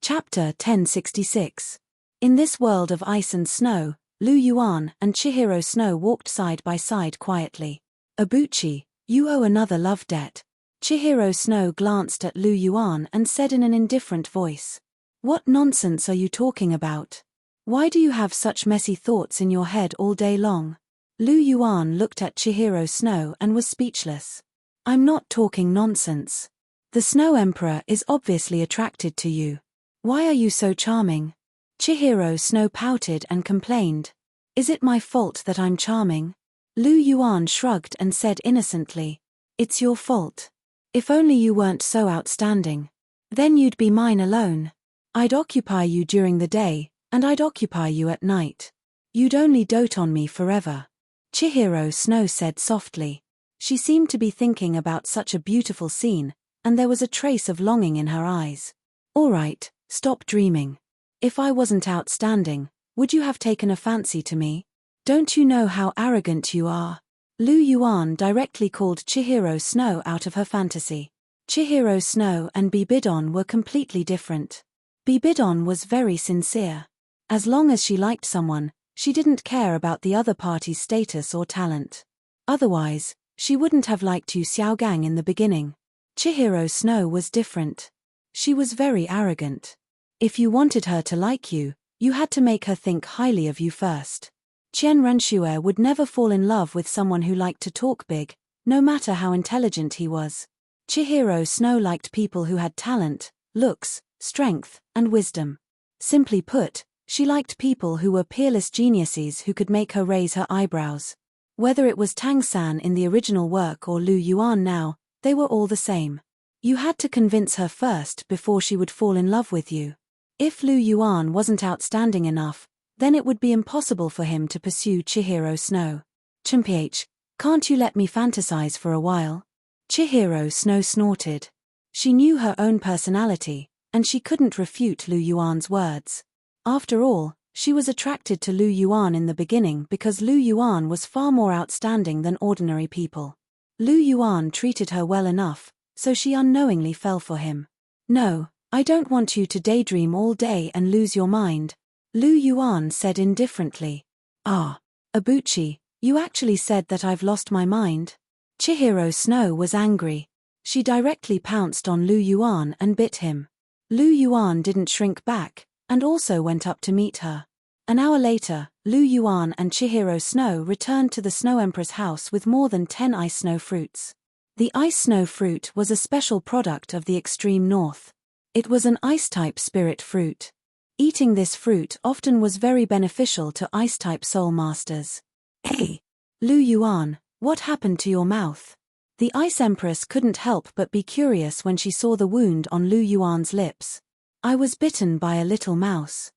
Chapter 1066. In this world of ice and snow, Lu Yuan and Chihiro Snow walked side by side quietly. "Abuchi, you owe another love debt." Chihiro Snow glanced at Lu Yuan and said in an indifferent voice. "What nonsense are you talking about? Why do you have such messy thoughts in your head all day long?" Lu Yuan looked at Chihiro Snow and was speechless. "I'm not talking nonsense. The Snow Emperor is obviously attracted to you. Why are you so charming?" Chihiro Snow pouted and complained. "Is it my fault that I'm charming?" Lu Yuan shrugged and said innocently. "It's your fault. If only you weren't so outstanding. Then you'd be mine alone. I'd occupy you during the day, and I'd occupy you at night. You'd only dote on me forever." Chihiro Snow said softly. She seemed to be thinking about such a beautiful scene, and there was a trace of longing in her eyes. "All right, stop dreaming. If I wasn't outstanding, would you have taken a fancy to me? Don't you know how arrogant you are?" Lu Yuan directly called Chihiro Snow out of her fantasy. Chihiro Snow and Bibidon were completely different. Bibidon was very sincere. As long as she liked someone, she didn't care about the other party's status or talent. Otherwise, she wouldn't have liked Yu Xiaogang in the beginning. Chihiro Snow was different. She was very arrogant. If you wanted her to like you, you had to make her think highly of you first. Qian Renxue would never fall in love with someone who liked to talk big, no matter how intelligent he was. Chihiro Snow liked people who had talent, looks, strength, and wisdom. Simply put, she liked people who were peerless geniuses who could make her raise her eyebrows. Whether it was Tang San in the original work or Lu Yuan now, they were all the same. You had to convince her first before she would fall in love with you. If Lu Yuan wasn't outstanding enough, then it would be impossible for him to pursue Chihiro Snow. "Chimph, can't you let me fantasize for a while?" Chihiro Snow snorted. She knew her own personality, and she couldn't refute Lu Yuan's words. After all, she was attracted to Lu Yuan in the beginning because Lu Yuan was far more outstanding than ordinary people. Lu Yuan treated her well enough, so she unknowingly fell for him. "No, I don't want you to daydream all day and lose your mind," Lu Yuan said indifferently. "Ah, Abuchi, you actually said that I've lost my mind?" Chihiro Snow was angry. She directly pounced on Lu Yuan and bit him. Lu Yuan didn't shrink back, and also went up to meet her. An hour later, Lu Yuan and Chihiro Snow returned to the Snow Emperor's house with more than 10 ice snow fruits. The ice snow fruit was a special product of the extreme north. It was an ice-type spirit fruit. Eating this fruit often was very beneficial to ice-type soul masters. "Hey, Lu Yuan, what happened to your mouth?" The Ice Empress couldn't help but be curious when she saw the wound on Lu Yuan's lips. "I was bitten by a little mouse."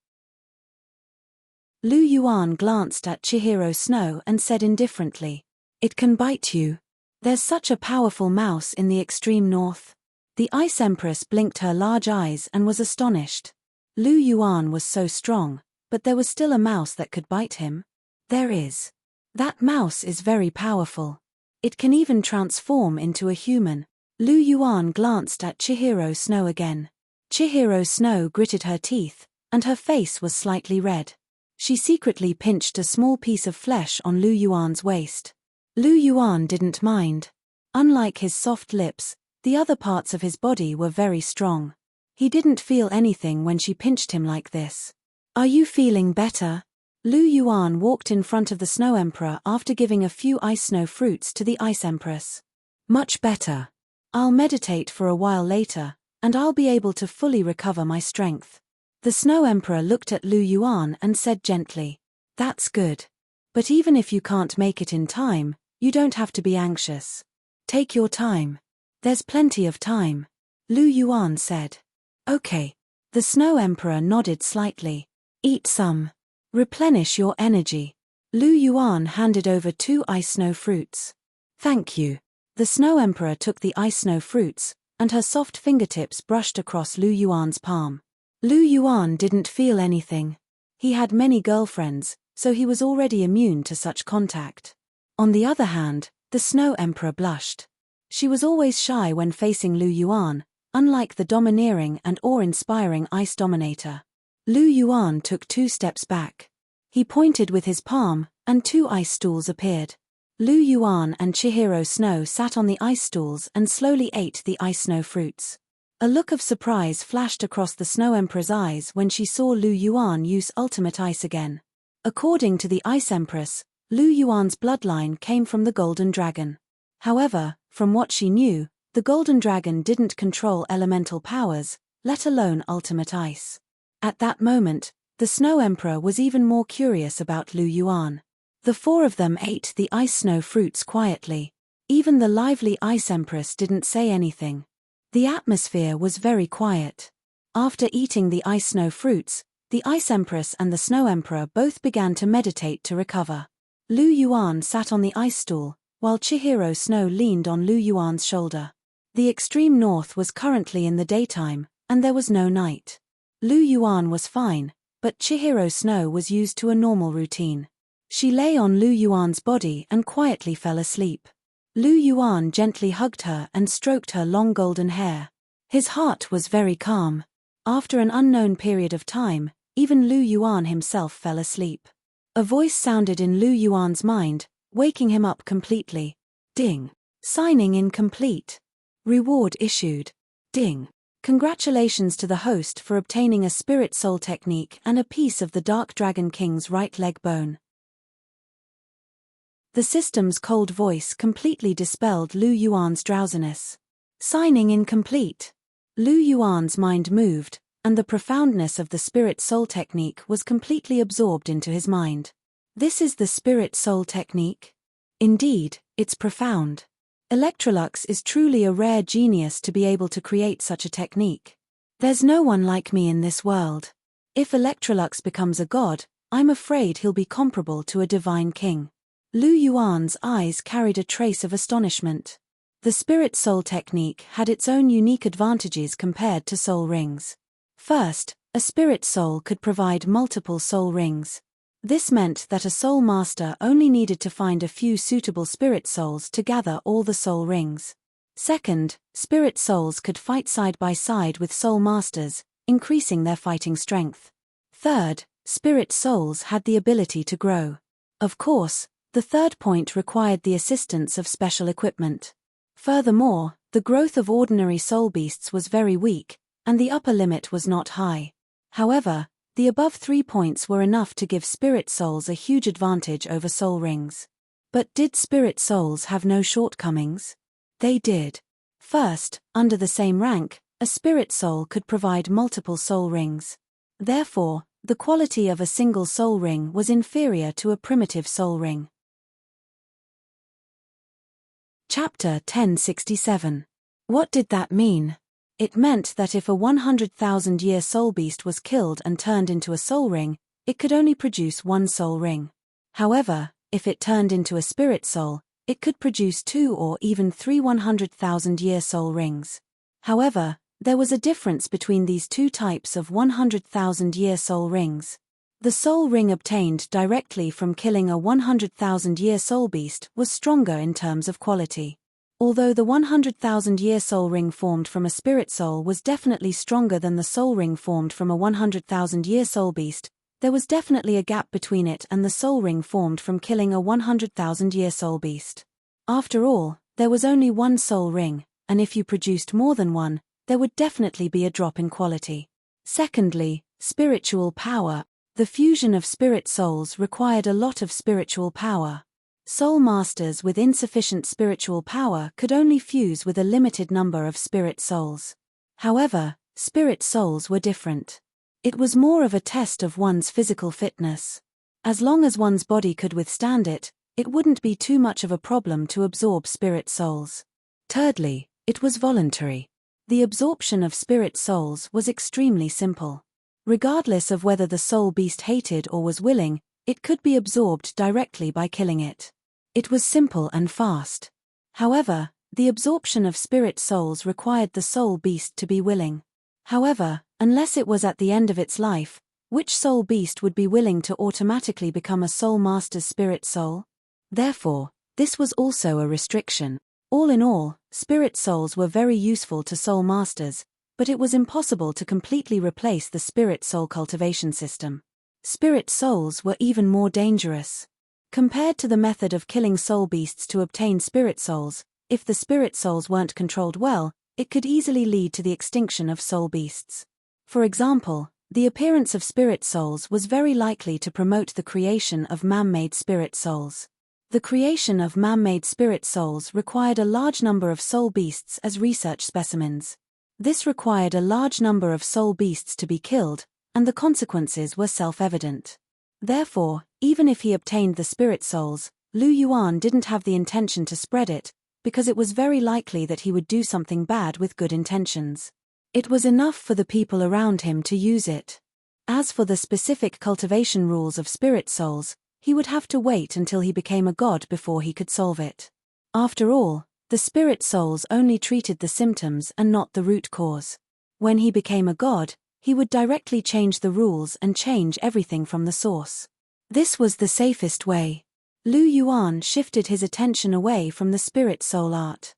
Lu Yuan glanced at Chihiro Snow and said indifferently, "It can bite you. There's such a powerful mouse in the extreme north." The Ice Empress blinked her large eyes and was astonished. Lu Yuan was so strong, but there was still a mouse that could bite him. "There is. That mouse is very powerful. It can even transform into a human." Lu Yuan glanced at Chihiro Snow again. Chihiro Snow gritted her teeth, and her face was slightly red. She secretly pinched a small piece of flesh on Lu Yuan's waist. Lu Yuan didn't mind. Unlike his soft lips, the other parts of his body were very strong. He didn't feel anything when she pinched him like this. "Are you feeling better?" Lu Yuan walked in front of the Snow Emperor after giving a few ice snow fruits to the Ice Empress. "Much better. I'll meditate for a while later, and I'll be able to fully recover my strength." The Snow Emperor looked at Lu Yuan and said gently, "That's good. But even if you can't make it in time, you don't have to be anxious. Take your time. There's plenty of time," Lu Yuan said. "Okay." The Snow Emperor nodded slightly. "Eat some. Replenish your energy." Lu Yuan handed over 2 ice snow fruits. "Thank you." The Snow Emperor took the ice snow fruits, and her soft fingertips brushed across Lu Yuan's palm. Lu Yuan didn't feel anything. He had many girlfriends, so he was already immune to such contact. On the other hand, the Snow Emperor blushed. She was always shy when facing Lu Yuan, unlike the domineering and awe-inspiring Ice Dominator. Lu Yuan took 2 steps back. He pointed with his palm, and 2 ice stools appeared. Lu Yuan and Chihiro Snow sat on the ice stools and slowly ate the ice snow fruits. A look of surprise flashed across the Snow Emperor's eyes when she saw Lu Yuan use ultimate ice again. According to the Ice Empress, Lu Yuan's bloodline came from the Golden Dragon. However, from what she knew, the Golden Dragon didn't control elemental powers, let alone ultimate ice. At that moment, the Snow Emperor was even more curious about Lu Yuan. The 4 of them ate the ice snow fruits quietly. Even the lively Ice Empress didn't say anything. The atmosphere was very quiet. After eating the ice snow fruits, the Ice Empress and the Snow Emperor both began to meditate to recover. Lu Yuan sat on the ice stool, while Chihiro Snow leaned on Lu Yuan's shoulder. The extreme north was currently in the daytime, and there was no night. Lu Yuan was fine, but Chihiro Snow was used to a normal routine. She lay on Lu Yuan's body and quietly fell asleep. Lu Yuan gently hugged her and stroked her long golden hair. His heart was very calm. After an unknown period of time, even Lu Yuan himself fell asleep. A voice sounded in Lu Yuan's mind, waking him up completely. Ding. Signing in complete. Reward issued. Ding. Congratulations to the host for obtaining a spirit soul technique and a piece of the Dark Dragon King's right leg bone. The system's cold voice completely dispelled Lu Yuan's drowsiness. Signing in complete. Lu Yuan's mind moved, and the profoundness of the spirit soul technique was completely absorbed into his mind. This is the spirit soul technique? Indeed, it's profound. Electrolux is truly a rare genius to be able to create such a technique. There's no one like me in this world. If Electrolux becomes a god, I'm afraid he'll be comparable to a divine king. Lu Yuan's eyes carried a trace of astonishment. The spirit soul technique had its own unique advantages compared to soul rings. First, a spirit soul could provide multiple soul rings. This meant that a soul master only needed to find a few suitable spirit souls to gather all the soul rings. Second, spirit souls could fight side by side with soul masters, increasing their fighting strength. Third, spirit souls had the ability to grow. Of course, the third point required the assistance of special equipment. Furthermore, the growth of ordinary soul beasts was very weak, and the upper limit was not high. However, the above 3 points were enough to give spirit souls a huge advantage over soul rings. But did spirit souls have no shortcomings? They did. First, under the same rank, a spirit soul could provide multiple soul rings. Therefore, the quality of a single soul ring was inferior to a primitive soul ring. Chapter 1067. What did that mean? It meant that if a 100,000-year soul beast was killed and turned into a soul ring, it could only produce 1 soul ring. However, if it turned into a spirit soul, it could produce 2 or even 3 100,000-year soul rings. However, there was a difference between these 2 types of 100,000-year soul rings. The soul ring obtained directly from killing a 100,000-year soul beast was stronger in terms of quality. Although the 100,000-year soul ring formed from a spirit soul was definitely stronger than the soul ring formed from a 100,000-year soul beast, there was definitely a gap between it and the soul ring formed from killing a 100,000-year soul beast. After all, there was only 1 soul ring, and if you produced more than one, there would definitely be a drop in quality. Secondly, spiritual power. The fusion of spirit souls required a lot of spiritual power. Soul masters with insufficient spiritual power could only fuse with a limited number of spirit souls. However, spirit souls were different. It was more of a test of one's physical fitness. As long as one's body could withstand it, it wouldn't be too much of a problem to absorb spirit souls. Thirdly, it was voluntary. The absorption of spirit souls was extremely simple. Regardless of whether the soul beast hated or was willing, it could be absorbed directly by killing it. It was simple and fast. However, the absorption of spirit souls required the soul beast to be willing. However, unless it was at the end of its life, which soul beast would be willing to automatically become a soul master's spirit soul? Therefore, this was also a restriction. All in all, spirit souls were very useful to soul masters, but it was impossible to completely replace the spirit soul cultivation system. Spirit souls were even more dangerous. Compared to the method of killing soul beasts to obtain spirit souls, if the spirit souls weren't controlled well, it could easily lead to the extinction of soul beasts. For example, the appearance of spirit souls was very likely to promote the creation of man-made spirit souls. The creation of man-made spirit souls required a large number of soul beasts as research specimens. This required a large number of soul beasts to be killed, and the consequences were self-evident. Therefore, even if he obtained the spirit souls, Lu Yuan didn't have the intention to spread it, because it was very likely that he would do something bad with good intentions. It was enough for the people around him to use it. As for the specific cultivation rules of spirit souls, he would have to wait until he became a god before he could solve it. After all, the spirit souls only treated the symptoms and not the root cause. When he became a god, he would directly change the rules and change everything from the source. This was the safest way. Lu Yuan shifted his attention away from the spirit soul art.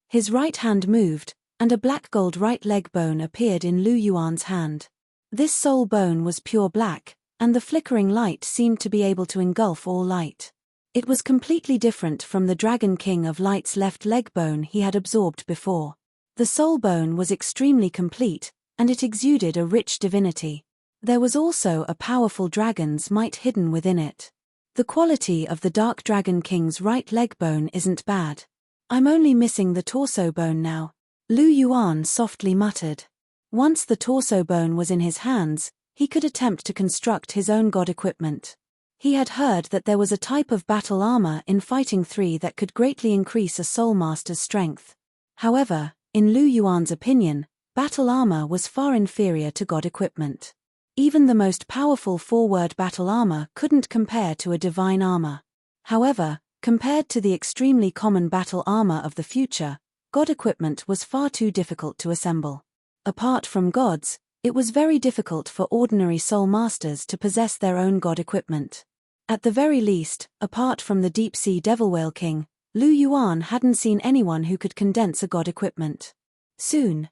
His right hand moved, and a black gold right leg bone appeared in Lu Yuan's hand. This soul bone was pure black, and the flickering light seemed to be able to engulf all light. It was completely different from the Dragon King of Light's left leg bone he had absorbed before. The soul bone was extremely complete, and it exuded a rich divinity. There was also a powerful dragon's might hidden within it. The quality of the Dark Dragon King's right leg bone isn't bad. I'm only missing the torso bone now, Lu Yuan softly muttered. Once the torso bone was in his hands, he could attempt to construct his own god equipment. He had heard that there was a type of battle armor in Fighting 3 that could greatly increase a soul master's strength. However, in Lu Yuan's opinion, battle armor was far inferior to god equipment. Even the most powerful forward battle armor couldn't compare to a divine armor. However, compared to the extremely common battle armor of the future, god equipment was far too difficult to assemble. Apart from gods, it was very difficult for ordinary soul masters to possess their own god equipment. At the very least, apart from the deep-sea devil whale king, Lu Yuan hadn't seen anyone who could condense a god equipment. Soon,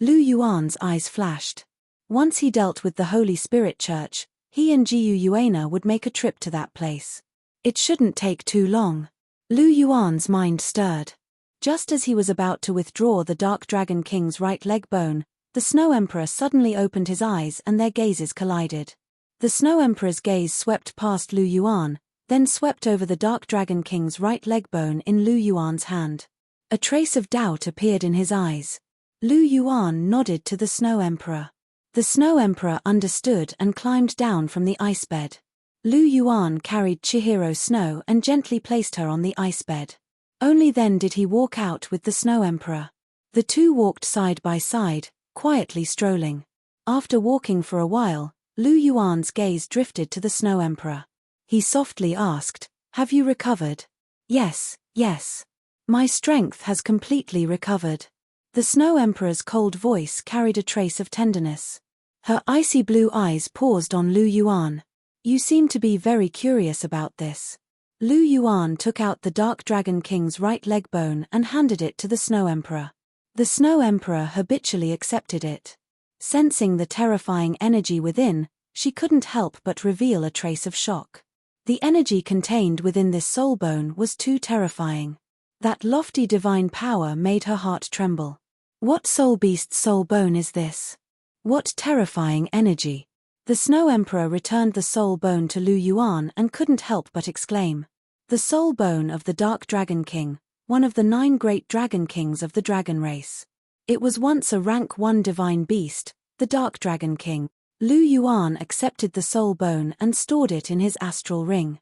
Lu Yuan's eyes flashed. Once he dealt with the Holy Spirit Church, he and Jiu Yuana would make a trip to that place. It shouldn't take too long. Lu Yuan's mind stirred. Just as he was about to withdraw the Dark Dragon King's right leg bone, the Snow Emperor suddenly opened his eyes and their gazes collided. The Snow Emperor's gaze swept past Lu Yuan, then swept over the Dark Dragon King's right leg bone in Lu Yuan's hand. A trace of doubt appeared in his eyes. Lu Yuan nodded to the Snow Emperor. The Snow Emperor understood and climbed down from the ice bed. Lu Yuan carried Chihiro Snow and gently placed her on the ice bed. Only then did he walk out with the Snow Emperor. The two walked side by side, quietly strolling. After walking for a while, Lu Yuan's gaze drifted to the Snow Emperor. He softly asked, "Have you recovered?" Yes. My strength has completely recovered." The Snow Emperor's cold voice carried a trace of tenderness. Her icy blue eyes paused on Lu Yuan. "You seem to be very curious about this." Lu Yuan took out the Dark Dragon King's right leg bone and handed it to the Snow Emperor. The Snow Emperor habitually accepted it. Sensing the terrifying energy within, she couldn't help but reveal a trace of shock. The energy contained within this soul bone was too terrifying. That lofty divine power made her heart tremble. What soul beast's soul bone is this? What terrifying energy! The Snow Emperor returned the soul bone to Lu Yuan and couldn't help but exclaim. The soul bone of the Dark Dragon King, one of the 9 great dragon kings of the dragon race. It was once a rank 1 divine beast, the Dark Dragon King. Lu Yuan accepted the soul bone and stored it in his astral ring.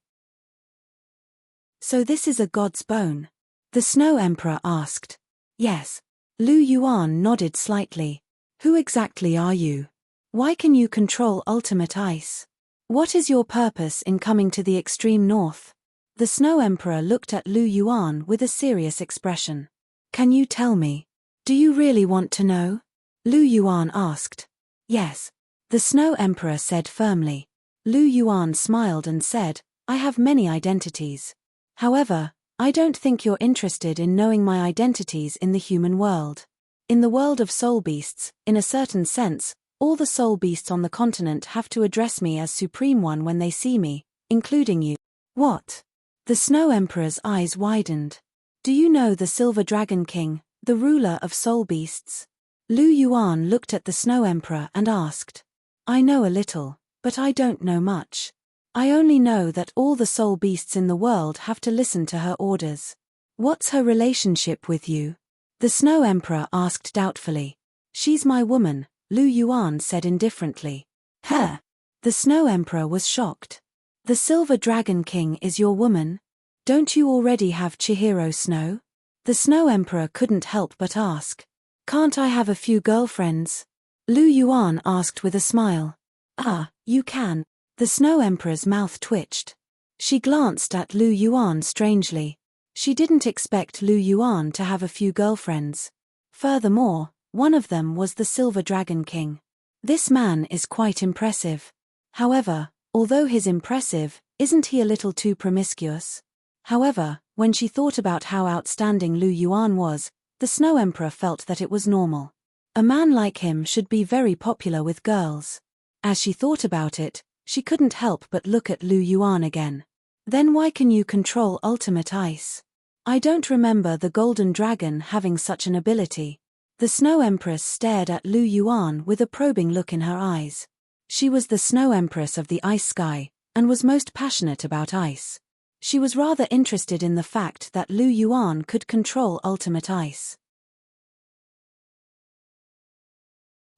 "So this is a god's bone?" the Snow Emperor asked. "Yes." Lu Yuan nodded slightly. "Who exactly are you? Why can you control ultimate ice? What is your purpose in coming to the extreme north?" The Snow Emperor looked at Lu Yuan with a serious expression. "Can you tell me? Do you really want to know?" Lu Yuan asked. "Yes," the Snow Emperor said firmly. Lu Yuan smiled and said, "I have many identities. However, I don't think you're interested in knowing my identities in the human world. In the world of soul beasts, in a certain sense, all the soul beasts on the continent have to address me as Supreme One when they see me, including you. What? The Snow Emperor's eyes widened. Do you know the Silver Dragon King, the ruler of soul beasts? Lu Yuan looked at the Snow Emperor and asked. I know a little, but I don't know much. I only know that all the soul beasts in the world have to listen to her orders. What's her relationship with you? The Snow Emperor asked doubtfully. She's my woman, Lu Yuan said indifferently. Huh? The Snow Emperor was shocked. The Silver Dragon King is your woman? Don't you already have Chihiro Snow? The Snow Emperor couldn't help but ask. Can't I have a few girlfriends? Lu Yuan asked with a smile. Ah, you can. The Snow Emperor's mouth twitched. She glanced at Lu Yuan strangely. She didn't expect Lu Yuan to have a few girlfriends. Furthermore, one of them was the Silver Dragon King. This man is quite impressive. However, although he's impressive, isn't he a little too promiscuous? However, when she thought about how outstanding Lu Yuan was, the Snow Emperor felt that it was normal. A man like him should be very popular with girls. As she thought about it, she couldn't help but look at Lu Yuan again. Then why can you control ultimate ice? I don't remember the Golden Dragon having such an ability. The Snow Empress stared at Lu Yuan with a probing look in her eyes. She was the Snow Empress of the Ice Sky, and was most passionate about ice. She was rather interested in the fact that Lu Yuan could control ultimate ice.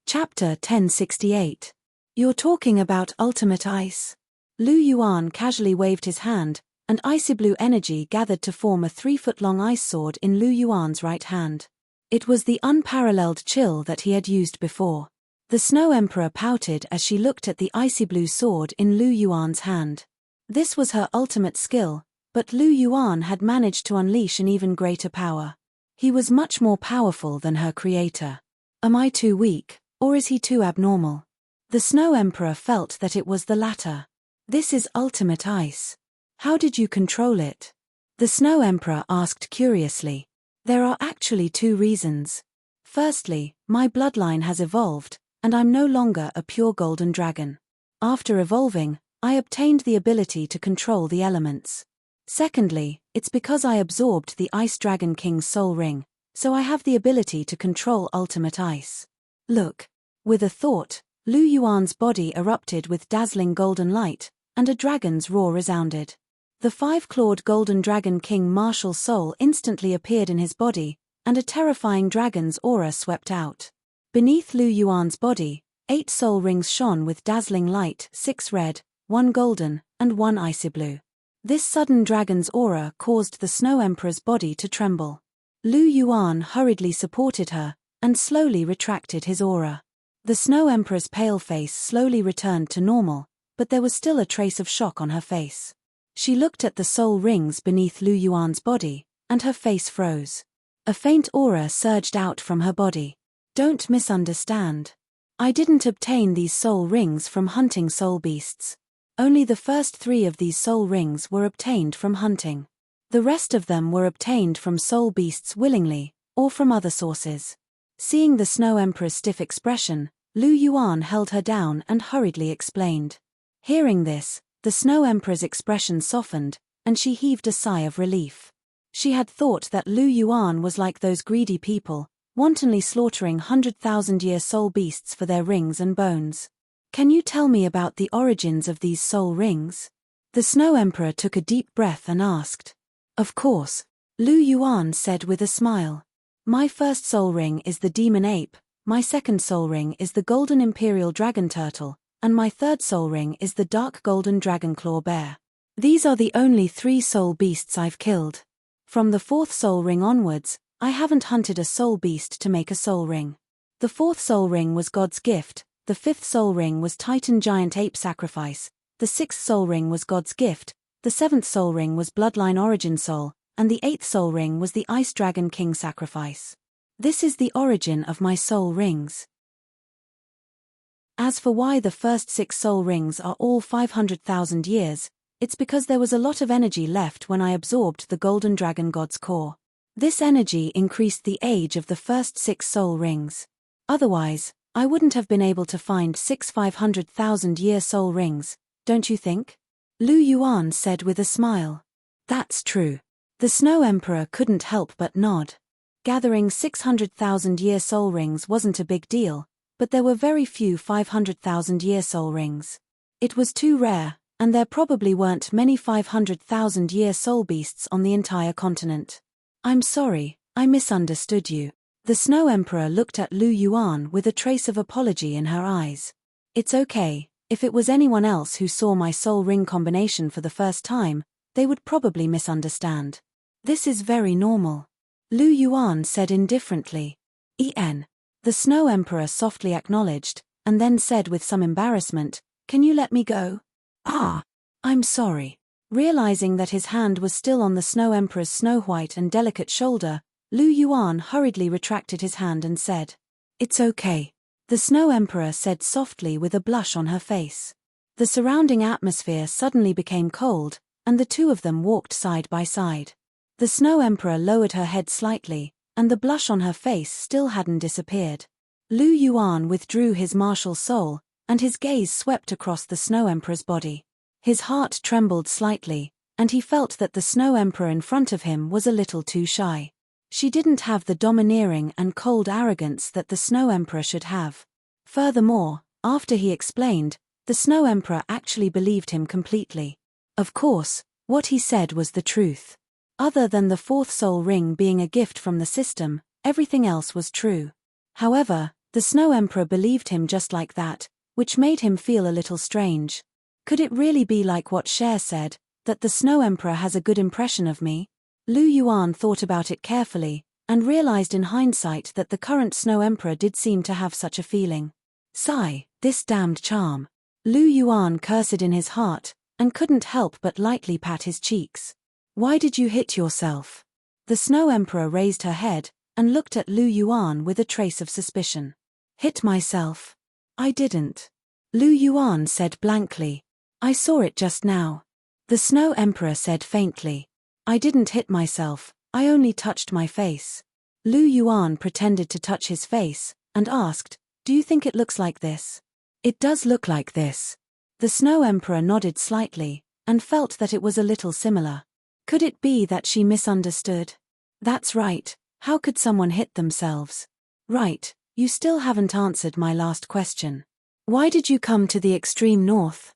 Chapter 1068. You're talking about ultimate ice? Lu Yuan casually waved his hand, and icy blue energy gathered to form a 3-foot-long ice sword in Lu Yuan's right hand. It was the unparalleled chill that he had used before. The Snow Emperor pouted as she looked at the icy blue sword in Lu Yuan's hand. This was her ultimate skill, but Lu Yuan had managed to unleash an even greater power. He was much more powerful than her creator. Am I too weak, or is he too abnormal? The Snow Emperor felt that it was the latter. This is ultimate ice. How did you control it? The Snow Emperor asked curiously. There are actually 2 reasons. Firstly, my bloodline has evolved, and I'm no longer a pure golden dragon. After evolving, I obtained the ability to control the elements. Secondly, it's because I absorbed the Ice Dragon King's soul ring, so I have the ability to control ultimate ice. Look. With a thought, Lu Yuan's body erupted with dazzling golden light, and a dragon's roar resounded. The 5-clawed Golden Dragon King martial soul instantly appeared in his body, and a terrifying dragon's aura swept out. Beneath Lu Yuan's body, 8 soul rings shone with dazzling light, 6 red, 1 golden, and 1 icy blue. This sudden dragon's aura caused the Snow Emperor's body to tremble. Lu Yuan hurriedly supported her, and slowly retracted his aura. The Snow Emperor's pale face slowly returned to normal, but there was still a trace of shock on her face. She looked at the soul rings beneath Lu Yuan's body, and her face froze. A faint aura surged out from her body. Don't misunderstand. I didn't obtain these soul rings from hunting soul beasts. Only the first 3 of these soul rings were obtained from hunting. The rest of them were obtained from soul beasts willingly, or from other sources. Seeing the Snow Emperor's stiff expression, Lu Yuan held her down and hurriedly explained. Hearing this, the Snow Emperor's expression softened, and she heaved a sigh of relief. She had thought that Lu Yuan was like those greedy people, wantonly slaughtering 100,000-year soul beasts for their rings and bones. Can you tell me about the origins of these soul rings? The Snow Emperor took a deep breath and asked. Of course, Lu Yuan said with a smile. My first soul ring is the demon ape, my second soul ring is the golden imperial dragon turtle, and my third soul ring is the dark golden dragonclaw bear. These are the only 3 soul beasts I've killed. From the 4th soul ring onwards, I haven't hunted a soul beast to make a soul ring. The 4th soul ring was God's gift, the 5th soul ring was Titan giant ape sacrifice, the 6th soul ring was God's gift, the 7th soul ring was bloodline origin soul, and the 8th soul ring was the Ice Dragon King sacrifice. This is the origin of my soul rings. As for why the first 6 soul rings are all 500,000 years, It's because there was a lot of energy left when I absorbed the golden dragon god's core. This energy increased the age of the first 6 soul rings. Otherwise, I wouldn't have been able to find 6 500,000-year soul rings, don't you think? Lu Yuan said with a smile. That's true. The Snow Emperor couldn't help but nod. Gathering 600,000-year soul rings wasn't a big deal, but there were very few 500,000-year soul rings. It was too rare, and there probably weren't many 500,000-year soul beasts on the entire continent. I'm sorry, I misunderstood you. The Snow Emperor looked at Lu Yuan with a trace of apology in her eyes. It's okay, if it was anyone else who saw my soul ring combination for the first time, they would probably misunderstand. This is very normal. Lu Yuan said indifferently. The Snow Emperor softly acknowledged, and then said with some embarrassment, "Can you let me go?" I'm sorry. Realizing that his hand was still on the Snow Emperor's snow-white and delicate shoulder, Lu Yuan hurriedly retracted his hand and said, "It's okay." The Snow Emperor said softly with a blush on her face. The surrounding atmosphere suddenly became cold, and the two of them walked side by side. The Snow Emperor lowered her head slightly, and the blush on her face still hadn't disappeared. Lu Yuan withdrew his martial soul, and his gaze swept across the Snow Emperor's body. His heart trembled slightly, and he felt that the Snow Emperor in front of him was a little too shy. She didn't have the domineering and cold arrogance that the Snow Emperor should have. Furthermore, after he explained, the Snow Emperor actually believed him completely. Of course, what he said was the truth. Other than the 4th soul ring being a gift from the system, everything else was true. However, the Snow Emperor believed him just like that, which made him feel a little strange. Could it really be like what Cher said, that the Snow Emperor has a good impression of me? Lu Yuan thought about it carefully, and realized in hindsight that the current Snow Emperor did seem to have such a feeling. Sigh, this damned charm. Lu Yuan cursed in his heart, and couldn't help but lightly pat his cheeks. Why did you hit yourself? The Snow Emperor raised her head, and looked at Lu Yuan with a trace of suspicion. Hit myself? I didn't. Lu Yuan said blankly. I saw it just now. The Snow Emperor said faintly. I didn't hit myself, I only touched my face. Lu Yuan pretended to touch his face, and asked, "Do you think it looks like this?" It does look like this. The Snow Emperor nodded slightly, and felt that it was a little similar. Could it be that she misunderstood? That's right, how could someone hit themselves? Right, you still haven't answered my last question. Why did you come to the extreme north?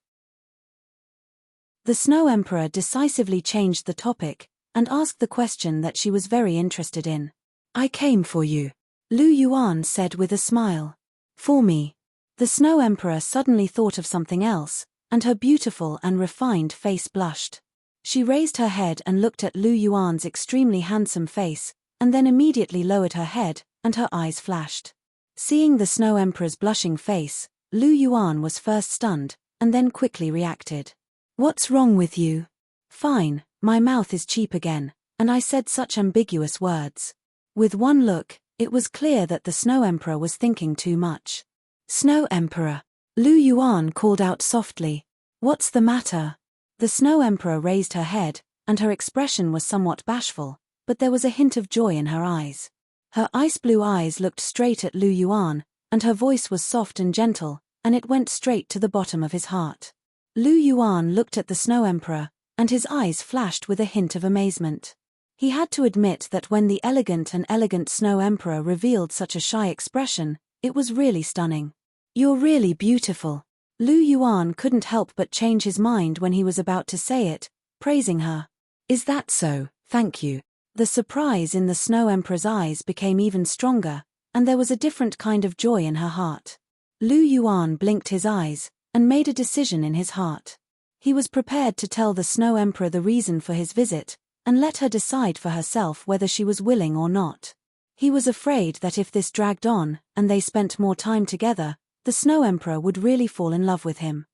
The Snow Emperor decisively changed the topic, and asked the question that she was very interested in. I came for you. Lu Yuan said with a smile. For me. The Snow Emperor suddenly thought of something else, and her beautiful and refined face blushed. She raised her head and looked at Lu Yuan's extremely handsome face, and then immediately lowered her head, and her eyes flashed. Seeing the Snow Emperor's blushing face, Lu Yuan was first stunned, and then quickly reacted. What's wrong with you? Fine, my mouth is cheap again, and I said such ambiguous words. With one look, it was clear that the Snow Emperor was thinking too much. Snow Emperor. Lu Yuan called out softly. What's the matter? The Snow Emperor raised her head, and her expression was somewhat bashful, but there was a hint of joy in her eyes. Her ice-blue eyes looked straight at Lu Yuan, and her voice was soft and gentle, and it went straight to the bottom of his heart. Lu Yuan looked at the Snow Emperor, and his eyes flashed with a hint of amazement. He had to admit that when the elegant Snow Emperor revealed such a shy expression, it was really stunning. You're really beautiful. Lu Yuan couldn't help but change his mind when he was about to say it, praising her. Is that so? Thank you. The surprise in the Snow Emperor's eyes became even stronger, and there was a different kind of joy in her heart. Lu Yuan blinked his eyes, and made a decision in his heart. He was prepared to tell the Snow Emperor the reason for his visit, and let her decide for herself whether she was willing or not. He was afraid that if this dragged on, and they spent more time together, the Snow Emperor would really fall in love with him.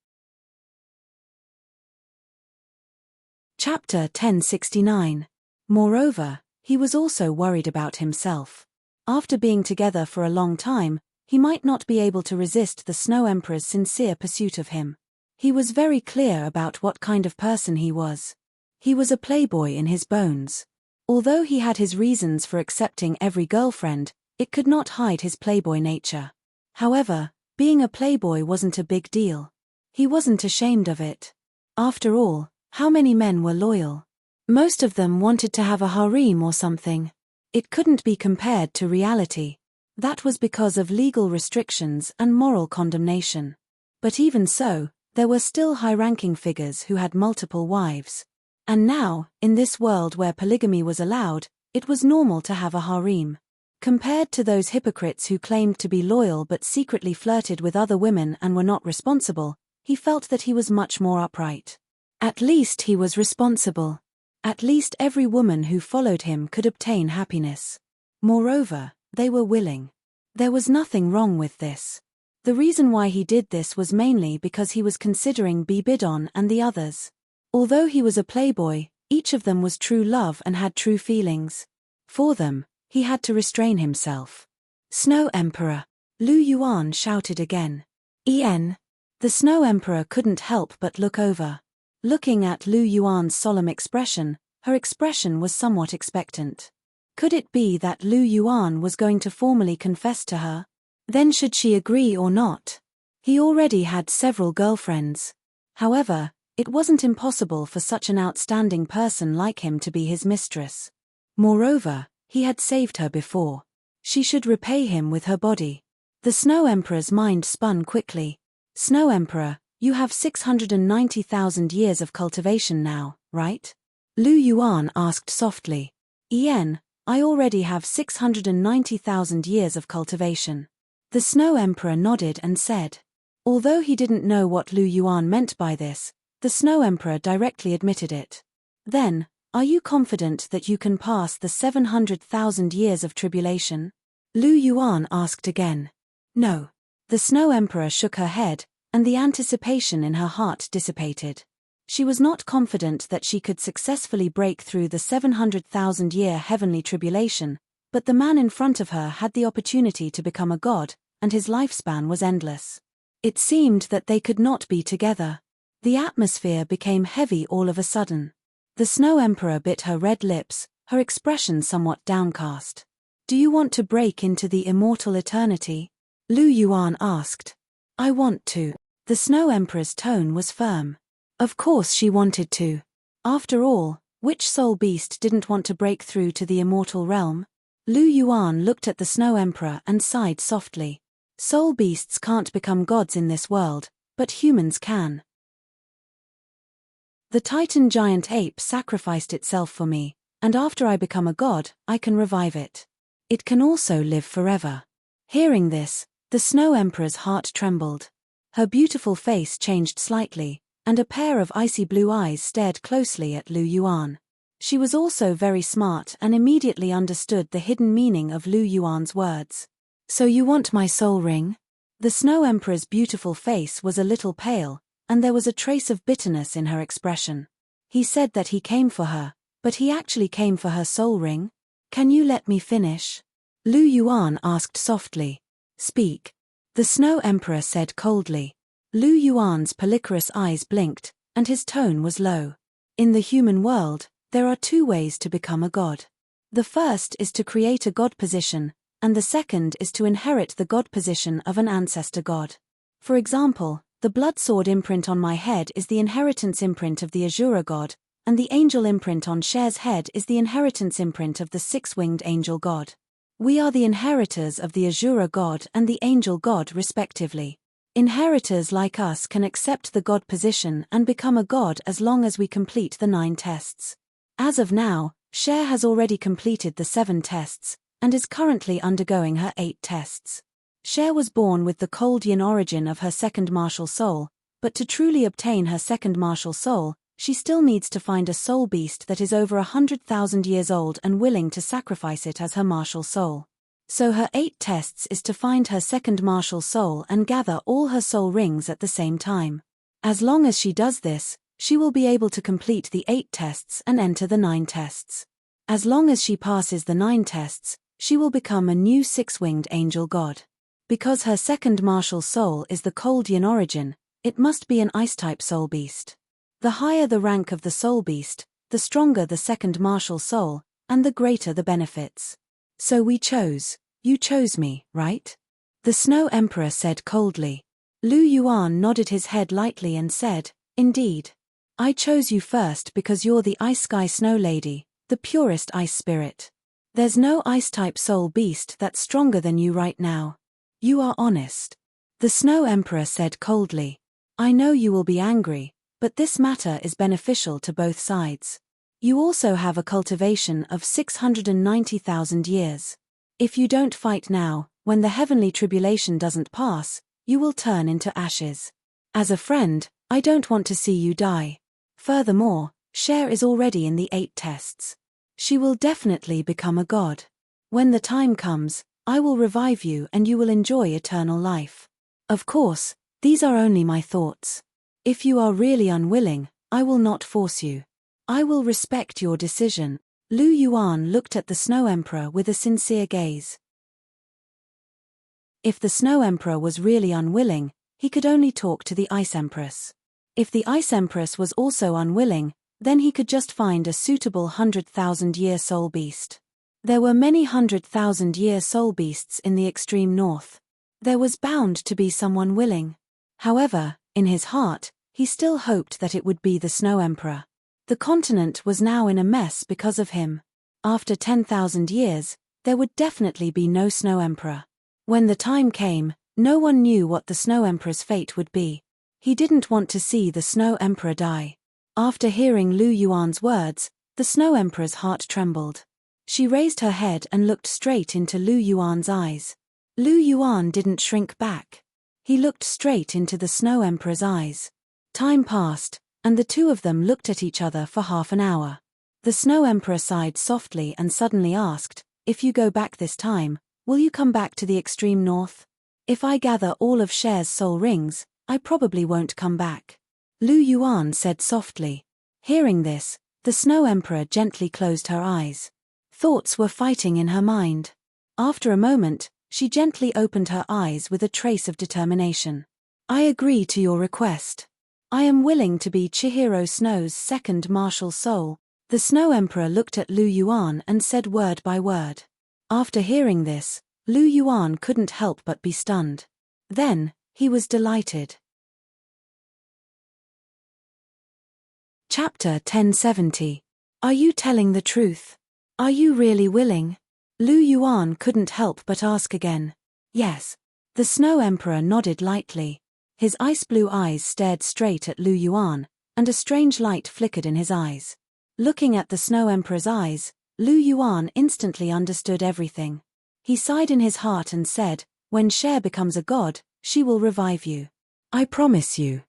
Chapter 1069. Moreover, he was also worried about himself. After being together for a long time, he might not be able to resist the Snow Emperor's sincere pursuit of him. He was very clear about what kind of person he was. He was a playboy in his bones. Although he had his reasons for accepting every girlfriend, it could not hide his playboy nature. However, being a playboy wasn't a big deal. He wasn't ashamed of it. After all, how many men were loyal? Most of them wanted to have a harem or something. It couldn't be compared to reality. That was because of legal restrictions and moral condemnation. But even so, there were still high-ranking figures who had multiple wives. And now, in this world where polygamy was allowed, it was normal to have a harem. Compared to those hypocrites who claimed to be loyal but secretly flirted with other women and were not responsible, he felt that he was much more upright. At least he was responsible. At least every woman who followed him could obtain happiness. Moreover, they were willing. There was nothing wrong with this. The reason why he did this was mainly because he was considering Bibidon and the others. Although he was a playboy, each of them was true love and had true feelings. For them, he had to restrain himself. Snow Emperor! Lu Yuan shouted again. En! The Snow Emperor couldn't help but look over. Looking at Lu Yuan's solemn expression, her expression was somewhat expectant. Could it be that Lu Yuan was going to formally confess to her? Then should she agree or not? He already had several girlfriends. However, it wasn't impossible for such an outstanding person like him to be his mistress. Moreover, he had saved her before. She should repay him with her body. The Snow Emperor's mind spun quickly. Snow Emperor, you have 690,000 years of cultivation now, right? Lu Yuan asked softly. I already have 690,000 years of cultivation. The Snow Emperor nodded and said. Although he didn't know what Lu Yuan meant by this, the Snow Emperor directly admitted it. Then, are you confident that you can pass the 700,000 years of tribulation? Lu Yuan asked again. No. The Snow Emperor shook her head, and the anticipation in her heart dissipated. She was not confident that she could successfully break through the 700,000-year heavenly tribulation, but the man in front of her had the opportunity to become a god, and his lifespan was endless. It seemed that they could not be together. The atmosphere became heavy all of a sudden. The Snow Emperor bit her red lips, her expression somewhat downcast. Do you want to break into the immortal eternity? Lu Yuan asked. I want to. The Snow Emperor's tone was firm. Of course she wanted to. After all, which soul beast didn't want to break through to the immortal realm? Lu Yuan looked at the Snow Emperor and sighed softly. Soul beasts can't become gods in this world, but humans can. The Titan giant ape sacrificed itself for me, and after I become a god, I can revive it. It can also live forever. Hearing this, the Snow Emperor's heart trembled. Her beautiful face changed slightly, and a pair of icy blue eyes stared closely at Lu Yuan. She was also very smart and immediately understood the hidden meaning of Lu Yuan's words. So you want my soul ring? The Snow Emperor's beautiful face was a little pale, and there was a trace of bitterness in her expression. He said that he came for her, but he actually came for her soul ring? Can you let me finish? Lu Yuan asked softly. Speak. The Snow Emperor said coldly. Lu Yuan's pellicerous eyes blinked, and his tone was low. In the human world, there are two ways to become a god. The first is to create a god position, and the second is to inherit the god position of an ancestor god. For example, the blood sword imprint on my head is the inheritance imprint of the Azura god, and the angel imprint on Cher's head is the inheritance imprint of the six-winged angel god. We are the inheritors of the Azura god and the angel god respectively. Inheritors like us can accept the god position and become a god as long as we complete the 9 tests. As of now, Cher has already completed the 7 tests, and is currently undergoing her 8 tests. Cher was born with the cold yin origin of her second martial soul, but to truly obtain her second martial soul, she still needs to find a soul beast that is over 100,000 years old and willing to sacrifice it as her martial soul. So her 8 tests is to find her second martial soul and gather all her soul rings at the same time. As long as she does this, she will be able to complete the 8 tests and enter the 9 tests. As long as she passes the 9 tests, she will become a new 6-winged angel god. Because her second martial soul is the cold yin origin, It must be an ice-type soul beast. The higher the rank of the soul beast, the stronger the second martial soul, and the greater the benefits. So we chose. You chose me, right? The Snow Emperor said coldly. Lu Yuan nodded his head lightly and said, Indeed. I chose you first because you're the Ice Sky Snow Lady, the purest ice spirit. There's no ice-type soul beast that's stronger than you right now. You are honest. The Snow Emperor said coldly. I know you will be angry, but this matter is beneficial to both sides. You also have a cultivation of 690,000 years. If you don't fight now, when the heavenly tribulation doesn't pass, you will turn into ashes. As a friend, I don't want to see you die. Furthermore, Cher is already in the 8 tests. She will definitely become a god. When the time comes, I will revive you and you will enjoy eternal life. Of course, these are only my thoughts. If you are really unwilling, I will not force you. I will respect your decision. Lu Yuan looked at the Snow Emperor with a sincere gaze. If the Snow Emperor was really unwilling, he could only talk to the Ice Empress. If the Ice Empress was also unwilling, then he could just find a suitable 100,000-year soul beast. There were many 100,000-year soul beasts in the extreme north. There was bound to be someone willing. However, in his heart, he still hoped that it would be the Snow Emperor. The continent was now in a mess because of him. After 10,000 years, there would definitely be no Snow Emperor. When the time came, no one knew what the Snow Emperor's fate would be. He didn't want to see the Snow Emperor die. After hearing Lu Yuan's words, the Snow Emperor's heart trembled. She raised her head and looked straight into Lu Yuan's eyes. Lu Yuan didn't shrink back. He looked straight into the Snow Emperor's eyes. Time passed, and the two of them looked at each other for half an hour. The Snow Emperor sighed softly and suddenly asked, If you go back this time, will you come back to the extreme north? If I gather all of Cher's soul rings, I probably won't come back. Lu Yuan said softly. Hearing this, the Snow Emperor gently closed her eyes. Thoughts were fighting in her mind. After a moment, she gently opened her eyes with a trace of determination. I agree to your request. I am willing to be Chihiro Snow's second martial soul. The Snow Emperor looked at Lu Yuan and said word by word. After hearing this, Lu Yuan couldn't help but be stunned. Then, he was delighted. Chapter 1070. Are you telling the truth? Are you really willing? Lu Yuan couldn't help but ask again. Yes. The Snow Emperor nodded lightly. His ice-blue eyes stared straight at Lu Yuan, and a strange light flickered in his eyes. Looking at the Snow Emperor's eyes, Lu Yuan instantly understood everything. He sighed in his heart and said, When Cher becomes a god, she will revive you. I promise you.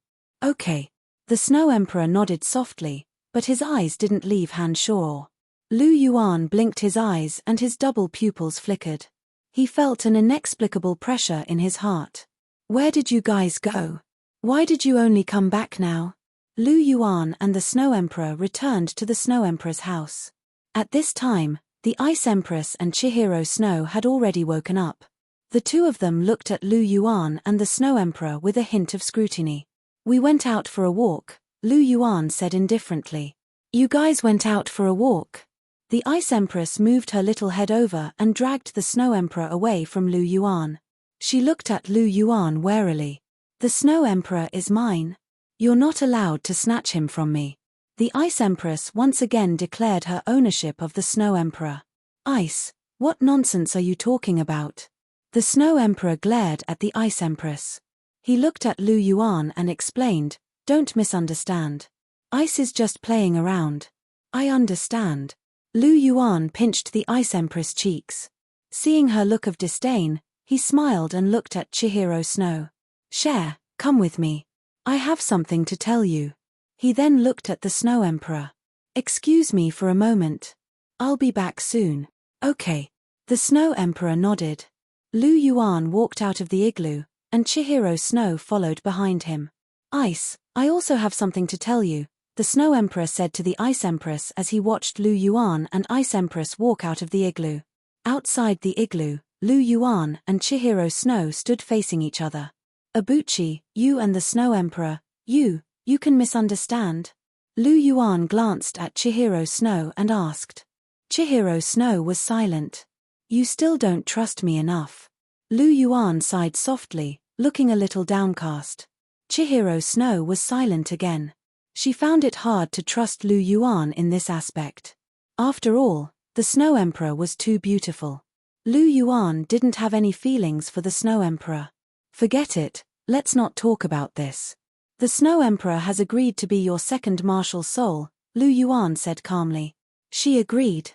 Okay. The Snow Emperor nodded softly, but his eyes didn't leave Han Shao. Lu Yuan blinked his eyes and his double pupils flickered. He felt an inexplicable pressure in his heart. Where did you guys go? Why did you only come back now? Lu Yuan and the Snow Emperor returned to the Snow Emperor's house. At this time, the Ice Empress and Chihiro Snow had already woken up. The two of them looked at Lu Yuan and the Snow Emperor with a hint of scrutiny. We went out for a walk, Lu Yuan said indifferently. You guys went out for a walk? The Ice Empress moved her little head over and dragged the Snow Emperor away from Lu Yuan. She looked at Lu Yuan warily. The Snow Emperor is mine. You're not allowed to snatch him from me. The Ice Empress once again declared her ownership of the Snow Emperor. Ice, what nonsense are you talking about? The Snow Emperor glared at the Ice Empress. He looked at Lu Yuan and explained, Don't misunderstand. Ice is just playing around. I understand. Lu Yuan pinched the Ice Empress' cheeks. Seeing her look of disdain, he smiled and looked at Chihiro Snow. Cher, come with me. I have something to tell you. He then looked at the Snow Emperor. Excuse me for a moment. I'll be back soon. Okay. The Snow Emperor nodded. Lu Yuan walked out of the igloo, and Chihiro Snow followed behind him. Ice, I also have something to tell you, the Snow Emperor said to the Ice Empress as he watched Lu Yuan and Ice Empress walk out of the igloo. Outside the igloo, Lu Yuan and Chihiro Snow stood facing each other. Abuchi, you and the Snow Emperor, you can misunderstand. Lu Yuan glanced at Chihiro Snow and asked. Chihiro Snow was silent. You still don't trust me enough. Lu Yuan sighed softly, looking a little downcast. Chihiro Snow was silent again. She found it hard to trust Lu Yuan in this aspect. After all, the Snow Emperor was too beautiful. Lu Yuan didn't have any feelings for the Snow Emperor. Forget it, let's not talk about this. The Snow Emperor has agreed to be your second martial soul, Lu Yuan said calmly. She agreed.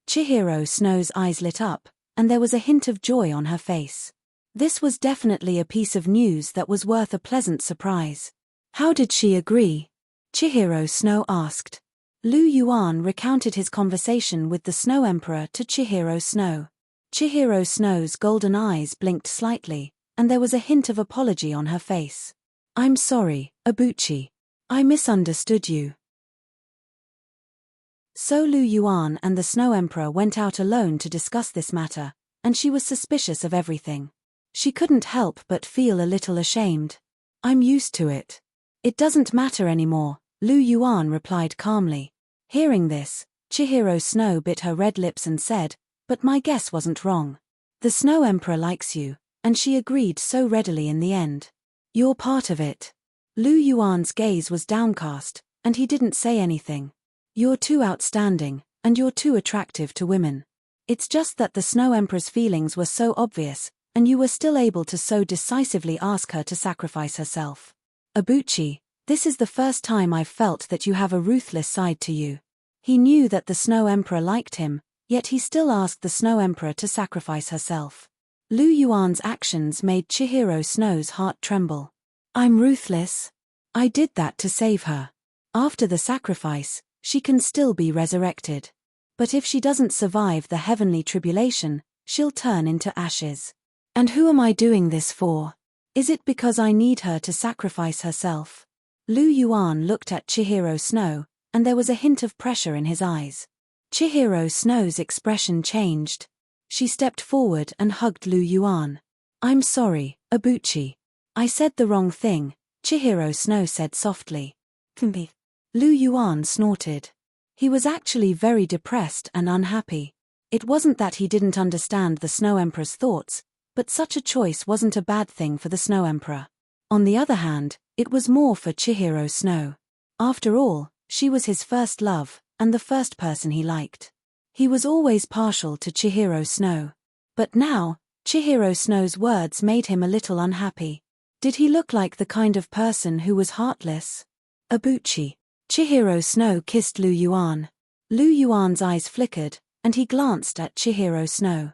Chihiro Snow's eyes lit up, and there was a hint of joy on her face. This was definitely a piece of news that was worth a pleasant surprise. How did she agree? Chihiro Snow asked. Lu Yuan recounted his conversation with the Snow Emperor to Chihiro Snow. Chihiro Snow's golden eyes blinked slightly, and there was a hint of apology on her face. I'm sorry, Abuchi. I misunderstood you. So Lu Yuan and the Snow Emperor went out alone to discuss this matter, and she was suspicious of everything. She couldn't help but feel a little ashamed. I'm used to it. It doesn't matter anymore, Lu Yuan replied calmly. Hearing this, Chihiro Snow bit her red lips and said, but my guess wasn't wrong. The Snow Emperor likes you, and she agreed so readily in the end. You're part of it. Lu Yuan's gaze was downcast, and he didn't say anything. You're too outstanding, and you're too attractive to women. It's just that the Snow Emperor's feelings were so obvious, and you were still able to so decisively ask her to sacrifice herself. Abuchi, this is the first time I've felt that you have a ruthless side to you. He knew that the Snow Emperor liked him, yet he still asked the Snow Emperor to sacrifice herself. Lu Yuan's actions made Chihiro Snow's heart tremble. I'm ruthless. I did that to save her. After the sacrifice, she can still be resurrected. But if she doesn't survive the heavenly tribulation, she'll turn into ashes. And who am I doing this for? Is it because I need her to sacrifice herself? Lu Yuan looked at Chihiro Snow, and there was a hint of pressure in his eyes. Chihiro Snow's expression changed. She stepped forward and hugged Lu Yuan. I'm sorry, Abuchi. I said the wrong thing, Chihiro Snow said softly. Lu Yuan snorted. He was actually very depressed and unhappy. It wasn't that he didn't understand the Snow Emperor's thoughts, but such a choice wasn't a bad thing for the Snow Emperor. On the other hand, it was more for Chihiro Snow. After all, she was his first love, and the first person he liked. He was always partial to Chihiro Snow. But now, Chihiro Snow's words made him a little unhappy. Did he look like the kind of person who was heartless? Abuchi. Chihiro Snow kissed Lu Yuan. Lu Yuan's eyes flickered, and he glanced at Chihiro Snow.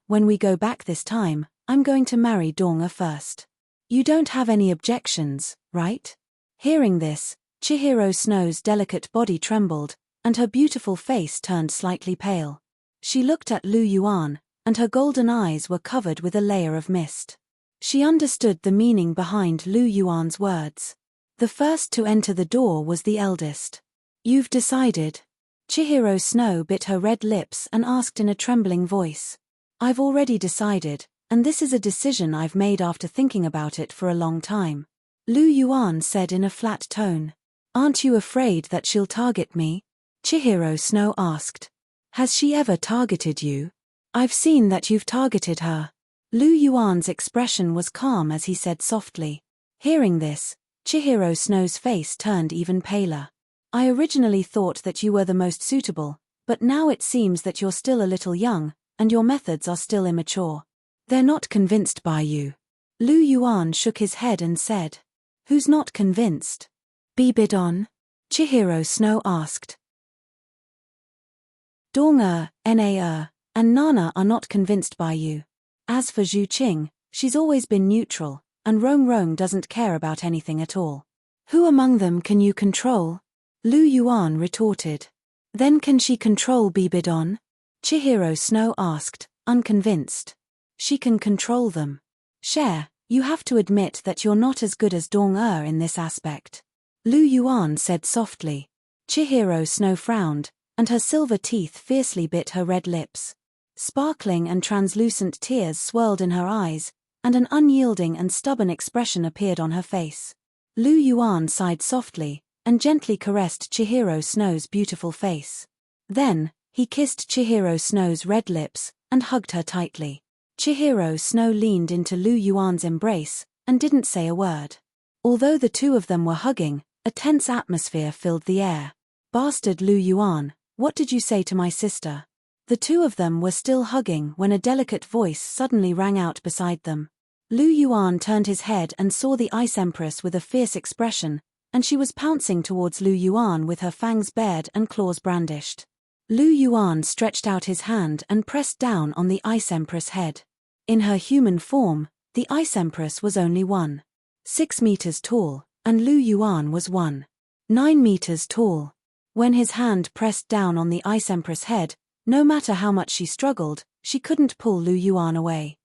When we go back this time, I'm going to marry Douluo first. You don't have any objections, right? Hearing this, Chihiro Snow's delicate body trembled, and her beautiful face turned slightly pale. She looked at Lu Yuan, and her golden eyes were covered with a layer of mist. She understood the meaning behind Lu Yuan's words. The first to enter the door was the eldest. You've decided? Chihiro Snow bit her red lips and asked in a trembling voice. I've already decided, and this is a decision I've made after thinking about it for a long time. Lu Yuan said in a flat tone. Aren't you afraid that she'll target me? Chihiro Snow asked. Has she ever targeted you? I've seen that you've targeted her. Lu Yuan's expression was calm as he said softly. Hearing this, Chihiro Snow's face turned even paler. I originally thought that you were the most suitable, but now it seems that you're still a little young, and your methods are still immature. They're not convinced by you. Lu Yuan shook his head and said. Who's not convinced? Bibidon? Chihiro Snow asked. Douluo, Na, and Nana are not convinced by you. As for Zhu Qing, she's always been neutral, and Rong doesn't care about anything at all. Who among them can you control? Lu Yuan retorted. Then can she control Bibidon? Chihiro Snow asked, unconvinced. She can control them. You have to admit that you're not as good as Douluo in this aspect. Lu Yuan said softly. Chihiro Snow frowned, and her silver teeth fiercely bit her red lips. Sparkling and translucent tears swirled in her eyes, and an unyielding and stubborn expression appeared on her face. Lu Yuan sighed softly, and gently caressed Chihiro Snow's beautiful face. Then, he kissed Chihiro Snow's red lips, and hugged her tightly. Chihiro Snow leaned into Lu Yuan's embrace, and didn't say a word. Although the two of them were hugging, a tense atmosphere filled the air. "Bastard Lu Yuan, what did you say to my sister?" The two of them were still hugging when a delicate voice suddenly rang out beside them. Lu Yuan turned his head and saw the Ice Empress with a fierce expression, and she was pouncing towards Lu Yuan with her fangs bared and claws brandished. Lu Yuan stretched out his hand and pressed down on the Ice Empress' head. In her human form, the Ice Empress was only 1.6 meters tall, and Lu Yuan was 1.9 meters tall. When his hand pressed down on the Ice Empress' head, no matter how much she struggled, she couldn't pull Lu Yuan away.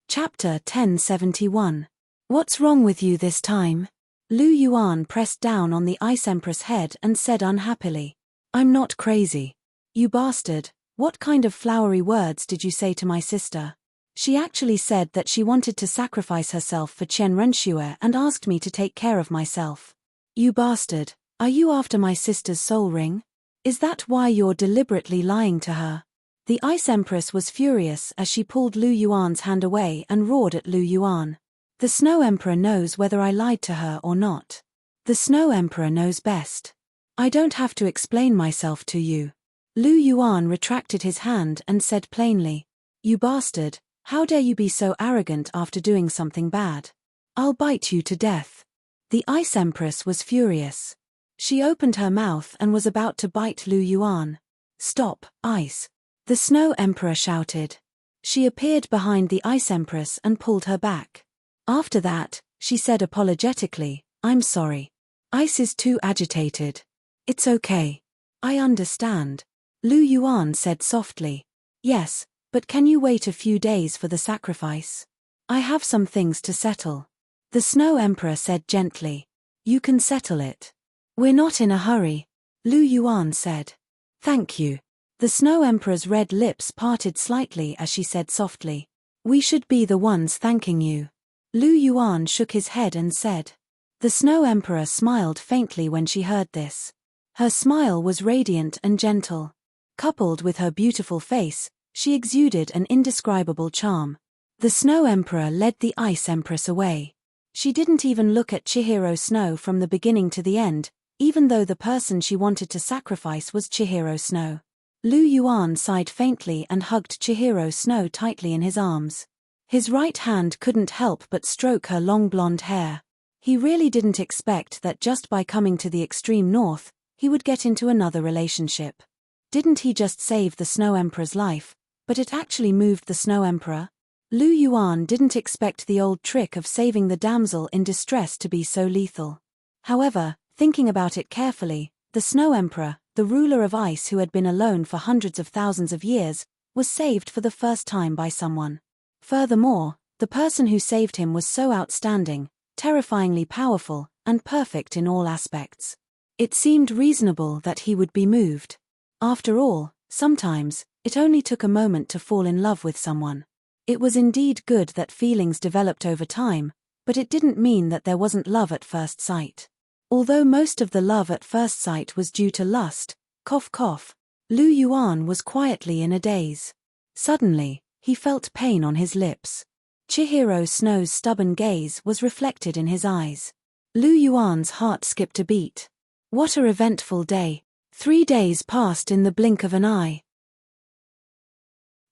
Chapter 1071. What's wrong with you this time? Lu Yuan pressed down on the Ice Empress' head and said unhappily. I'm not crazy. You bastard, what kind of flowery words did you say to my sister? She actually said that she wanted to sacrifice herself for Chen Renxue and asked me to take care of myself. You bastard, are you after my sister's soul ring? Is that why you're deliberately lying to her? The Ice Empress was furious as she pulled Lu Yuan's hand away and roared at Lu Yuan. The Snow Emperor knows whether I lied to her or not. The Snow Emperor knows best. I don't have to explain myself to you. Lu Yuan retracted his hand and said plainly. You bastard, how dare you be so arrogant after doing something bad? I'll bite you to death. The Ice Empress was furious. She opened her mouth and was about to bite Lu Yuan. Stop, Ice. The Snow Emperor shouted. She appeared behind the Ice Empress and pulled her back. After that, she said apologetically, I'm sorry. Ice is too agitated. It's okay. I understand. Lu Yuan said softly. Yes, but can you wait a few days for the sacrifice? I have some things to settle. The Snow Emperor said gently. You can settle it. We're not in a hurry. Lu Yuan said. Thank you. The Snow Emperor's red lips parted slightly as she said softly. We should be the ones thanking you. Lu Yuan shook his head and said. The Snow Emperor smiled faintly when she heard this. Her smile was radiant and gentle. Coupled with her beautiful face, she exuded an indescribable charm. The Snow Emperor led the Ice Empress away. She didn't even look at Chihiro Snow from the beginning to the end, even though the person she wanted to sacrifice was Chihiro Snow. Lu Yuan sighed faintly and hugged Chihiro Snow tightly in his arms. His right hand couldn't help but stroke her long blonde hair. He really didn't expect that just by coming to the extreme north, he would get into another relationship. Didn't he just save the Snow Emperor's life, but it actually moved the Snow Emperor? Lu Yuan didn't expect the old trick of saving the damsel in distress to be so lethal. However, thinking about it carefully, the Snow Emperor, the ruler of ice who had been alone for hundreds of thousands of years, was saved for the first time by someone. Furthermore, the person who saved him was so outstanding, terrifyingly powerful, and perfect in all aspects. It seemed reasonable that he would be moved. After all, sometimes, it only took a moment to fall in love with someone. It was indeed good that feelings developed over time, but it didn't mean that there wasn't love at first sight. Although most of the love at first sight was due to lust, cough cough, Lu Yuan was quietly in a daze. Suddenly, he felt pain on his lips. Chihiro Snow's stubborn gaze was reflected in his eyes. Lu Yuan's heart skipped a beat. What a eventful day. 3 days passed in the blink of an eye.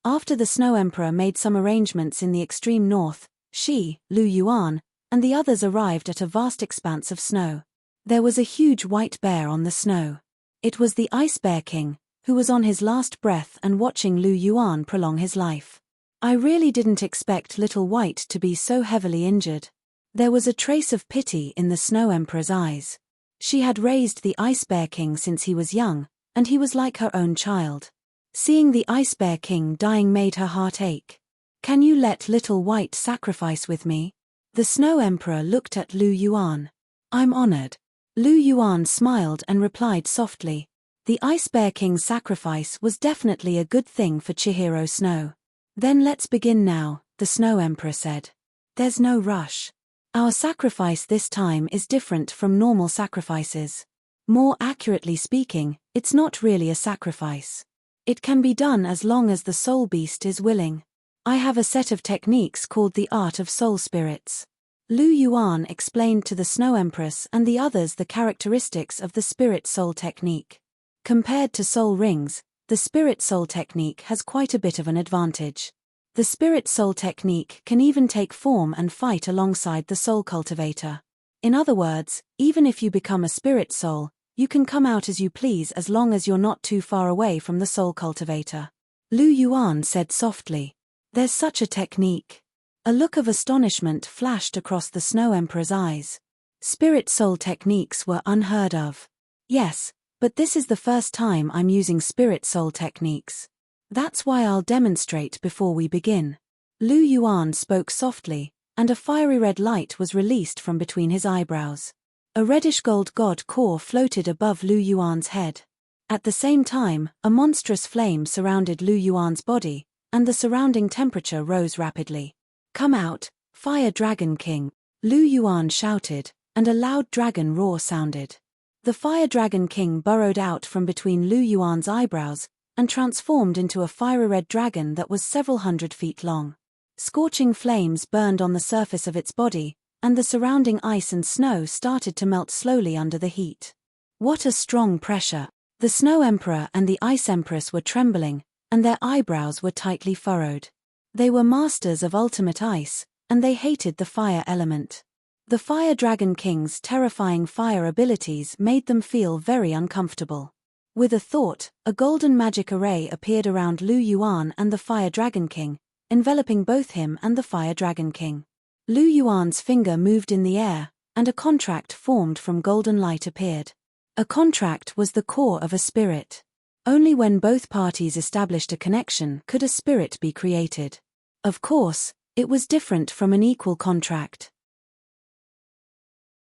After the Snow Emperor made some arrangements in the extreme north, she, Lu Yuan, and the others arrived at a vast expanse of snow. There was a huge white bear on the snow. It was the Ice Bear King, who was on his last breath and watching Lu Yuan prolong his life. I really didn't expect Little White to be so heavily injured. There was a trace of pity in the Snow Emperor's eyes. She had raised the Ice Bear King since he was young, and he was like her own child. Seeing the Ice Bear King dying made her heart ache. Can you let Little White sacrifice with me? The Snow Emperor looked at Lu Yuan. I'm honored. Lu Yuan smiled and replied softly. The Ice Bear King's sacrifice was definitely a good thing for Chihiro Snow. Then let's begin now, the Snow Emperor said. There's no rush. Our sacrifice this time is different from normal sacrifices. More accurately speaking, it's not really a sacrifice. It can be done as long as the soul beast is willing. I have a set of techniques called the Art of Soul Spirits. Lu Yuan explained to the Snow Empress and the others the characteristics of the Spirit Soul technique. Compared to soul rings, the Spirit Soul technique has quite a bit of an advantage. The Spirit Soul technique can even take form and fight alongside the Soul Cultivator. In other words, even if you become a Spirit Soul, you can come out as you please as long as you're not too far away from the Soul Cultivator. Lu Yuan said softly. There's such a technique. A look of astonishment flashed across the Snow Emperor's eyes. Spirit Soul techniques were unheard of. Yes, but this is the first time I'm using Spirit Soul techniques. That's why I'll demonstrate before we begin. Lu Yuan spoke softly, and a fiery red light was released from between his eyebrows. A reddish-gold god core floated above Lu Yuan's head. At the same time, a monstrous flame surrounded Lu Yuan's body, and the surrounding temperature rose rapidly. Come out, Fire Dragon King, Lu Yuan shouted, and a loud dragon roar sounded. The Fire Dragon King burrowed out from between Lu Yuan's eyebrows, and transformed into a fiery red dragon that was several hundred feet long. Scorching flames burned on the surface of its body, and the surrounding ice and snow started to melt slowly under the heat. What a strong pressure! The Snow Emperor and the Ice Empress were trembling, and their eyebrows were tightly furrowed. They were masters of ultimate ice, and they hated the fire element. The Fire Dragon King's terrifying fire abilities made them feel very uncomfortable. With a thought, a golden magic array appeared around Lu Yuan and the Fire Dragon King, enveloping both him and the Fire Dragon King. Lu Yuan's finger moved in the air, and a contract formed from golden light appeared. A contract was the core of a spirit. Only when both parties established a connection could a spirit be created. Of course, it was different from an equal contract.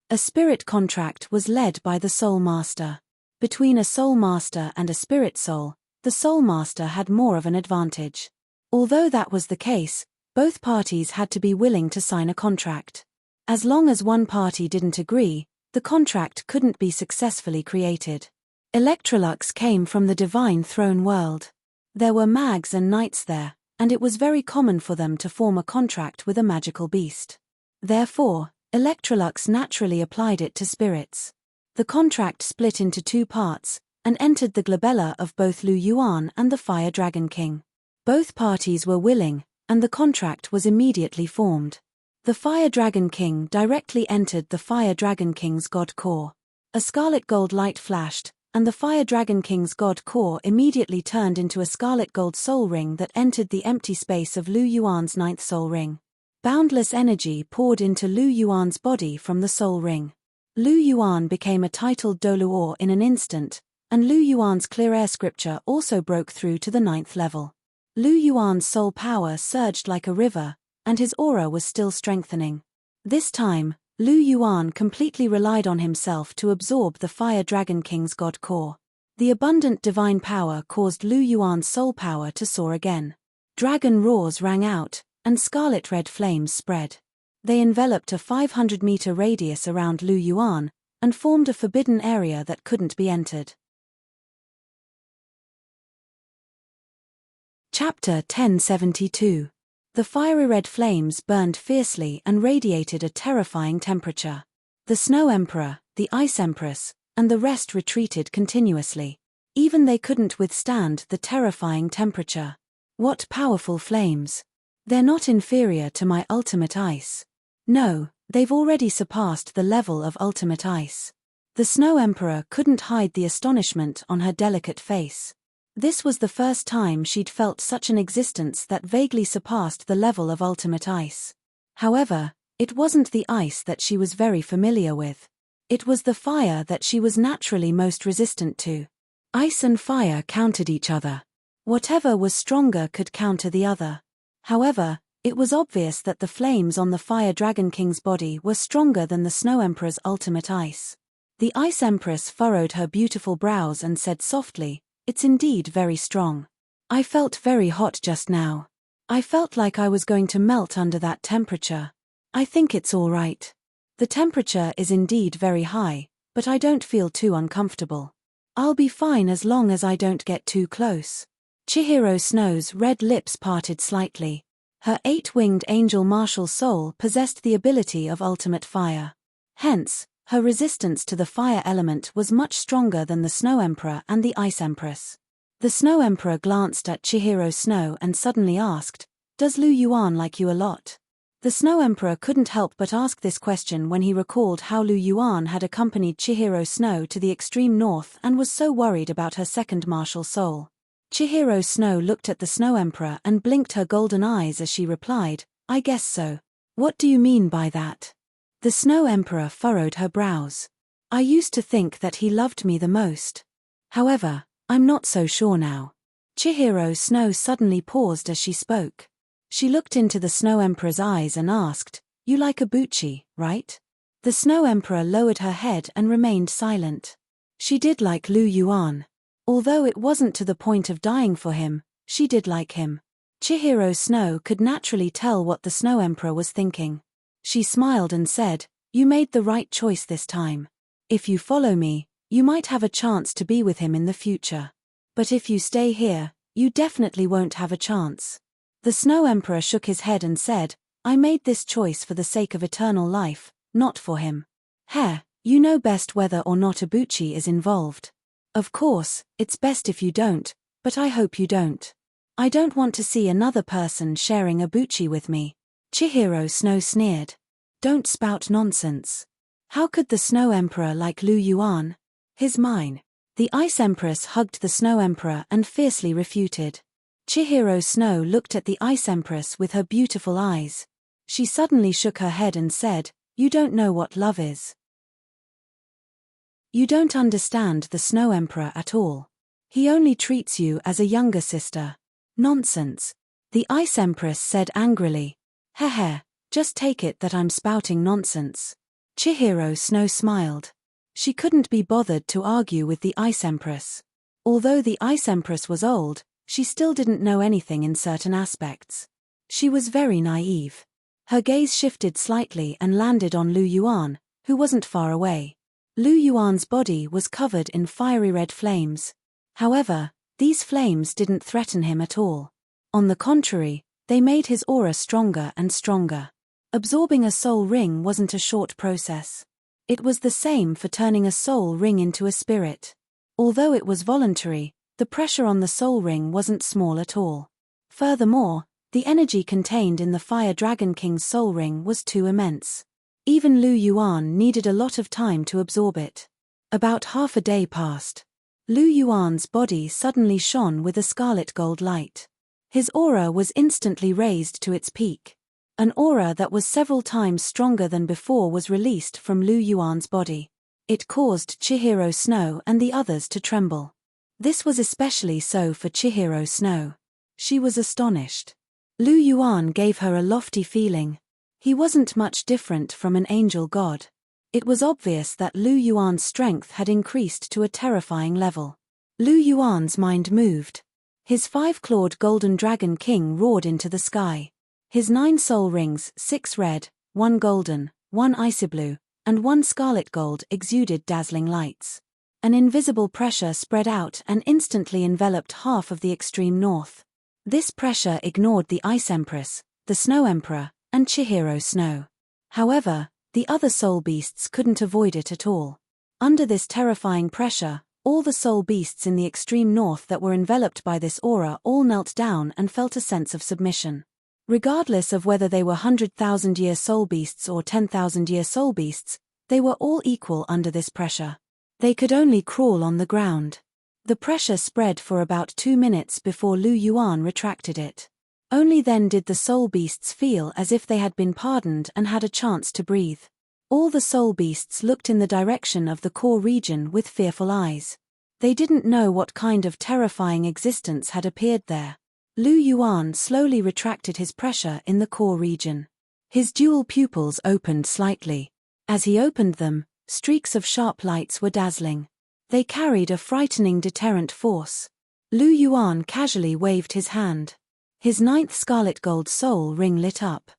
A spirit contract was led by the Soul Master. Between a Soul Master and a Spirit Soul, the Soul Master had more of an advantage. Although that was the case, both parties had to be willing to sign a contract. As long as one party didn't agree, the contract couldn't be successfully created. Electrolux came from the Divine Throne world. There were mags and knights there, and it was very common for them to form a contract with a magical beast. Therefore, Electrolux naturally applied it to spirits. The contract split into two parts, and entered the glabella of both Lu Yuan and the Fire Dragon King. Both parties were willing, and the contract was immediately formed. The Fire Dragon King directly entered the Fire Dragon King's god core. A scarlet gold light flashed, and the Fire Dragon King's god core immediately turned into a scarlet gold soul ring that entered the empty space of Lu Yuan's ninth soul ring. Boundless energy poured into Lu Yuan's body from the soul ring. Lu Yuan became a titled Douluo in an instant, and Lu Yuan's clear air scripture also broke through to the 9th level. Lu Yuan's soul power surged like a river, and his aura was still strengthening. This time, Lu Yuan completely relied on himself to absorb the Fire Dragon King's god core. The abundant divine power caused Lu Yuan's soul power to soar again. Dragon roars rang out, and scarlet red flames spread. They enveloped a 500-meter radius around Lu Yuan, and formed a forbidden area that couldn't be entered. Chapter 1072. The fiery red flames burned fiercely and radiated a terrifying temperature. The Snow Emperor, the Ice Empress, and the rest retreated continuously. Even they couldn't withstand the terrifying temperature. What powerful flames! They're not inferior to my ultimate ice. No, they've already surpassed the level of ultimate ice. The Snow Emperor couldn't hide the astonishment on her delicate face. This was the first time she'd felt such an existence that vaguely surpassed the level of ultimate ice. However, it wasn't the ice that she was very familiar with. It was the fire that she was naturally most resistant to. Ice and fire countered each other. Whatever was stronger could counter the other. However, it was obvious that the flames on the Fire Dragon King's body were stronger than the Snow Emperor's ultimate ice. The Ice Empress furrowed her beautiful brows and said softly, "It's indeed very strong. I felt very hot just now. I felt like I was going to melt under that temperature. I think it's all right. The temperature is indeed very high, but I don't feel too uncomfortable. I'll be fine as long as I don't get too close. Chihiro Snow's red lips parted slightly. Her 8-winged angel martial soul possessed the ability of ultimate fire. Hence, her resistance to the fire element was much stronger than the Snow Emperor and the Ice Empress. The Snow Emperor glanced at Chihiro Snow and suddenly asked, "Does Lu Yuan like you a lot?" The Snow Emperor couldn't help but ask this question when he recalled how Lu Yuan had accompanied Chihiro Snow to the extreme north and was so worried about her second martial soul. Chihiro Snow looked at the Snow Emperor and blinked her golden eyes as she replied, "I guess so." "What do you mean by that?" The Snow Emperor furrowed her brows. "I used to think that he loved me the most. However, I'm not so sure now." Chihiro Snow suddenly paused as she spoke. She looked into the Snow Emperor's eyes and asked, "You like Abuchi, right?" The Snow Emperor lowered her head and remained silent. She did like Lu Yuan. Although it wasn't to the point of dying for him, she did like him. Chihiro Snow could naturally tell what the Snow Emperor was thinking. She smiled and said, "You made the right choice this time. If you follow me, you might have a chance to be with him in the future. But if you stay here, you definitely won't have a chance." The Snow Emperor shook his head and said, "I made this choice for the sake of eternal life, not for him. Heh, you know best whether or not Abuchi is involved. Of course, it's best if you don't, but I hope you don't. I don't want to see another person sharing Abuchi with me." Chihiro Snow sneered. "Don't spout nonsense. How could the Snow Emperor like Lu Yuan? He's mine." The Ice Empress hugged the Snow Emperor and fiercely refuted. Chihiro Snow looked at the Ice Empress with her beautiful eyes. She suddenly shook her head and said, "You don't know what love is. You don't understand the Snow Emperor at all. He only treats you as a younger sister." "Nonsense," the Ice Empress said angrily. "Heh, just take it that I'm spouting nonsense." Chihiro Snow smiled. She couldn't be bothered to argue with the Ice Empress. Although the Ice Empress was old, she still didn't know anything in certain aspects. She was very naive. Her gaze shifted slightly and landed on Lu Yuan, who wasn't far away. Lu Yuan's body was covered in fiery red flames. However, these flames didn't threaten him at all. On the contrary, they made his aura stronger and stronger. Absorbing a soul ring wasn't a short process. It was the same for turning a soul ring into a spirit. Although it was voluntary, the pressure on the soul ring wasn't small at all. Furthermore, the energy contained in the Fire Dragon King's soul ring was too immense. Even Lu Yuan needed a lot of time to absorb it. About half a day passed. Lu Yuan's body suddenly shone with a scarlet gold light. His aura was instantly raised to its peak. An aura that was several times stronger than before was released from Lu Yuan's body. It caused Chihiro Snow and the others to tremble. This was especially so for Chihiro Snow. She was astonished. Lu Yuan gave her a lofty feeling. He wasn't much different from an angel god. It was obvious that Lu Yuan's strength had increased to a terrifying level. Lu Yuan's mind moved. His 5-clawed golden dragon king roared into the sky. His 9 soul rings, 6 red, 1 golden, 1 icy blue, and 1 scarlet gold exuded dazzling lights. An invisible pressure spread out and instantly enveloped half of the extreme north. This pressure ignored the Ice Empress, the Snow Emperor, and Chihiro Snow. However, the other soul beasts couldn't avoid it at all. Under this terrifying pressure, all the soul beasts in the extreme north that were enveloped by this aura all knelt down and felt a sense of submission. Regardless of whether they were 100,000-year soul beasts or 10,000-year soul beasts, they were all equal under this pressure. They could only crawl on the ground. The pressure spread for about 2 minutes before Lu Yuan retracted it. Only then did the soul beasts feel as if they had been pardoned and had a chance to breathe. All the soul beasts looked in the direction of the core region with fearful eyes. They didn't know what kind of terrifying existence had appeared there. Lu Yuan slowly retracted his pressure in the core region. His dual pupils opened slightly. As he opened them, streaks of sharp lights were dazzling. They carried a frightening deterrent force. Lu Yuan casually waved his hand. His ninth scarlet gold soul ring lit up.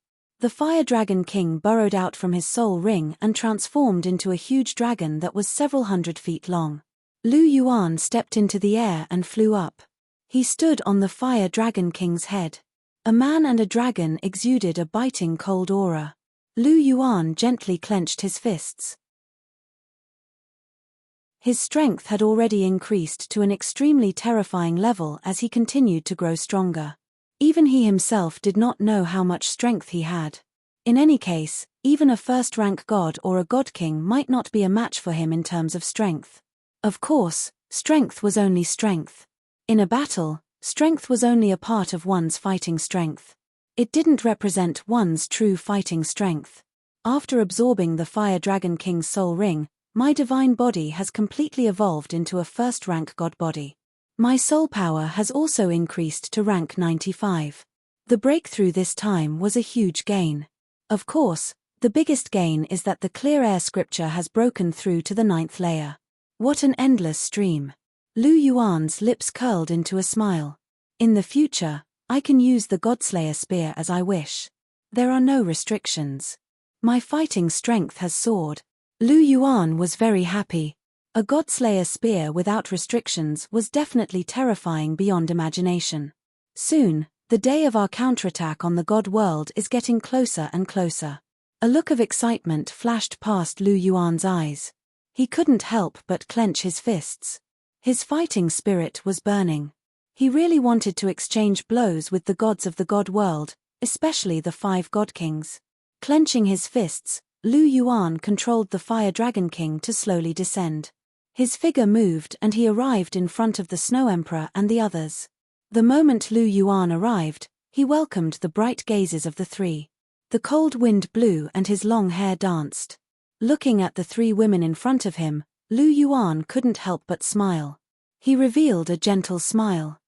The Fire Dragon King burrowed out from his soul ring and transformed into a huge dragon that was several hundred feet long. Lu Yuan stepped into the air and flew up. He stood on the Fire Dragon King's head. A man and a dragon exuded a biting cold aura. Lu Yuan gently clenched his fists. His strength had already increased to an extremely terrifying level as he continued to grow stronger. Even he himself did not know how much strength he had. In any case, even a first-rank god or a god king might not be a match for him in terms of strength. Of course, strength was only strength. In a battle, strength was only a part of one's fighting strength. It didn't represent one's true fighting strength. After absorbing the Fire Dragon King's soul ring, my divine body has completely evolved into a first-rank god body. My soul power has also increased to rank 95. The breakthrough this time was a huge gain. Of course, the biggest gain is that the clear air scripture has broken through to the 9th layer. What an endless stream. Lu Yuan's lips curled into a smile. In the future, I can use the Godslayer spear as I wish. There are no restrictions. My fighting strength has soared. Lu Yuan was very happy. A Godslayer spear without restrictions was definitely terrifying beyond imagination. Soon, the day of our counterattack on the God world is getting closer and closer. A look of excitement flashed past Lu Yuan's eyes. He couldn't help but clench his fists. His fighting spirit was burning. He really wanted to exchange blows with the gods of the God world, especially the 5 God Kings. Clenching his fists, Lu Yuan controlled the Fire Dragon King to slowly descend. His figure moved and he arrived in front of the Snow Emperor and the others. The moment Lu Yuan arrived, he welcomed the bright gazes of the 3. The cold wind blew and his long hair danced. Looking at the 3 women in front of him, Lu Yuan couldn't help but smile. He revealed a gentle smile.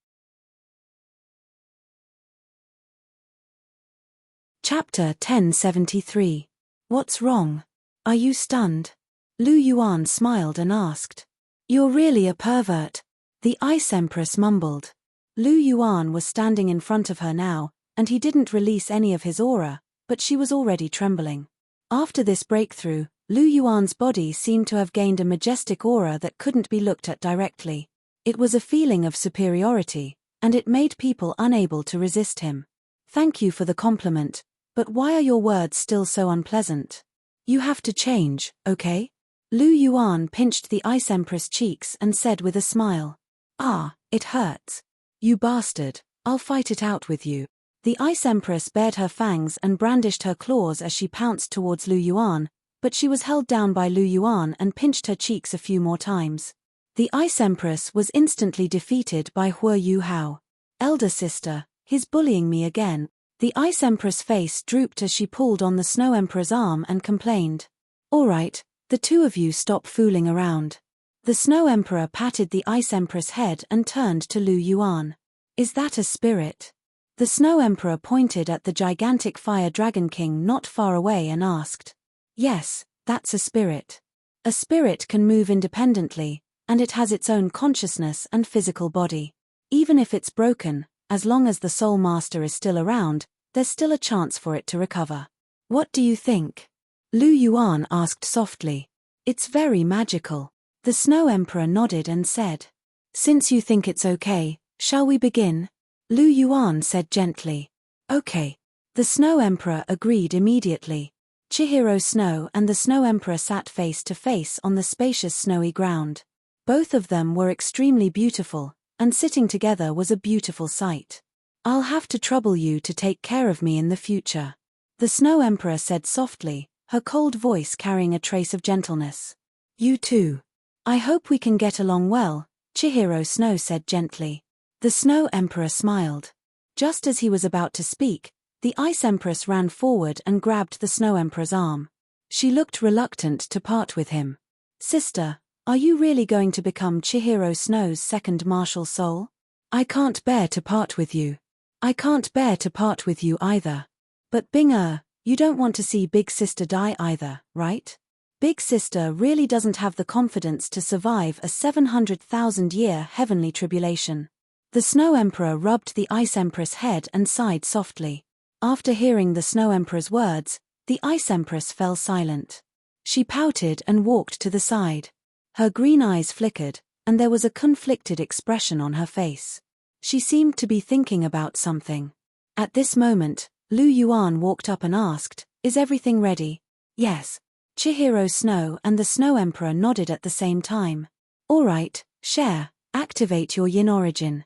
Chapter 1073. What's wrong? Are you stunned? Lu Yuan smiled and asked. You're really a pervert, the Ice Empress mumbled. Lu Yuan was standing in front of her now, and he didn't release any of his aura, but she was already trembling. After this breakthrough, Lu Yuan's body seemed to have gained a majestic aura that couldn't be looked at directly. It was a feeling of superiority, and it made people unable to resist him. Thank you for the compliment, but why are your words still so unpleasant? You have to change, okay? Lu Yuan pinched the Ice Empress' cheeks and said with a smile. Ah, it hurts. You bastard, I'll fight it out with you. The Ice Empress bared her fangs and brandished her claws as she pounced towards Lu Yuan, but she was held down by Lu Yuan and pinched her cheeks a few more times. The Ice Empress was instantly defeated by Hua Yu Hao. Elder sister, he's bullying me again. The Ice Empress' face drooped as she pulled on the Snow Emperor's arm and complained. All right, the 2 of you stop fooling around. The Snow Emperor patted the Ice Empress' head and turned to Lu Yuan. Is that a spirit? The Snow Emperor pointed at the gigantic Fire Dragon King not far away and asked. Yes, that's a spirit. A spirit can move independently, and it has its own consciousness and physical body. Even if it's broken, as long as the Soul Master is still around, there's still a chance for it to recover. What do you think? Lu Yuan asked softly. It's very magical. The Snow Emperor nodded and said. Since you think it's okay, shall we begin? Lu Yuan said gently. Okay. The Snow Emperor agreed immediately. Chihiro Snow and the Snow Emperor sat face to face on the spacious snowy ground. Both of them were extremely beautiful, and sitting together was a beautiful sight. I'll have to trouble you to take care of me in the future. The Snow Emperor said softly, her cold voice carrying a trace of gentleness. You too. I hope we can get along well, Chihiro Snow said gently. The Snow Emperor smiled. Just as he was about to speak, the Ice Empress ran forward and grabbed the Snow Emperor's arm. She looked reluctant to part with him. Sister, are you really going to become Chihiro Snow's second martial soul? I can't bear to part with you. I can't bear to part with you either. But Bing-er, you don't want to see Big Sister die either, right? Big Sister really doesn't have the confidence to survive a 700,000-year heavenly tribulation. The Snow Emperor rubbed the Ice Empress' head and sighed softly. After hearing the Snow Emperor's words, the Ice Empress fell silent. She pouted and walked to the side. Her green eyes flickered, and there was a conflicted expression on her face. She seemed to be thinking about something. At this moment, Lu Yuan walked up and asked, "Is everything ready?" "Yes." Chihiro Snow and the Snow Emperor nodded at the same time. "All right, Cher, activate your yin origin."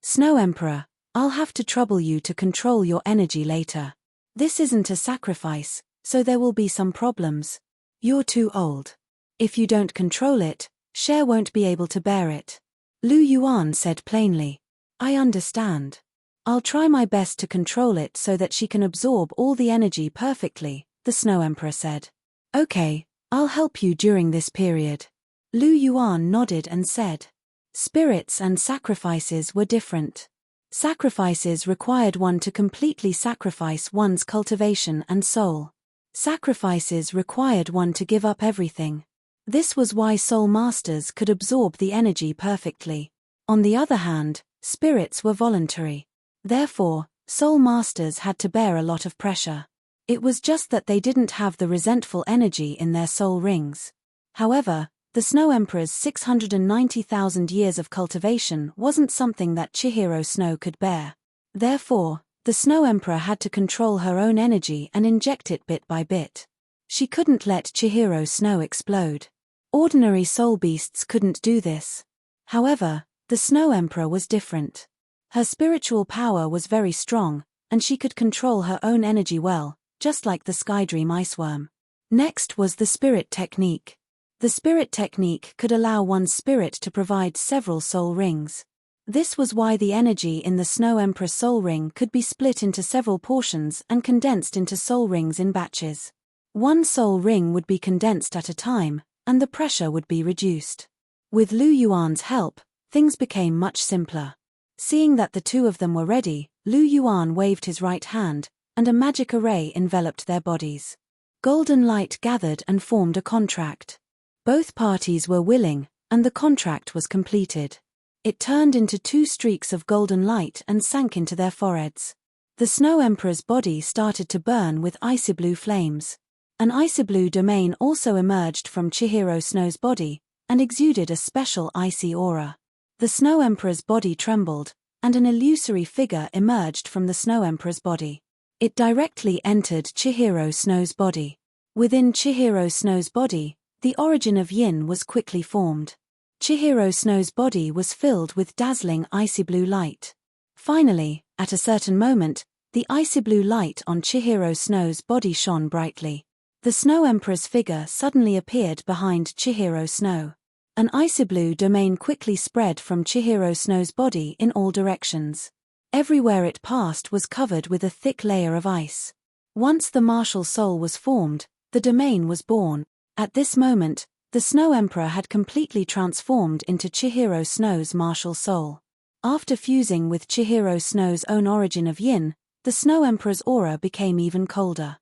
Snow Emperor, "I'll have to trouble you to control your energy later. This isn't a sacrifice, so there will be some problems. You're too old. If you don't control it, Cher won't be able to bear it." Lu Yuan said plainly. "I understand. I'll try my best to control it so that she can absorb all the energy perfectly," the Snow Emperor said. "Okay, I'll help you during this period." Lu Yuan nodded and said. Spirits and sacrifices were different. Sacrifices required one to completely sacrifice one's cultivation and soul. Sacrifices required one to give up everything. This was why soul masters could absorb the energy perfectly. On the other hand, spirits were voluntary. Therefore, soul masters had to bear a lot of pressure. It was just that they didn't have the resentful energy in their soul rings. However, the Snow Emperor's 690,000 years of cultivation wasn't something that Chihiro Snow could bear. Therefore, the Snow Emperor had to control her own energy and inject it bit by bit. She couldn't let Chihiro Snow explode. Ordinary soul beasts couldn't do this. However, the Snow Emperor was different. Her spiritual power was very strong, and she could control her own energy well, just like the Skydream Iceworm. Next was the Spirit Technique. The Spirit Technique could allow one's spirit to provide several soul rings. This was why the energy in the Snow Emperor's soul ring could be split into several portions and condensed into soul rings in batches. One soul ring would be condensed at a time, and the pressure would be reduced. With Lu Yuan's help, things became much simpler. Seeing that the two of them were ready, Lu Yuan waved his right hand, and a magic array enveloped their bodies. Golden light gathered and formed a contract. Both parties were willing, and the contract was completed. It turned into 2 streaks of golden light and sank into their foreheads. The Snow Emperor's body started to burn with icy blue flames. An icy blue domain also emerged from Chihiro Snow's body, and exuded a special icy aura. The Snow Emperor's body trembled, and an illusory figure emerged from the Snow Emperor's body. It directly entered Chihiro Snow's body. Within Chihiro Snow's body, the origin of yin was quickly formed. Chihiro Snow's body was filled with dazzling icy blue light. Finally, at a certain moment, the icy blue light on Chihiro Snow's body shone brightly. The Snow Emperor's figure suddenly appeared behind Chihiro Snow. An icy blue domain quickly spread from Chihiro Snow's body in all directions. Everywhere it passed was covered with a thick layer of ice. Once the martial soul was formed, the domain was born. At this moment, the Snow Emperor had completely transformed into Chihiro Snow's martial soul. After fusing with Chihiro Snow's own origin of yin, the Snow Emperor's aura became even colder.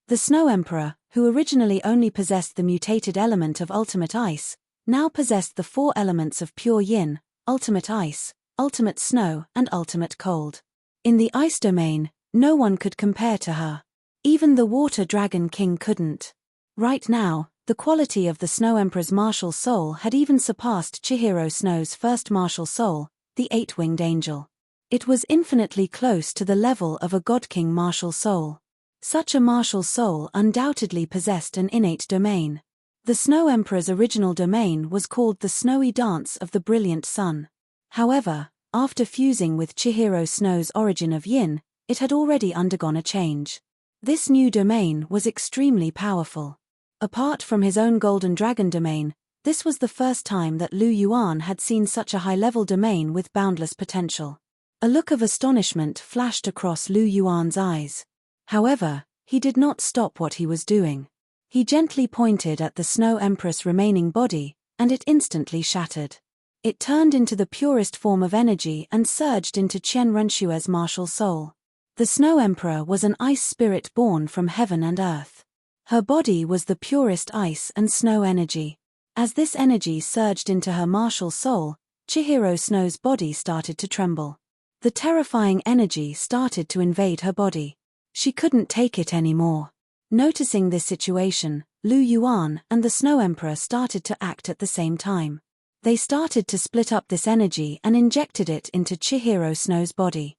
The Snow Emperor, who originally only possessed the mutated element of ultimate ice, now possessed the 4 elements of pure yin, ultimate ice, ultimate snow, and ultimate cold. In the ice domain, no one could compare to her. Even the Water Dragon King couldn't. Right now, the quality of the Snow Emperor's martial soul had even surpassed Chihiro Snow's first martial soul, the 8-winged angel. It was infinitely close to the level of a God King martial soul. Such a martial soul undoubtedly possessed an innate domain. The Snow Emperor's original domain was called the Snowy Dance of the Brilliant Sun. However, after fusing with Chihiro Snow's origin of yin, it had already undergone a change. This new domain was extremely powerful. Apart from his own Golden Dragon domain, this was the first time that Lu Yuan had seen such a high-level domain with boundless potential. A look of astonishment flashed across Lu Yuan's eyes. However, he did not stop what he was doing. He gently pointed at the Snow Empress' remaining body, and it instantly shattered. It turned into the purest form of energy and surged into Qian Renshue's martial soul. The Snow Emperor was an ice spirit born from heaven and earth. Her body was the purest ice and snow energy. As this energy surged into her martial soul, Chihiro Snow's body started to tremble. The terrifying energy started to invade her body. She couldn't take it anymore. Noticing this situation, Lu Yuan and the Snow Emperor started to act at the same time. They started to split up this energy and injected it into Chihiro Snow's body.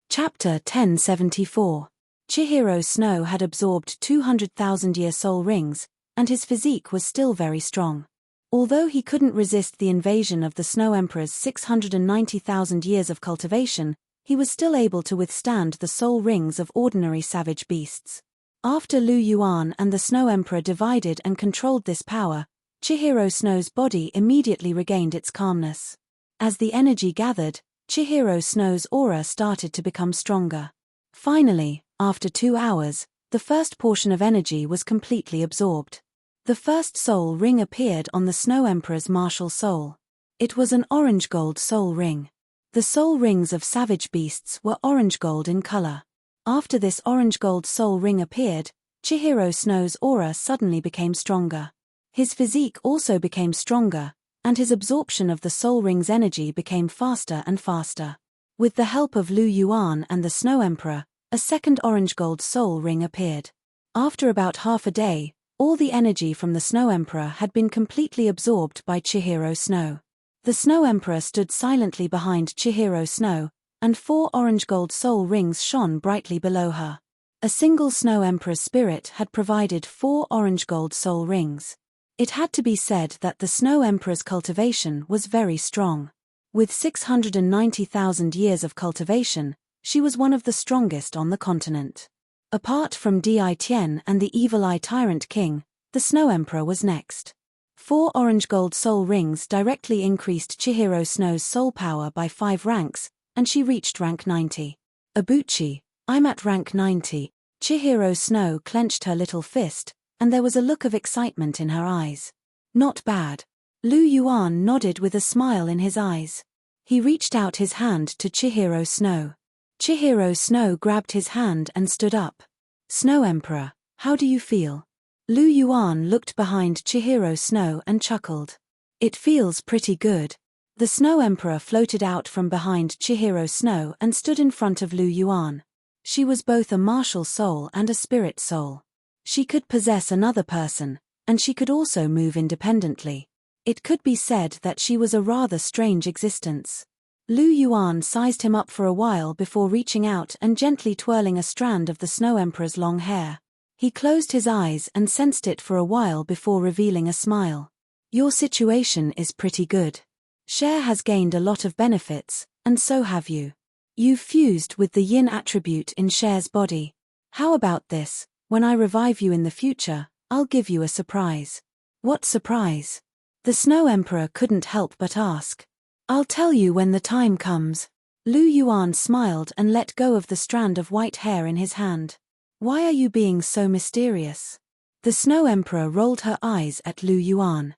Chapter 1074. Chihiro Snow had absorbed 200,000-year soul rings, and his physique was still very strong. Although he couldn't resist the invasion of the Snow Emperor's 690,000 years of cultivation, he was still able to withstand the soul rings of ordinary savage beasts. After Lu Yuan and the Snow Emperor divided and controlled this power, Chihiro Snow's body immediately regained its calmness. As the energy gathered, Chihiro Snow's aura started to become stronger. Finally, after 2 hours, the first portion of energy was completely absorbed. The first soul ring appeared on the Snow Emperor's martial soul. It was an orange-gold soul ring. The soul rings of savage beasts were orange-gold in color. After this orange-gold soul ring appeared, Chihiro Snow's aura suddenly became stronger. His physique also became stronger, and his absorption of the soul ring's energy became faster and faster. With the help of Lu Yuan and the Snow Emperor, a second orange-gold soul ring appeared. After about half a day, all the energy from the Snow Emperor had been completely absorbed by Chihiro Snow. The Snow Emperor stood silently behind Chihiro Snow, and 4 orange-gold soul rings shone brightly below her. A single Snow Emperor's spirit had provided 4 orange-gold soul rings. It had to be said that the Snow Emperor's cultivation was very strong. With 690,000 years of cultivation, she was one of the strongest on the continent. Apart from Di Tian and the Evil Eye Tyrant King, the Snow Emperor was next. 4 orange-gold soul rings directly increased Chihiro Snow's soul power by 5 ranks, and she reached rank 90. Abuchi, I'm at rank 90. Chihiro Snow clenched her little fist, and there was a look of excitement in her eyes. Not bad. Lu Yuan nodded with a smile in his eyes. He reached out his hand to Chihiro Snow. Chihiro Snow grabbed his hand and stood up. Snow Emperor, how do you feel? Lu Yuan looked behind Chihiro Snow and chuckled. It feels pretty good. The Snow Emperor floated out from behind Chihiro Snow and stood in front of Lu Yuan. She was both a martial soul and a spirit soul. She could possess another person, and she could also move independently. It could be said that she was a rather strange existence. Lu Yuan sized him up for a while before reaching out and gently twirling a strand of the Snow Emperor's long hair. He closed his eyes and sensed it for a while before revealing a smile. Your situation is pretty good. Cher has gained a lot of benefits, and so have you. You've fused with the yin attribute in Cher's body. How about this? When I revive you in the future, I'll give you a surprise. What surprise? The Snow Emperor couldn't help but ask. I'll tell you when the time comes. Lu Yuan smiled and let go of the strand of white hair in his hand. Why are you being so mysterious? The Snow Emperor rolled her eyes at Lu Yuan.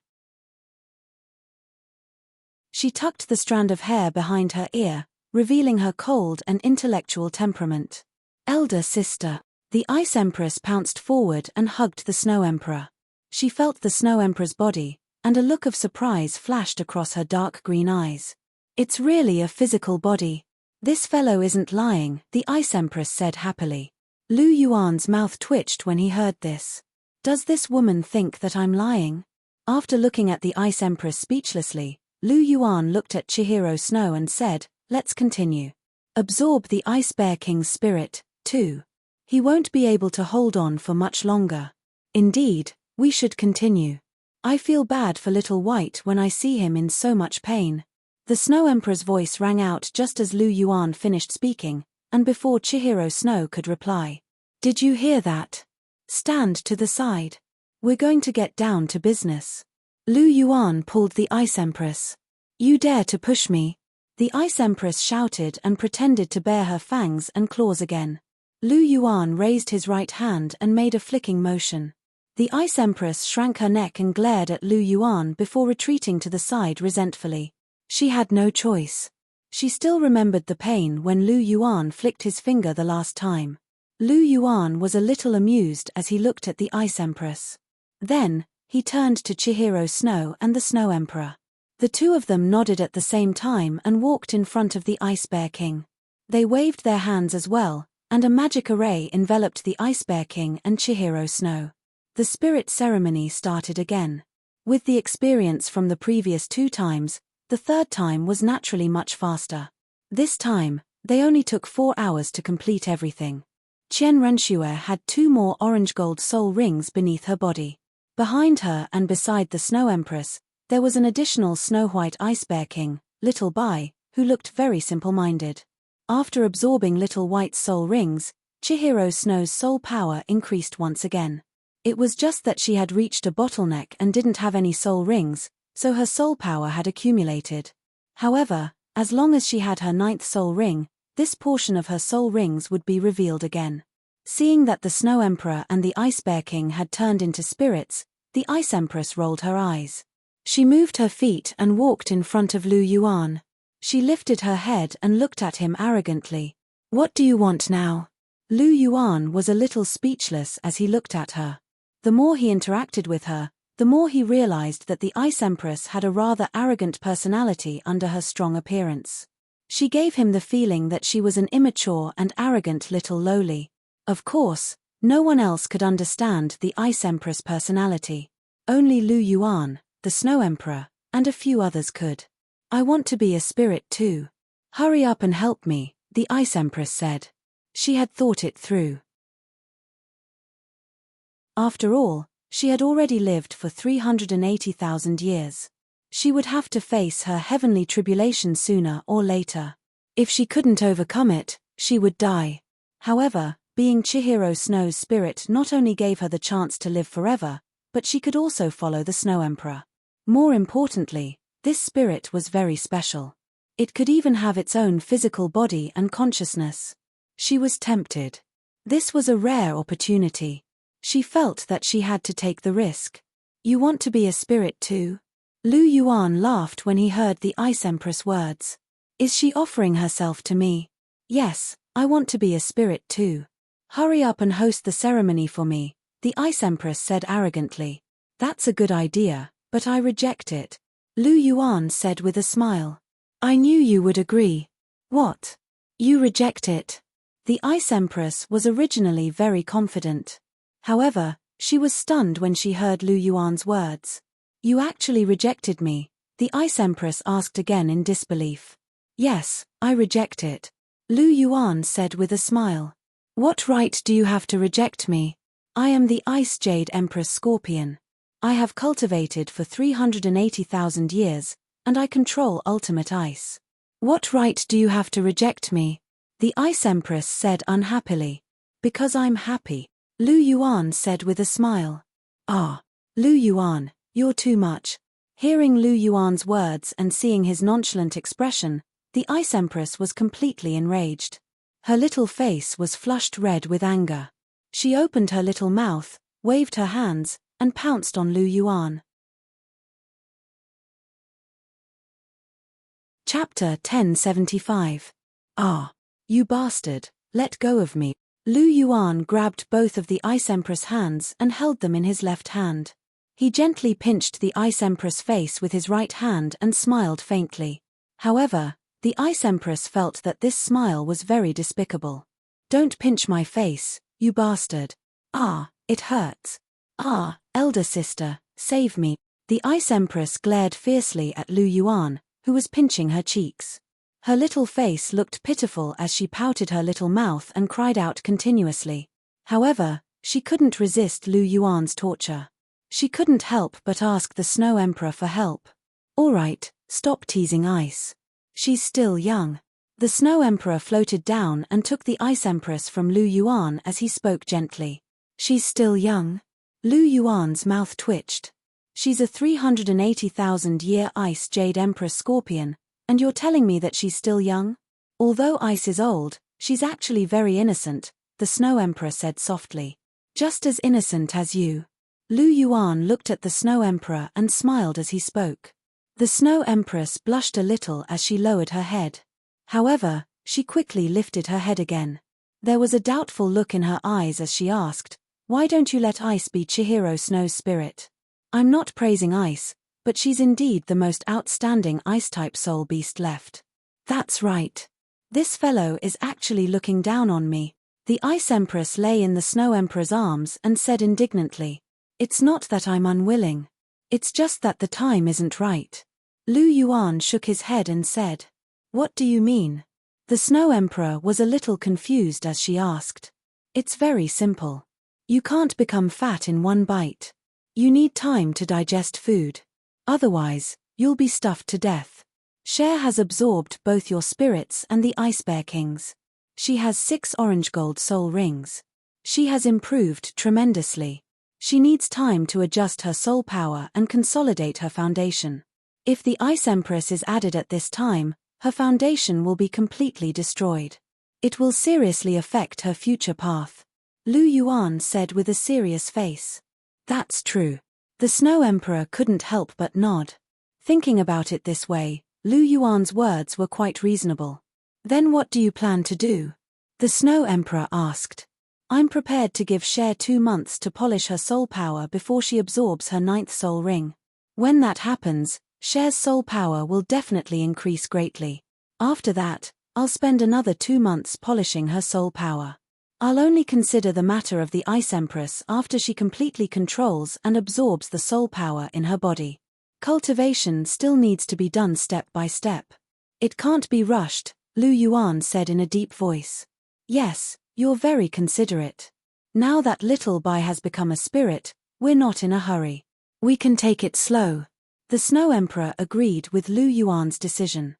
She tucked the strand of hair behind her ear, revealing her cold and intellectual temperament. Elder sister. The Ice Empress pounced forward and hugged the Snow Emperor. She felt the Snow Emperor's body, and a look of surprise flashed across her dark green eyes. It's really a physical body. This fellow isn't lying, the Ice Empress said happily. Lu Yuan's mouth twitched when he heard this. Does this woman think that I'm lying? After looking at the Ice Empress speechlessly, Lu Yuan looked at Chihiro Snow and said, let's continue. Absorb the Ice Bear King's spirit, too. He won't be able to hold on for much longer. Indeed, we should continue. I feel bad for Little White when I see him in so much pain. The Snow Emperor's voice rang out just as Lu Yuan finished speaking, and before Chihiro Snow could reply. Did you hear that? Stand to the side. We're going to get down to business. Lu Yuan pulled the Ice Empress. You dare to push me? The Ice Empress shouted and pretended to bare her fangs and claws again. Lu Yuan raised his right hand and made a flicking motion. The Ice Empress shrank her neck and glared at Lu Yuan before retreating to the side resentfully. She had no choice. She still remembered the pain when Lu Yuan flicked his finger the last time. Lu Yuan was a little amused as he looked at the Ice Empress. Then, he turned to Chihiro Snow and the Snow Emperor. The two of them nodded at the same time and walked in front of the Ice Bear King. They waved their hands as well, and a magic array enveloped the Ice Bear King and Chihiro Snow. The spirit ceremony started again. With the experience from the previous 2 times, the third time was naturally much faster. This time, they only took 4 hours to complete everything. Qian Renxue had 2 more orange gold soul rings beneath her body. Behind her and beside the Snow Empress, there was an additional snow-white Ice Bear King, Little Bai, who looked very simple-minded. After absorbing Little White's soul rings, Chihiro Snow's soul power increased once again. It was just that she had reached a bottleneck and didn't have any soul rings, so her soul power had accumulated. However, as long as she had her 9th soul ring, this portion of her soul rings would be revealed again. Seeing that the Snow Emperor and the Ice Bear King had turned into spirits, the Ice Empress rolled her eyes. She moved her feet and walked in front of Lu Yuan. She lifted her head and looked at him arrogantly. "What do you want now?" Lu Yuan was a little speechless as he looked at her. The more he interacted with her, the more he realized that the Ice Empress had a rather arrogant personality under her strong appearance. She gave him the feeling that she was an immature and arrogant little loli. Of course, no one else could understand the Ice Empress personality. Only Lu Yuan, the Snow Emperor, and a few others could. "I want to be a spirit too. Hurry up and help me," the Ice Empress said. She had thought it through. After all, she had already lived for 380,000 years. She would have to face her heavenly tribulation sooner or later. If she couldn't overcome it, she would die. However, being Chihiro Snow's spirit not only gave her the chance to live forever, but she could also follow the Snow Emperor. More importantly, this spirit was very special. It could even have its own physical body and consciousness. She was tempted. This was a rare opportunity. She felt that she had to take the risk. "You want to be a spirit too?" Lu Yuan laughed when he heard the Ice Empress words. "Is she offering herself to me?" "Yes, I want to be a spirit too. Hurry up and host the ceremony for me," the Ice Empress said arrogantly. "That's a good idea, but I reject it," Lu Yuan said with a smile. "I knew you would agree." "What? You reject it?" The Ice Empress was originally very confident. However, she was stunned when she heard Lu Yuan's words. "You actually rejected me?" the Ice Empress asked again in disbelief. "Yes, I reject it," Lu Yuan said with a smile. "What right do you have to reject me? I am the Ice Jade Empress Scorpion. I have cultivated for 380,000 years, and I control ultimate ice. What right do you have to reject me?" the Ice Empress said unhappily. "Because I'm happy," Lu Yuan said with a smile. "Ah, Lu Yuan, you're too much." Hearing Lu Yuan's words and seeing his nonchalant expression, the Ice Empress was completely enraged. Her little face was flushed red with anger. She opened her little mouth, waved her hands, and pounced on Lu Yuan. Chapter 1075. "Ah, you bastard, let go of me." Lu Yuan grabbed both of the Ice Empress' hands and held them in his left hand. He gently pinched the Ice Empress' face with his right hand and smiled faintly. However, the Ice Empress felt that this smile was very despicable. "Don't pinch my face, you bastard. Ah, it hurts. Ah, elder sister, save me." The Ice Empress glared fiercely at Lu Yuan, who was pinching her cheeks. Her little face looked pitiful as she pouted her little mouth and cried out continuously. However, she couldn't resist Lu Yuan's torture. She couldn't help but ask the Snow Emperor for help. "All right, stop teasing Ice. She's still young." The Snow Emperor floated down and took the Ice Empress from Lu Yuan as he spoke gently. "She's still young?" Lu Yuan's mouth twitched. "She's a 380,000-year Ice Jade Empress Scorpion, and you're telling me that she's still young? Although Ice is old, she's actually very innocent," the Snow Emperor said softly. "Just as innocent as you." Lu Yuan looked at the Snow Emperor and smiled as he spoke. The Snow Empress blushed a little as she lowered her head. However, she quickly lifted her head again. There was a doubtful look in her eyes as she asked, "Why don't you let ice be Chihiro Snow's spirit?" "I'm not praising ice, but she's indeed the most outstanding ice-type soul beast left." "That's right. This fellow is actually looking down on me." The Ice Empress lay in the Snow Emperor's arms and said indignantly, "It's not that I'm unwilling. It's just that the time isn't right." Lu Yuan shook his head and said, "What do you mean?" The Snow Emperor was a little confused as she asked. "It's very simple. You can't become fat in one bite. You need time to digest food. Otherwise, you'll be stuffed to death. Cher has absorbed both your spirits and the Ice Bear King's. She has 6 orange gold soul rings. She has improved tremendously. She needs time to adjust her soul power and consolidate her foundation. If the Ice Empress is added at this time, her foundation will be completely destroyed. It will seriously affect her future path." Lu Yuan said with a serious face. "That's true." The Snow Emperor couldn't help but nod. Thinking about it this way, Lu Yuan's words were quite reasonable. "Then what do you plan to do?" the Snow Emperor asked. "I'm prepared to give Cher 2 months to polish her soul power before she absorbs her 9th soul ring. When that happens, Cher's soul power will definitely increase greatly. After that, I'll spend another 2 months polishing her soul power. I'll only consider the matter of the Ice Empress after she completely controls and absorbs the soul power in her body. Cultivation still needs to be done step by step. It can't be rushed," Lu Yuan said in a deep voice. "Yes, you're very considerate. Now that Little Bai has become a spirit, we're not in a hurry. We can take it slow." The Snow Emperor agreed with Lu Yuan's decision.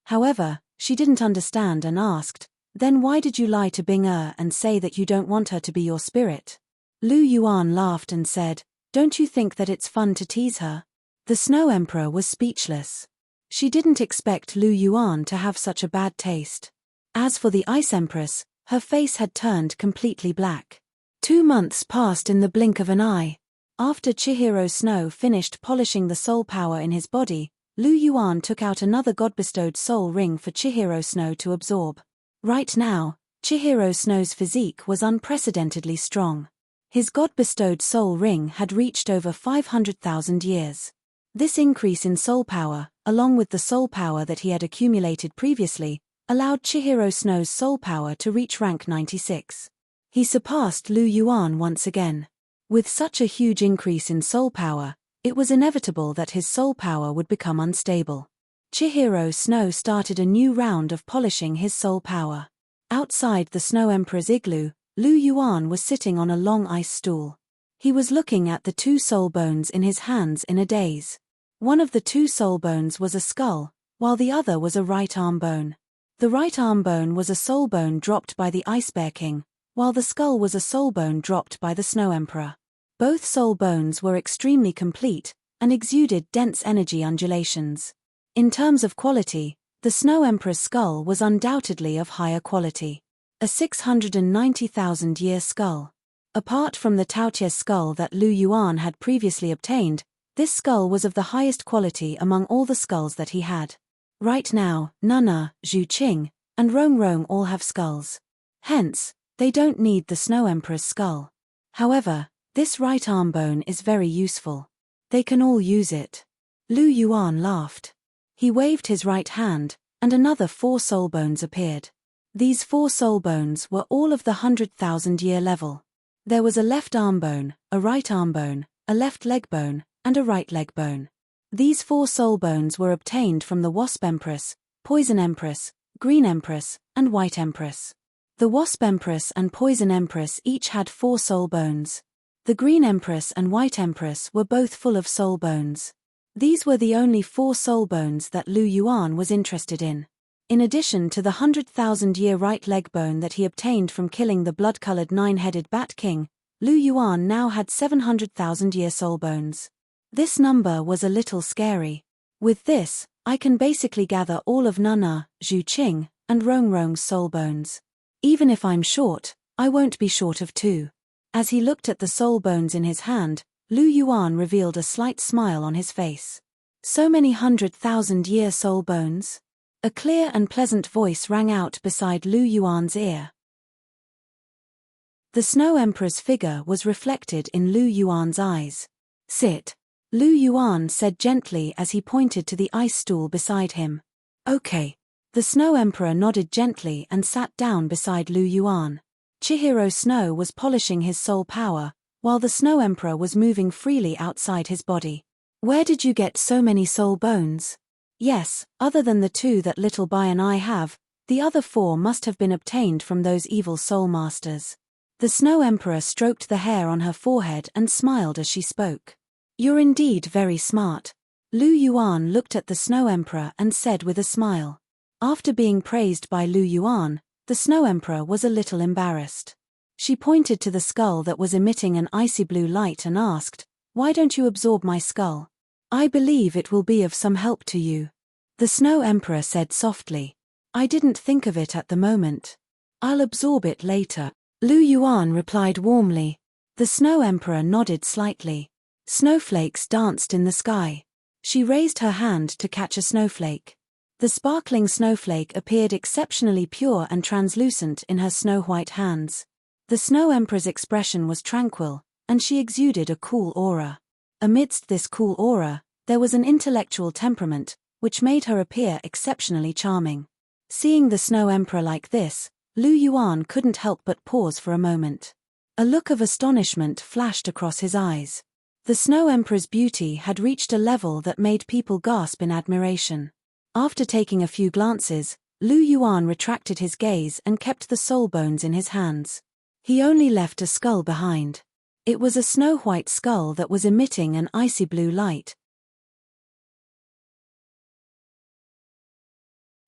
However, she didn't understand and asked, "Then why did you lie to Bing-er and say that you don't want her to be your spirit?" Lu Yuan laughed and said, "Don't you think that it's fun to tease her?" The Snow Emperor was speechless. She didn't expect Lu Yuan to have such a bad taste. As for the Ice Empress, her face had turned completely black. 2 months passed in the blink of an eye. After Chihiro Snow finished polishing the soul power in his body, Lu Yuan took out another god-bestowed soul ring for Chihiro Snow to absorb. Right now, Chihiro Snow's physique was unprecedentedly strong. His god-bestowed soul ring had reached over 500,000 years. This increase in soul power, along with the soul power that he had accumulated previously, allowed Chihiro Snow's soul power to reach rank 96. He surpassed Lu Yuan once again. With such a huge increase in soul power, it was inevitable that his soul power would become unstable. Chihiro Snow started a new round of polishing his soul power. Outside the Snow Emperor's igloo, Lu Yuan was sitting on a long ice stool. He was looking at the 2 soul bones in his hands in a daze. One of the 2 soul bones was a skull, while the other was a right arm bone. The right arm bone was a soul bone dropped by the Ice Bear King, while the skull was a soul bone dropped by the Snow Emperor. Both soul bones were extremely complete and exuded dense energy undulations. In terms of quality, the Snow Emperor's skull was undoubtedly of higher quality. A 690,000-year skull. Apart from the Taotie skull that Lu Yuan had previously obtained, this skull was of the highest quality among all the skulls that he had. Right now, Nana, Zhu Qing, and Rong Rong all have skulls. Hence, they don't need the Snow Emperor's skull. However, this right arm bone is very useful. They can all use it. Lu Yuan laughed. He waved his right hand, and another 4 soul bones appeared. These 4 soul bones were all of the 100,000-year level. There was a left arm bone, a right arm bone, a left leg bone, and a right leg bone. These 4 soul bones were obtained from the Wasp Empress, Poison Empress, Green Empress, and White Empress. The Wasp Empress and Poison Empress each had 4 soul bones. The Green Empress and White Empress were both full of soul bones. These were the only 4 soul bones that Lu Yuan was interested in. In addition to the 100,000-year right leg bone that he obtained from killing the blood-colored 9-headed Bat King, Lu Yuan now had 700,000-year soul bones. This number was a little scary. With this, I can basically gather all of Nana, Zhu Qing, and Rong Rong's soul bones. Even if I'm short, I won't be short of 2. As he looked at the soul bones in his hand, Lu Yuan revealed a slight smile on his face. So many 100,000-year soul bones? A clear and pleasant voice rang out beside Lu Yuan's ear. The Snow Emperor's figure was reflected in Lu Yuan's eyes. "Sit," Lu Yuan said gently as he pointed to the ice stool beside him. "Okay." The Snow Emperor nodded gently and sat down beside Lu Yuan. Chihiro Snow was polishing his soul power, while the Snow Emperor was moving freely outside his body. "Where did you get so many soul bones?" "Yes, other than the 2 that Little Bai and I have, the other 4 must have been obtained from those evil soul masters." The Snow Emperor stroked the hair on her forehead and smiled as she spoke. "You're indeed very smart." Lu Yuan looked at the Snow Emperor and said with a smile. After being praised by Lu Yuan, the Snow Emperor was a little embarrassed. She pointed to the skull that was emitting an icy blue light and asked, "Why don't you absorb my skull? I believe it will be of some help to you." The Snow Emperor said softly, "I didn't think of it at the moment. I'll absorb it later." Lu Yuan replied warmly. The Snow Emperor nodded slightly. Snowflakes danced in the sky. She raised her hand to catch a snowflake. The sparkling snowflake appeared exceptionally pure and translucent in her snow-white hands. The Snow Emperor's expression was tranquil, and she exuded a cool aura. Amidst this cool aura, there was an intellectual temperament, which made her appear exceptionally charming. Seeing the Snow Emperor like this, Lu Yuan couldn't help but pause for a moment. A look of astonishment flashed across his eyes. The Snow Emperor's beauty had reached a level that made people gasp in admiration. After taking a few glances, Lu Yuan retracted his gaze and kept the soul bones in his hands. He only left a skull behind. It was a snow-white skull that was emitting an icy blue light.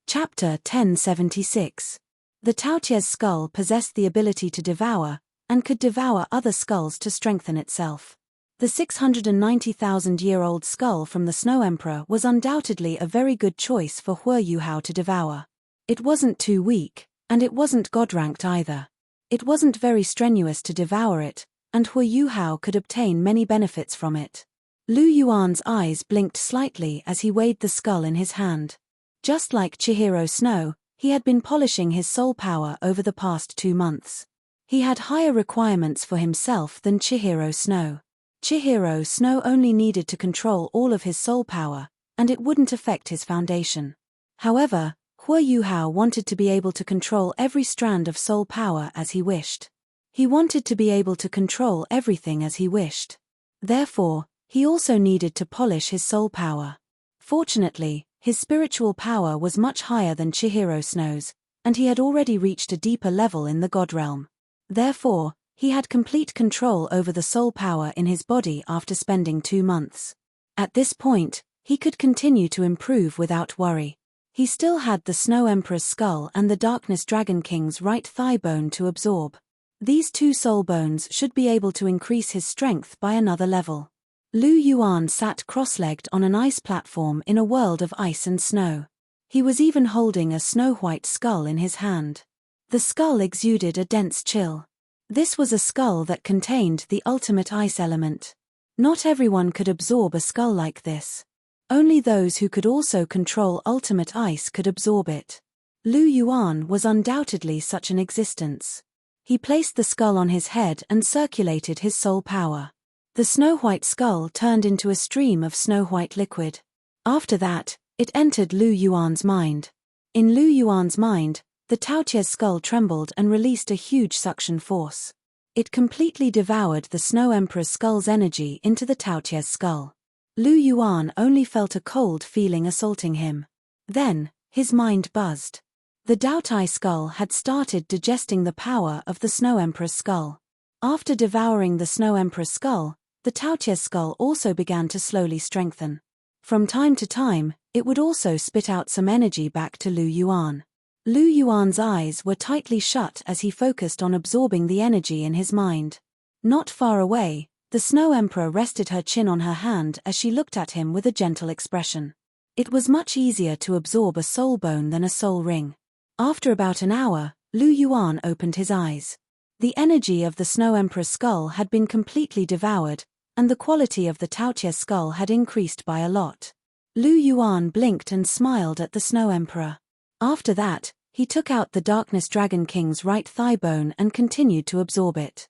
Chapter 1076. The Taotia's skull possessed the ability to devour, and could devour other skulls to strengthen itself. The 690,000-year-old skull from the Snow Emperor was undoubtedly a very good choice for Hua Yuhao to devour. It wasn't too weak, and it wasn't god-ranked either. It wasn't very strenuous to devour it, and Hua Yuhao could obtain many benefits from it. Lu Yuan's eyes blinked slightly as he weighed the skull in his hand. Just like Chihiro Snow, he had been polishing his soul power over the past 2 months. He had higher requirements for himself than Chihiro Snow. Chihiro Snow only needed to control all of his soul power, and it wouldn't affect his foundation. However, Hua Yuhao wanted to be able to control every strand of soul power as he wished. He wanted to be able to control everything as he wished. Therefore, he also needed to polish his soul power. Fortunately, his spiritual power was much higher than Chihiro Snow's, and he had already reached a deeper level in the God realm. Therefore, he had complete control over the soul power in his body after spending 2 months. At this point, he could continue to improve without worry. He still had the Snow Emperor's skull and the Darkness Dragon King's right thigh bone to absorb. These 2 soul bones should be able to increase his strength by another level. Lu Yuan sat cross-legged on an ice platform in a world of ice and snow. He was even holding a snow-white skull in his hand. The skull exuded a dense chill. This was a skull that contained the ultimate ice element. Not everyone could absorb a skull like this. Only those who could also control ultimate ice could absorb it. Lu Yuan was undoubtedly such an existence. He placed the skull on his head and circulated his soul power. The snow-white skull turned into a stream of snow-white liquid. After that, it entered Lu Yuan's mind. In Lu Yuan's mind, the Taotia's skull trembled and released a huge suction force. It completely devoured the Snow Emperor's skull's energy into the Taotia's skull. Lu Yuan only felt a cold feeling assaulting him. Then, his mind buzzed. The Daotai skull had started digesting the power of the Snow Emperor's skull. After devouring the Snow Emperor's skull, the Taotia's skull also began to slowly strengthen. From time to time, it would also spit out some energy back to Lu Yuan. Lu Yuan's eyes were tightly shut as he focused on absorbing the energy in his mind. Not far away, the Snow Emperor rested her chin on her hand as she looked at him with a gentle expression. It was much easier to absorb a soul bone than a soul ring. After about an hour, Lu Yuan opened his eyes. The energy of the Snow Emperor's skull had been completely devoured, and the quality of the Taotia skull had increased by a lot. Lu Yuan blinked and smiled at the Snow Emperor. After that, he took out the Darkness Dragon King's right thigh bone and continued to absorb it.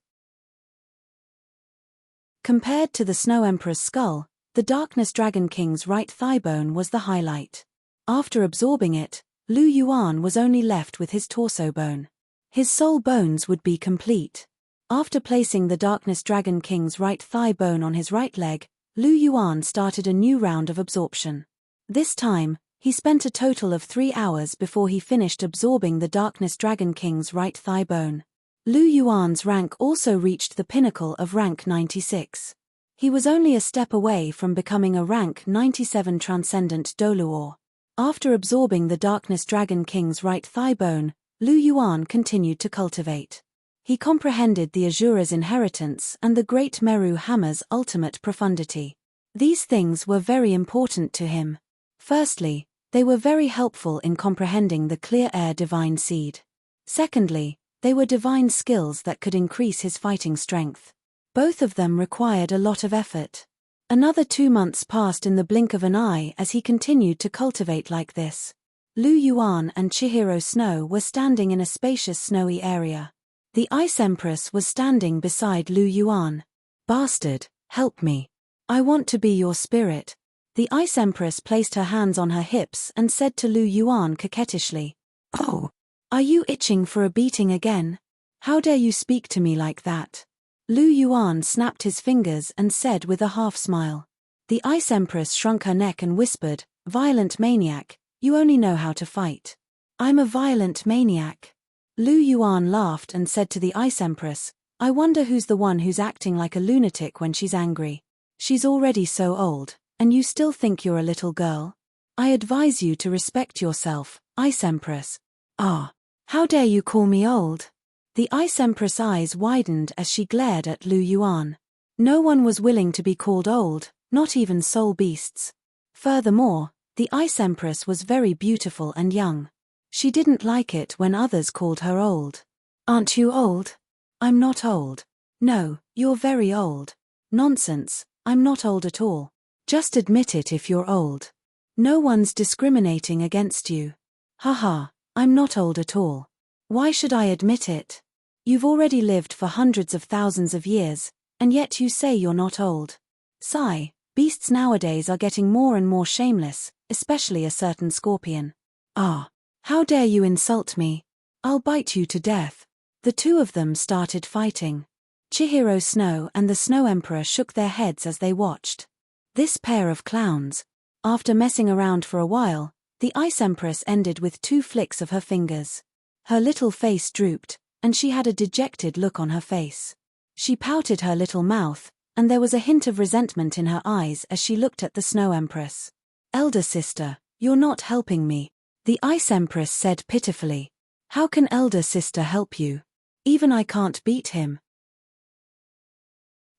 Compared to the Snow Emperor's skull, the Darkness Dragon King's right thigh bone was the highlight. After absorbing it, Lu Yuan was only left with his torso bone. His soul bones would be complete. After placing the Darkness Dragon King's right thigh bone on his right leg, Lu Yuan started a new round of absorption. This time, he spent a total of 3 hours before he finished absorbing the Darkness Dragon King's right thigh bone. Lu Yuan's rank also reached the pinnacle of rank 96. He was only a step away from becoming a rank 97 transcendent Douluo. After absorbing the Darkness Dragon King's right thigh bone, Lu Yuan continued to cultivate. He comprehended the Azura's inheritance and the Great Meru Hammer's ultimate profundity. These things were very important to him. Firstly, they were very helpful in comprehending the clear air divine seed. Secondly, they were divine skills that could increase his fighting strength. Both of them required a lot of effort. Another 2 months passed in the blink of an eye as he continued to cultivate like this. Lu Yuan and Chihiro Snow were standing in a spacious snowy area. The Ice Empress was standing beside Lu Yuan. "Bastard, help me. I want to be your spirit." The Ice Empress placed her hands on her hips and said to Lu Yuan coquettishly, "Oh, are you itching for a beating again? How dare you speak to me like that?" Lu Yuan snapped his fingers and said with a half-smile. The Ice Empress shrunk her neck and whispered, "Violent maniac, you only know how to fight." "I'm a violent maniac." Lu Yuan laughed and said to the Ice Empress, "I wonder who's the one who's acting like a lunatic when she's angry. She's already so old, and you still think you're a little girl? I advise you to respect yourself, Ice Empress." "Ah, how dare you call me old?" The Ice Empress' eyes widened as she glared at Lu Yuan. No one was willing to be called old, not even soul beasts. Furthermore, the Ice Empress was very beautiful and young. She didn't like it when others called her old. "Aren't you old?" "I'm not old." "No, you're very old." "Nonsense, I'm not old at all. Just admit it if you're old. No one's discriminating against you." "Haha, I'm not old at all. Why should I admit it? You've already lived for hundreds of thousands of years, and yet you say you're not old." Sigh, beasts nowadays are getting more and more shameless, especially a certain scorpion. "Ah, how dare you insult me? I'll bite you to death." The two of them started fighting. Chihiro Snow and the Snow Emperor shook their heads as they watched. This pair of clowns. After messing around for a while, the Ice Empress ended with 2 flicks of her fingers. Her little face drooped, and she had a dejected look on her face. She pouted her little mouth, and there was a hint of resentment in her eyes as she looked at the Snow Empress. "Elder sister, you're not helping me," the Ice Empress said pitifully. "How can Elder sister help you? Even I can't beat him."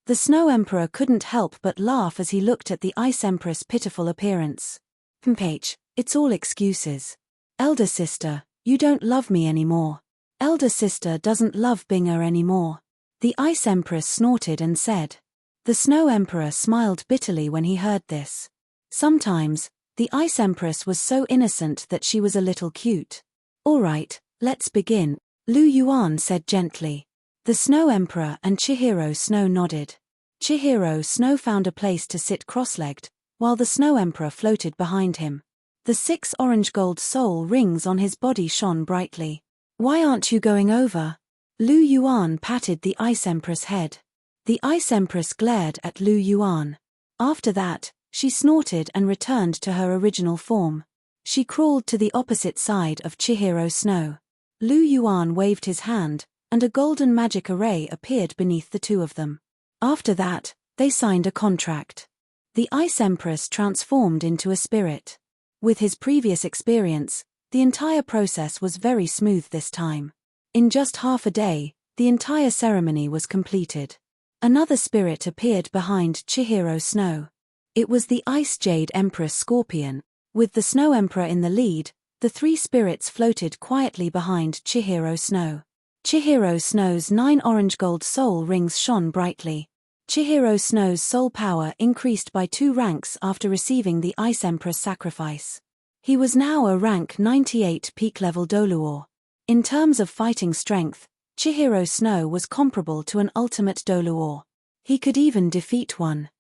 The Snow Emperor couldn't help but laugh as he looked at the Ice Empress' pitiful appearance. It's all excuses. Elder sister, you don't love me anymore. Elder sister doesn't love Binger anymore." The Ice Empress snorted and said. The Snow Emperor smiled bitterly when he heard this. Sometimes, the Ice Empress was so innocent that she was a little cute. "All right, let's begin," Lu Yuan said gently. The Snow Emperor and Chihiro Snow nodded. Chihiro Snow found a place to sit cross-legged, while the Snow Emperor floated behind him. The 6 orange gold soul rings on his body shone brightly. "Why aren't you going over?" Lu Yuan patted the Ice Empress' head. The Ice Empress glared at Lu Yuan. After that, she snorted and returned to her original form. She crawled to the opposite side of Chihiro Snow. Lu Yuan waved his hand, and a golden magic array appeared beneath the two of them. After that, they signed a contract. The Ice Empress transformed into a spirit. With his previous experience, the entire process was very smooth this time. In just half a day, the entire ceremony was completed. Another spirit appeared behind Chihiro Snow. It was the Ice Jade Empress Scorpion. With the Snow Emperor in the lead, the 3 spirits floated quietly behind Chihiro Snow. Chihiro Snow's 9 orange gold soul rings shone brightly. Chihiro Snow's soul power increased by 2 ranks after receiving the Ice Empress sacrifice. He was now a rank 98 peak-level Douluo. In terms of fighting strength, Chihiro Snow was comparable to an ultimate Douluo. He could even defeat one.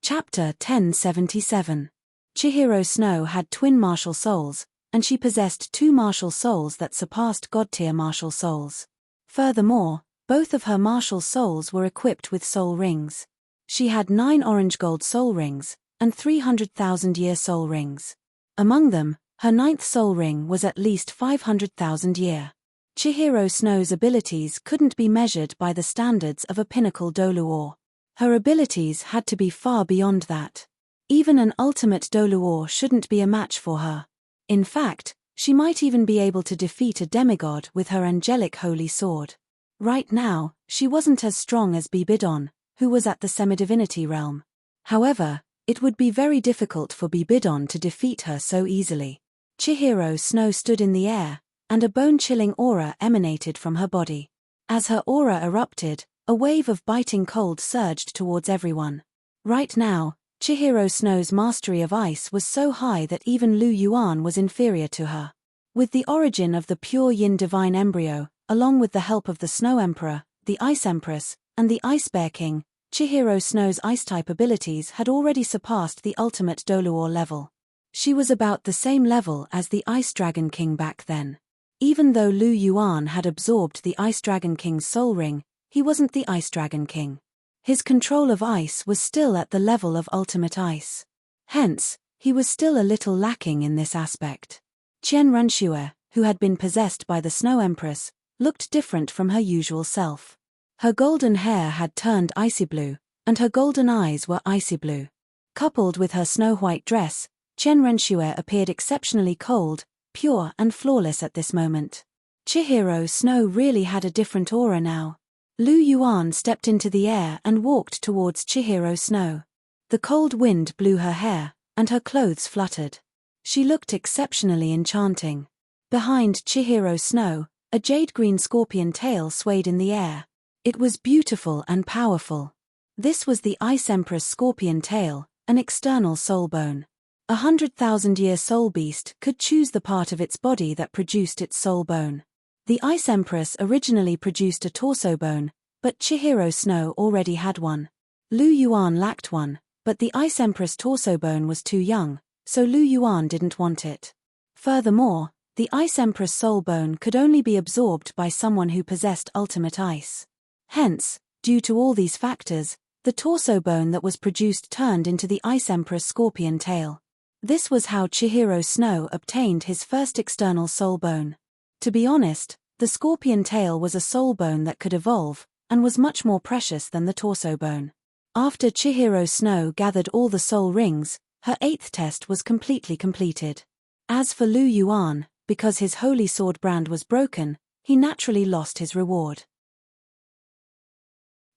Chapter 1077. Chihiro Snow had twin martial souls, and she possessed 2 martial souls that surpassed god-tier martial souls. Furthermore, both of her martial souls were equipped with soul rings. She had 9 orange gold soul rings, and 300,000-year soul rings. Among them, her 9th soul ring was at least 500,000 year. Chihiro Snow's abilities couldn't be measured by the standards of a pinnacle Douluo. Her abilities had to be far beyond that. Even an ultimate Douluo shouldn't be a match for her. In fact, she might even be able to defeat a demigod with her angelic holy sword. Right now, she wasn't as strong as Bibidon, who was at the semi-divinity realm. However, it would be very difficult for Bibidon to defeat her so easily. Chihiro Snow stood in the air, and a bone-chilling aura emanated from her body. As her aura erupted, a wave of biting cold surged towards everyone. Right now, Chihiro Snow's mastery of ice was so high that even Lu Yuan was inferior to her. With the origin of the pure yin divine embryo, along with the help of the Snow Emperor, the Ice Empress, and the Ice Bear King, Chihiro Snow's ice-type abilities had already surpassed the ultimate Douluo level. She was about the same level as the Ice Dragon King back then. Even though Lu Yuan had absorbed the Ice Dragon King's soul ring, he wasn't the Ice Dragon King. His control of ice was still at the level of ultimate ice. Hence, he was still a little lacking in this aspect. Qian Renxue, who had been possessed by the Snow Empress, looked different from her usual self. Her golden hair had turned icy blue, and her golden eyes were icy blue. Coupled with her snow-white dress, Qian Renxue appeared exceptionally cold, pure and flawless at this moment. Chihiro Snow really had a different aura now. Lu Yuan stepped into the air and walked towards Chihiro Snow. The cold wind blew her hair, and her clothes fluttered. She looked exceptionally enchanting. Behind Chihiro Snow, a jade-green scorpion tail swayed in the air. It was beautiful and powerful. This was the Ice Empress scorpion tail, an external soul bone. 100,000-year soul beast could choose the part of its body that produced its soul bone. The Ice Empress originally produced a torso bone, but Chihiro Snow already had one. Lu Yuan lacked one, but the Ice Empress torso bone was too young, so Lu Yuan didn't want it. Furthermore, the Ice Empress soul bone could only be absorbed by someone who possessed ultimate ice. Hence, due to all these factors, the torso bone that was produced turned into the Ice Empress scorpion tail. This was how Chihiro Snow obtained his first external soul bone. To be honest, the scorpion tail was a soul bone that could evolve, and was much more precious than the torso bone. After Chihiro Snow gathered all the soul rings, her 8th test was completely completed. As for Lu Yuan, because his holy sword brand was broken, he naturally lost his reward.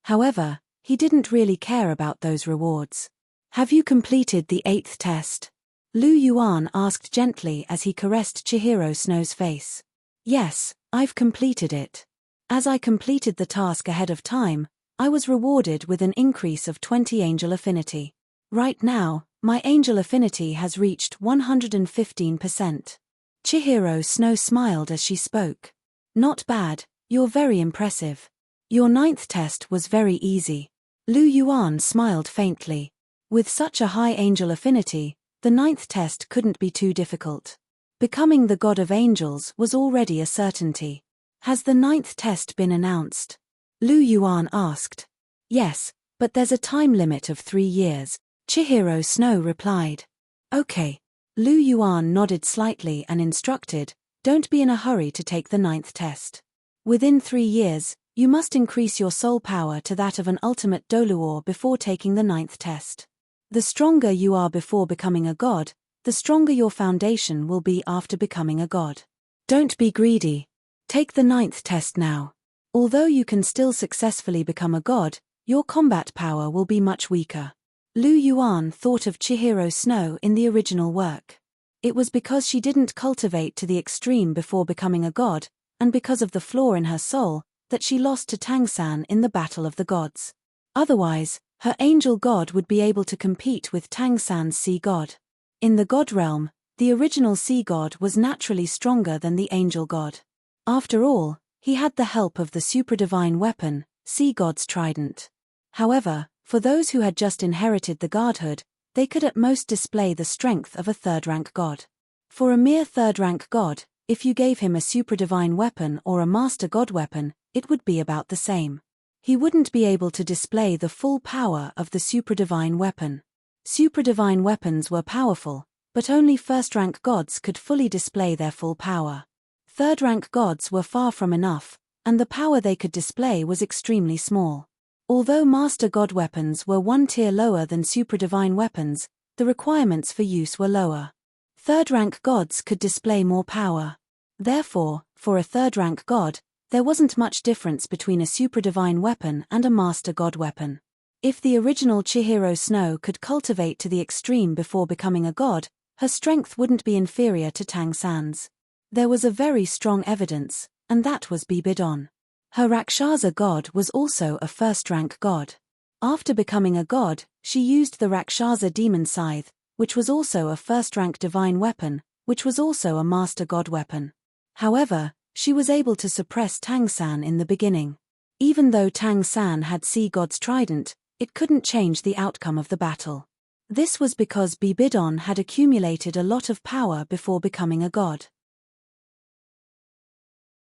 However, he didn't really care about those rewards. "Have you completed the 8th test?" Lu Yuan asked gently as he caressed Chihiro Snow's face. "Yes, I've completed it. As I completed the task ahead of time, I was rewarded with an increase of 20 angel affinity. Right now, my angel affinity has reached 115%. Chihiro Snow smiled as she spoke. "Not bad, you're very impressive. Your 9th test was very easy." Lu Yuan smiled faintly. With such a high angel affinity, the 9th test couldn't be too difficult. Becoming the god of angels was already a certainty. "Has the 9th test been announced?" Lu Yuan asked. "Yes, but there's a time limit of 3 years, Chihiro Snow replied. "Okay." Lu Yuan nodded slightly and instructed, "Don't be in a hurry to take the 9th test. Within 3 years, you must increase your soul power to that of an ultimate Douluo before taking the 9th test. The stronger you are before becoming a god, the stronger your foundation will be after becoming a god. Don't be greedy. Take the 9th test now. Although you can still successfully become a god, your combat power will be much weaker." Lu Yuan thought of Chihiro Snow in the original work. It was because she didn't cultivate to the extreme before becoming a god, and because of the flaw in her soul, that she lost to Tangsan in the Battle of the Gods. Otherwise, her angel god would be able to compete with Tangsan's sea god. In the god realm, the original sea god was naturally stronger than the angel god. After all, he had the help of the supradivine weapon, sea god's trident. However, for those who had just inherited the godhood, they could at most display the strength of a third-rank god. For a mere third-rank god, if you gave him a supradivine weapon or a master god weapon, it would be about the same. He wouldn't be able to display the full power of the supradivine weapon. Supradivine weapons were powerful, but only first-rank gods could fully display their full power. Third-rank gods were far from enough, and the power they could display was extremely small. Although master god weapons were one tier lower than supradivine weapons, the requirements for use were lower. Third-rank gods could display more power. Therefore, for a third-rank god, there wasn't much difference between a supradivine weapon and a master god weapon. If the original Chihiro Snow could cultivate to the extreme before becoming a god, her strength wouldn't be inferior to Tangsan's. There was a very strong evidence, and that was Bibidon. Her Rakshasa god was also a first-rank god. After becoming a god, she used the Rakshasa demon scythe, which was also a first-rank divine weapon, which was also a master god weapon. However, she was able to suppress Tangsan in the beginning. Even though Tangsan had sea god's trident, it couldn't change the outcome of the battle. This was because Bibidon had accumulated a lot of power before becoming a god.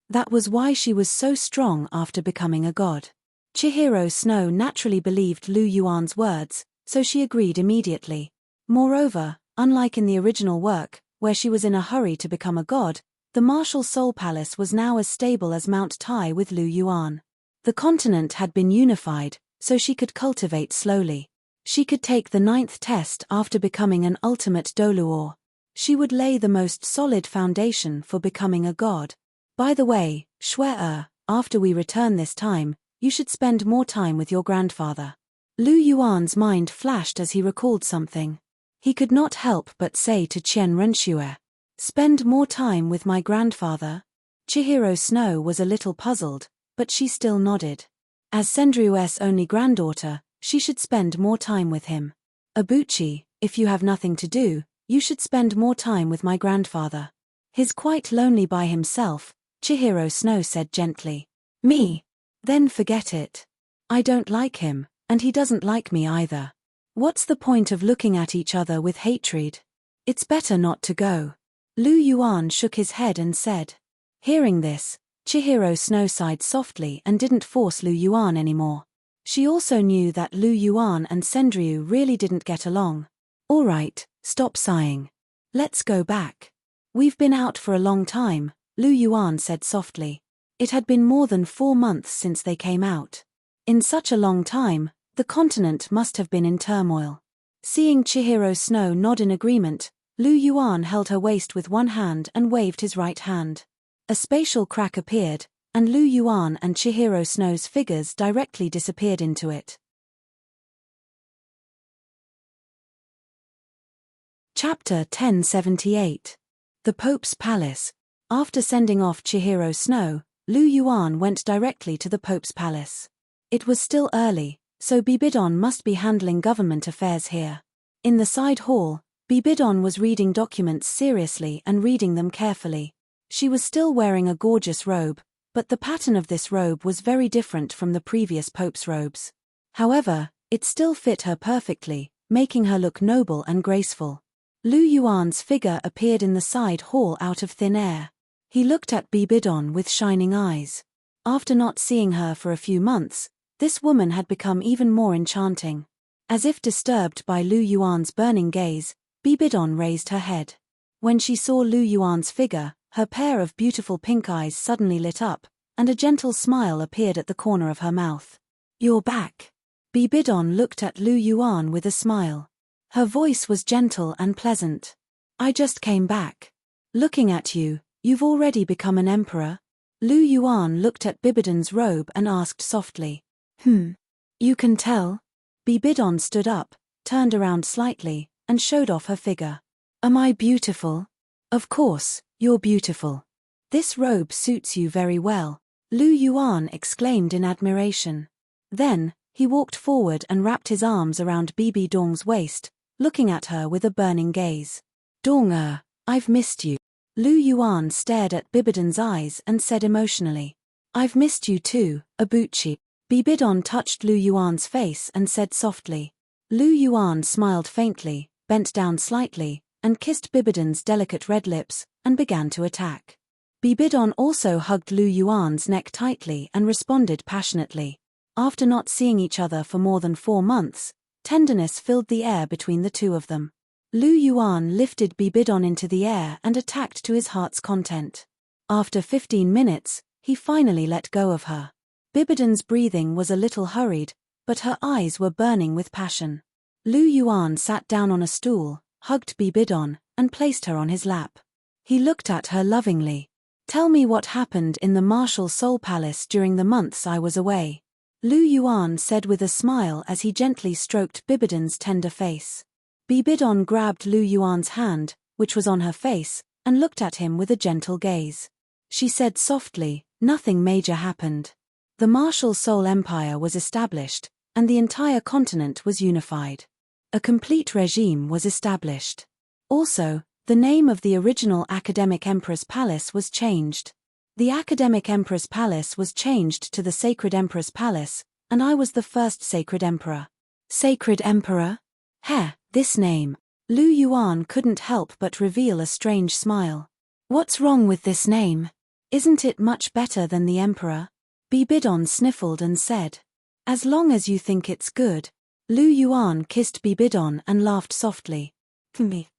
That was why she was so strong after becoming a god. Chihiro Snow naturally believed Lu Yuan's words, so she agreed immediately. Moreover, unlike in the original work, where she was in a hurry to become a god, the martial soul palace was now as stable as Mount Tai with Lu Yuan. The continent had been unified, so she could cultivate slowly. She could take the 9th test after becoming an ultimate Douluo. She would lay the most solid foundation for becoming a god. By the way, Shui, after we return this time, you should spend more time with your grandfather. Lu Yuan's mind flashed as he recalled something. He could not help but say to Qian Renxue, "Spend more time with my grandfather?" Chihiro Snow was a little puzzled, but she still nodded. As Sendriu's only granddaughter, she should spend more time with him. Abuchi, if you have nothing to do, you should spend more time with my grandfather. He's quite lonely by himself, Chihiro Snow said gently. Me? Then forget it. I don't like him, and he doesn't like me either. What's the point of looking at each other with hatred? It's better not to go. Lu Yuan shook his head and said. Hearing this, Chihiro Snow sighed softly and didn't force Lu Yuan anymore. She also knew that Lu Yuan and Sendriu really didn't get along. All right, stop sighing. Let's go back. We've been out for a long time, Lu Yuan said softly. It had been more than 4 months since they came out. In such a long time, the continent must have been in turmoil. Seeing Chihiro Snow nod in agreement, Lu Yuan held her waist with one hand and waved his right hand. A spatial crack appeared, and Lu Yuan and Chihiro Snow's figures directly disappeared into it. Chapter 1078. The Pope's Palace. After sending off Chihiro Snow, Lu Yuan went directly to the Pope's Palace. It was still early, so Bibidon must be handling government affairs here. In the side hall, Bibidon was reading documents seriously and reading them carefully. She was still wearing a gorgeous robe, but the pattern of this robe was very different from the previous Pope's robes. However, it still fit her perfectly, making her look noble and graceful. Lu Yuan's figure appeared in the side hall out of thin air. He looked at Bibidon with shining eyes. After not seeing her for a few months, this woman had become even more enchanting. As if disturbed by Lu Yuan's burning gaze, Bibidon raised her head. When she saw Lu Yuan's figure, her pair of beautiful pink eyes suddenly lit up, and a gentle smile appeared at the corner of her mouth. You're back. Bibidon looked at Lu Yuan with a smile. Her voice was gentle and pleasant. I just came back. Looking at you, you've already become an emperor? Lu Yuan looked at Bibidon's robe and asked softly. You can tell? Bibidon stood up, turned around slightly, and showed off her figure. Am I beautiful? Of course, you're beautiful. This robe suits you very well. Lu Yuan exclaimed in admiration. Then, he walked forward and wrapped his arms around Bibi Dong's waist, looking at her with a burning gaze. Dong, I've missed you. Lu Yuan stared at Bibidon's eyes and said emotionally. I've missed you too, Abuchi. Bibidon touched Lu Yuan's face and said softly. Lu Yuan smiled faintly, bent down slightly, and kissed Bibidon's delicate red lips, and began to attack. Bibidon also hugged Lu Yuan's neck tightly and responded passionately. After not seeing each other for more than 4 months, tenderness filled the air between the two of them. Lu Yuan lifted Bibidon into the air and attacked to his heart's content. After 15 minutes, he finally let go of her. Bibidon's breathing was a little hurried, but her eyes were burning with passion. Lu Yuan sat down on a stool, hugged Bibidon, and placed her on his lap. He looked at her lovingly. Tell me what happened in the martial soul palace during the months I was away. Lu Yuan said with a smile as he gently stroked Bibidon's tender face. Bibidon grabbed Lu Yuan's hand, which was on her face, and looked at him with a gentle gaze. She said softly, nothing major happened. The martial soul empire was established, and the entire continent was unified. A complete regime was established. Also, the name of the original Academic Empress Palace was changed. The Academic Empress Palace was changed to the Sacred Empress Palace, and I was the first Sacred Emperor. Sacred Emperor? Heh, this name. Lu Yuan couldn't help but reveal a strange smile. What's wrong with this name? Isn't it much better than the Emperor? Bibidon sniffled and said. As long as you think it's good. Lu Yuan kissed Bibidon and laughed softly. Me.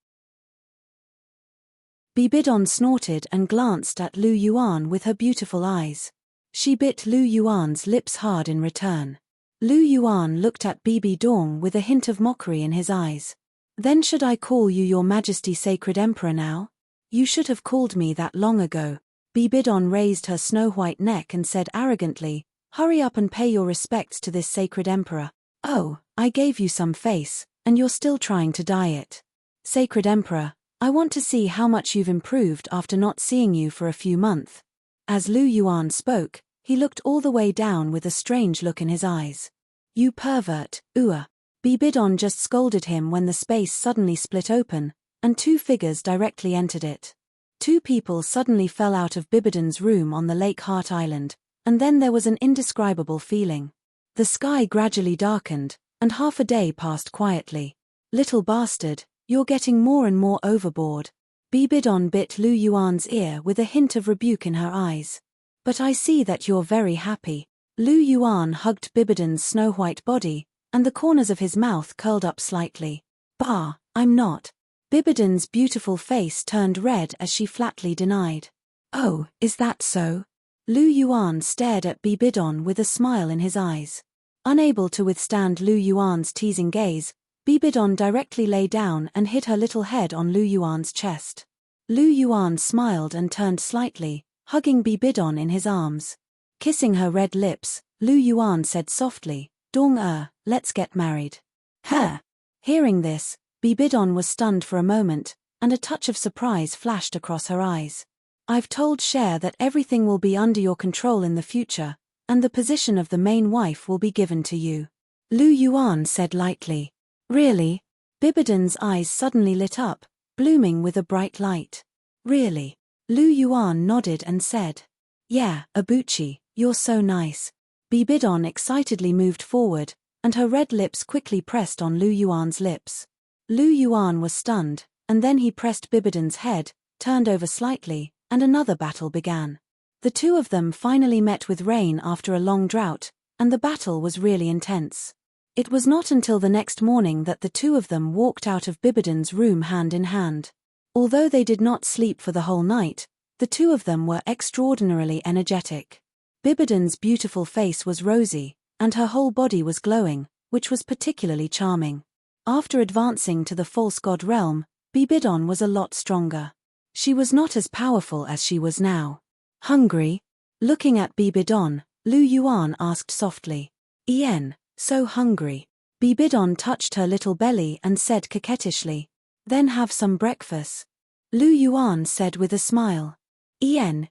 Bibidon snorted and glanced at Lu Yuan with her beautiful eyes. She bit Lu Yuan's lips hard in return. Lu Yuan looked at Bibi Dong with a hint of mockery in his eyes. Then should I call you Your Majesty Sacred Emperor now? You should have called me that long ago. Bibidon raised her snow-white neck and said arrogantly, hurry up and pay your respects to this Sacred Emperor. Oh, I gave you some face, and you're still trying to dye it. Sacred Emperor, I want to see how much you've improved after not seeing you for a few months. As Lu Yuan spoke, he looked all the way down with a strange look in his eyes. You pervert, Ua. Bibidon just scolded him when the space suddenly split open, and 2 figures directly entered it. 2 people suddenly fell out of Bibidon's room on the Lake Heart Island, and then there was an indescribable feeling. The sky gradually darkened, and half a day passed quietly. Little bastard, you're getting more and more overboard. Bibidon bit Lu Yuan's ear with a hint of rebuke in her eyes. But I see that you're very happy. Lu Yuan hugged Bibidon's snow-white body, and the corners of his mouth curled up slightly. Bah, I'm not. Bibidon's beautiful face turned red as she flatly denied. Oh, is that so? Lu Yuan stared at Bibidon with a smile in his eyes. Unable to withstand Lu Yuan's teasing gaze, Bibidon directly lay down and hid her little head on Lu Yuan's chest. Lu Yuan smiled and turned slightly, hugging Bibidon in his arms. Kissing her red lips, Lu Yuan said softly, Dong, let's get married. Huh. Hearing this, Bibidon was stunned for a moment, and a touch of surprise flashed across her eyes. I've told Cher that everything will be under your control in the future, and the position of the main wife will be given to you. Lu Yuan said lightly. Really? Bibidon's eyes suddenly lit up, blooming with a bright light. Really? Lu Yuan nodded and said. Yeah, Abuchi, you're so nice. Bibidon excitedly moved forward, and her red lips quickly pressed on Lu Yuan's lips. Lu Yuan was stunned, and then he pressed Bibidon's head, turned over slightly, and another battle began. The 2 of them finally met with rain after a long drought, and the battle was really intense. It was not until the next morning that the 2 of them walked out of Bibidon's room hand in hand. Although they did not sleep for the whole night, the 2 of them were extraordinarily energetic. Bibidon's beautiful face was rosy, and her whole body was glowing, which was particularly charming. After advancing to the false god realm, Bibidon was a lot stronger. She was not as powerful as she was now. Hungry? Looking at Bibidon, Lu Yuan asked softly. Ien, so hungry. Bibidon touched her little belly and said coquettishly. Then have some breakfast. Lu Yuan said with a smile. Ien.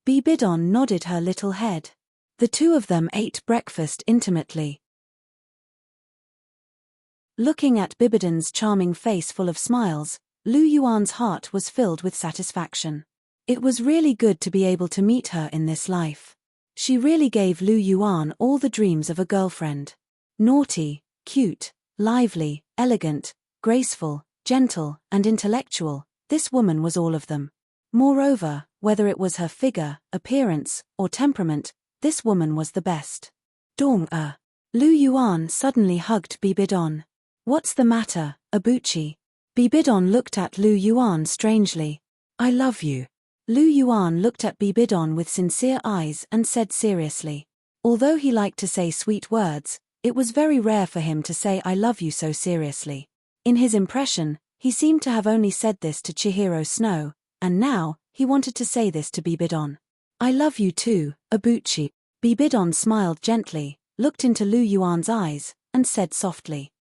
Bibidon nodded her little head. The two of them ate breakfast intimately. Looking at Bibidon's charming face full of smiles, Lu Yuan's heart was filled with satisfaction. It was really good to be able to meet her in this life. She really gave Lu Yuan all the dreams of a girlfriend. Naughty, cute, lively, elegant, graceful, gentle, and intellectual, this woman was all of them. Moreover, whether it was her figure, appearance, or temperament, this woman was the best. Dong-er. Lu Yuan suddenly hugged Bibidon. What's the matter, Abuchi? Bibidon looked at Lu Yuan strangely. I love you. Lu Yuan looked at Bibidon with sincere eyes and said seriously. Although he liked to say sweet words, it was very rare for him to say I love you so seriously. In his impression, he seemed to have only said this to Chihiro Snow, and now, he wanted to say this to Bibidon. I love you too, Abuchi. Bibidon smiled gently, looked into Lu Yuan's eyes, and said softly.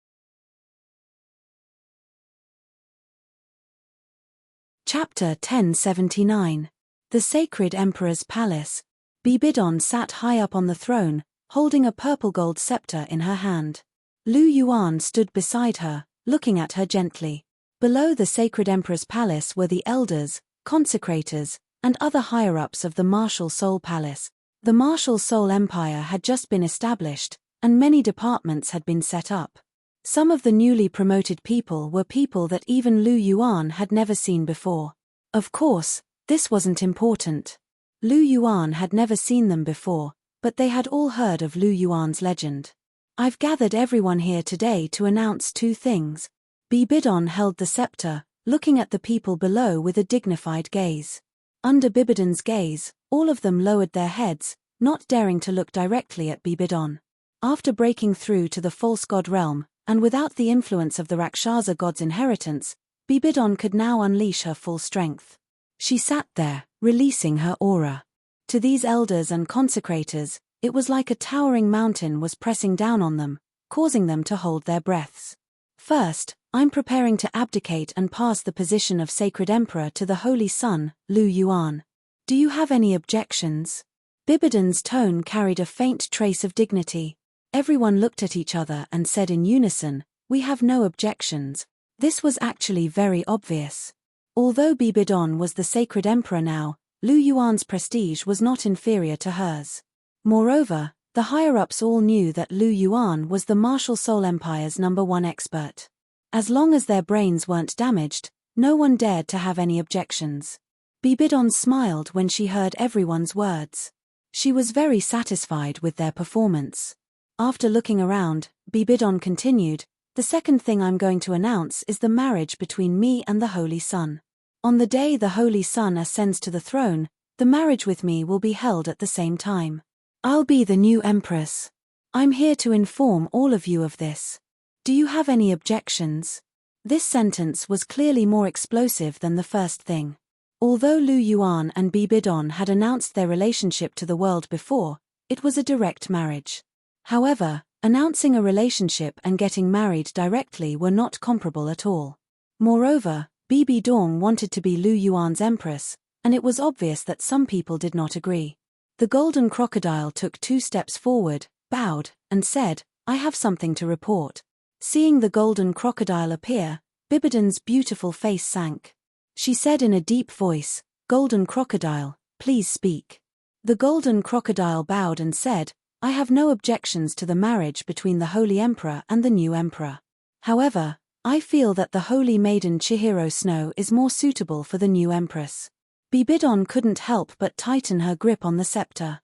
Chapter 1079. The Sacred Emperor's Palace. Bibidon sat high up on the throne, holding a purple gold scepter in her hand. Lu Yuan stood beside her, looking at her gently. Below the Sacred Emperor's Palace were the elders, consecrators, and other higher-ups of the Martial Soul Palace. The Martial Soul Empire had just been established, and many departments had been set up. Some of the newly promoted people were people that even Lu Yuan had never seen before. Of course, this wasn't important. Lu Yuan had never seen them before, but they had all heard of Lu Yuan's legend. I've gathered everyone here today to announce two things. Bibidon held the scepter, looking at the people below with a dignified gaze. Under Bibidon's gaze, all of them lowered their heads, not daring to look directly at Bibidon. After breaking through to the false god realm, and without the influence of the Rakshasa god's inheritance, Bibidon could now unleash her full strength. She sat there, releasing her aura. To these elders and consecrators, it was like a towering mountain was pressing down on them, causing them to hold their breaths. First, I'm preparing to abdicate and pass the position of Sacred Emperor to the Holy Son, Lu Yuan. Do you have any objections? Bibidon's tone carried a faint trace of dignity. Everyone looked at each other and said in unison, we have no objections. This was actually very obvious. Although Bibidon was the Sacred Emperor now, Lu Yuan's prestige was not inferior to hers. Moreover, the higher-ups all knew that Lu Yuan was the Martial Soul Empire's #1 expert. As long as their brains weren't damaged, no one dared to have any objections. Bibidon smiled when she heard everyone's words. She was very satisfied with their performance. After looking around, Bibidon continued, the second thing I'm going to announce is the marriage between me and the Holy Son. On the day the Holy Son ascends to the throne, the marriage with me will be held at the same time. I'll be the new Empress. I'm here to inform all of you of this. Do you have any objections? This sentence was clearly more explosive than the first thing. Although Lu Yuan and Bibidon had announced their relationship to the world before, it was a direct marriage. However, announcing a relationship and getting married directly were not comparable at all. Moreover, Bibidon wanted to be Lu Yuan's empress, and it was obvious that some people did not agree. The golden crocodile took 2 steps forward, bowed, and said, I have something to report. Seeing the golden crocodile appear, Bibidon's beautiful face sank. She said in a deep voice, Golden crocodile, please speak. The golden crocodile bowed and said, I have no objections to the marriage between the Holy Emperor and the new Emperor. However, I feel that the Holy Maiden Chihiro Snow is more suitable for the new Empress. Bibidon couldn't help but tighten her grip on the scepter.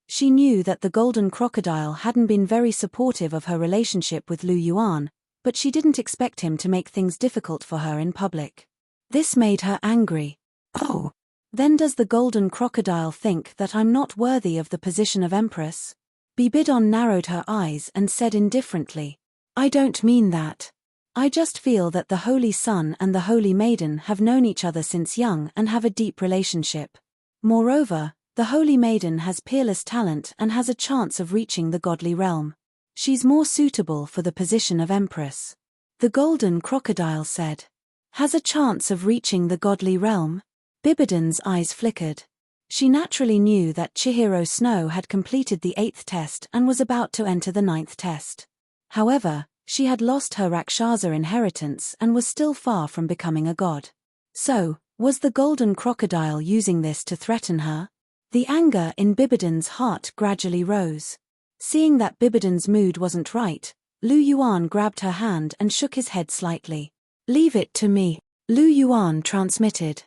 She knew that the golden crocodile hadn't been very supportive of her relationship with Lu Yuan, but she didn't expect him to make things difficult for her in public. This made her angry. Oh! Then does the golden crocodile think that I'm not worthy of the position of Empress? Bibidon narrowed her eyes and said indifferently, I don't mean that. I just feel that the Holy Son and the Holy Maiden have known each other since young and have a deep relationship. Moreover, the Holy Maiden has peerless talent and has a chance of reaching the godly realm. She's more suitable for the position of Empress. The golden crocodile said. Has a chance of reaching the godly realm? Bibidan's eyes flickered. She naturally knew that Chihiro Snow had completed the 8th test and was about to enter the 9th test. However, she had lost her Rakshasa inheritance and was still far from becoming a god. So, was the golden crocodile using this to threaten her? The anger in Bibidan's heart gradually rose. Seeing that Bibidan's mood wasn't right, Lu Yuan grabbed her hand and shook his head slightly. "Leave it to me," Lu Yuan transmitted.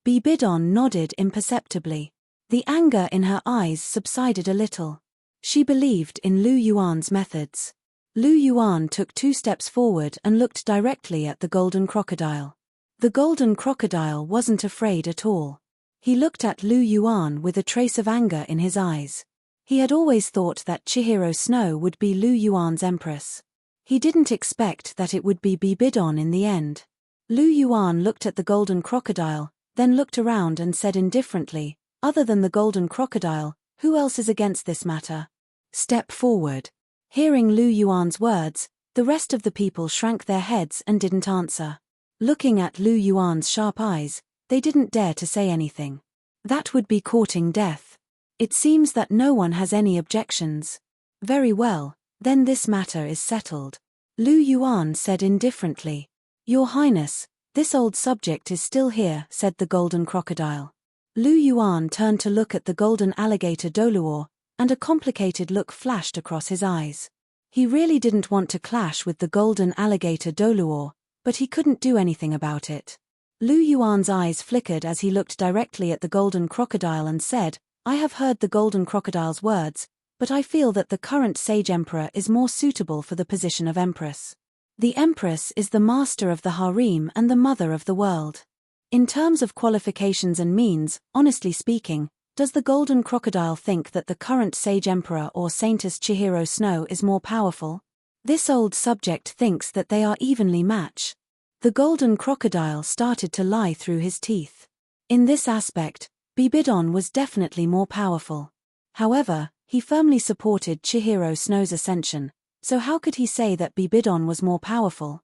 Bibidon nodded imperceptibly. The anger in her eyes subsided a little. She believed in Lu Yuan's methods. Lu Yuan took 2 steps forward and looked directly at the golden crocodile. The golden crocodile wasn't afraid at all. He looked at Lu Yuan with a trace of anger in his eyes. He had always thought that Chihiro Snow would be Lu Yuan's empress. He didn't expect that it would be Bibidon in the end. Lu Yuan looked at the golden crocodile, then looked around and said indifferently, "Other than the golden crocodile, who else is against this matter? Step forward." Hearing Lu Yuan's words, the rest of the people shrank their heads and didn't answer. Looking at Lu Yuan's sharp eyes, they didn't dare to say anything. That would be courting death. It seems that no one has any objections. Very well, then this matter is settled. Lu Yuan said indifferently. "Your Highness, this old subject is still here," said the golden crocodile. Lu Yuan turned to look at the golden alligator Douluo, and a complicated look flashed across his eyes. He really didn't want to clash with the golden alligator Douluo, but he couldn't do anything about it. Lu Yuan's eyes flickered as he looked directly at the golden crocodile and said, "I have heard the golden crocodile's words, but I feel that the current sage emperor is more suitable for the position of empress. The empress is the master of the harem and the mother of the world. In terms of qualifications and means, honestly speaking, does the golden crocodile think that the current sage emperor or saintess Chihiro Snow is more powerful? This old subject thinks that they are evenly matched." The golden crocodile started to lie through his teeth. In this aspect, Bibidon was definitely more powerful. However, he firmly supported Chihiro Snow's ascension, so how could he say that Bibidon was more powerful?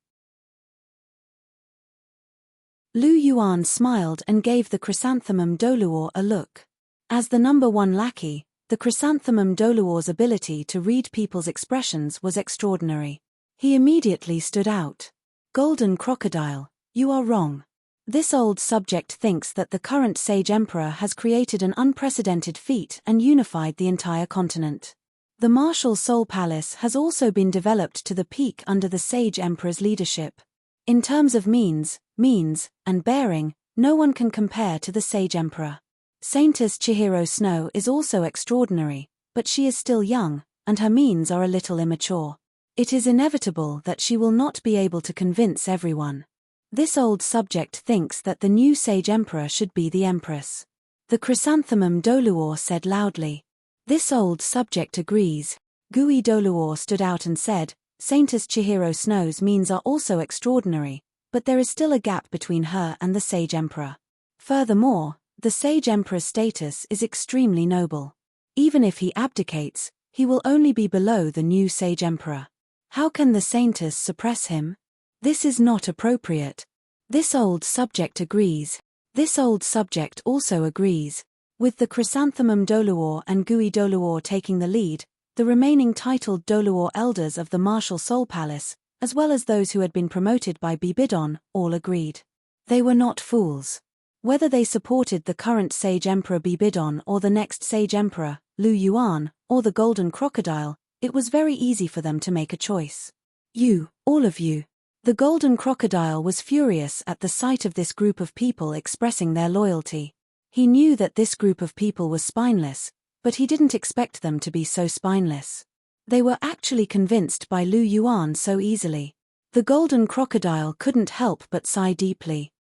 Lu Yuan smiled and gave the chrysanthemum Douluo a look. As the number 1 lackey, the chrysanthemum Douluo's ability to read people's expressions was extraordinary. He immediately stood out. "Golden crocodile, you are wrong. This old subject thinks that the current sage emperor has created an unprecedented feat and unified the entire continent. The martial soul palace has also been developed to the peak under the sage emperor's leadership. In terms of means, and bearing, no one can compare to the sage emperor. Saintess Chihiro Snow is also extraordinary, but she is still young, and her means are a little immature. It is inevitable that she will not be able to convince everyone. This old subject thinks that the new sage emperor should be the empress." The chrysanthemum Douluo said loudly. "This old subject agrees." Gui Douluo stood out and said, "Saintess Chihiro Snow's means are also extraordinary, but there is still a gap between her and the sage emperor. Furthermore, the sage emperor's status is extremely noble. Even if he abdicates, he will only be below the new sage emperor. How can the saintess suppress him? This is not appropriate." This old subject agrees. This old subject also agrees. With the chrysanthemum Douluo and Gui Douluo taking the lead, the remaining titled Douluo elders of the martial soul palace, as well as those who had been promoted by Bibidon, all agreed. They were not fools. Whether they supported the current sage emperor Bibidon or the next sage emperor, Lu Yuan, or the golden crocodile, it was very easy for them to make a choice. "You, all of you." The golden crocodile was furious at the sight of this group of people expressing their loyalty. He knew that this group of people was spineless, but he didn't expect them to be so spineless. They were actually convinced by Lu Yuan so easily. The golden crocodile couldn't help but sigh deeply.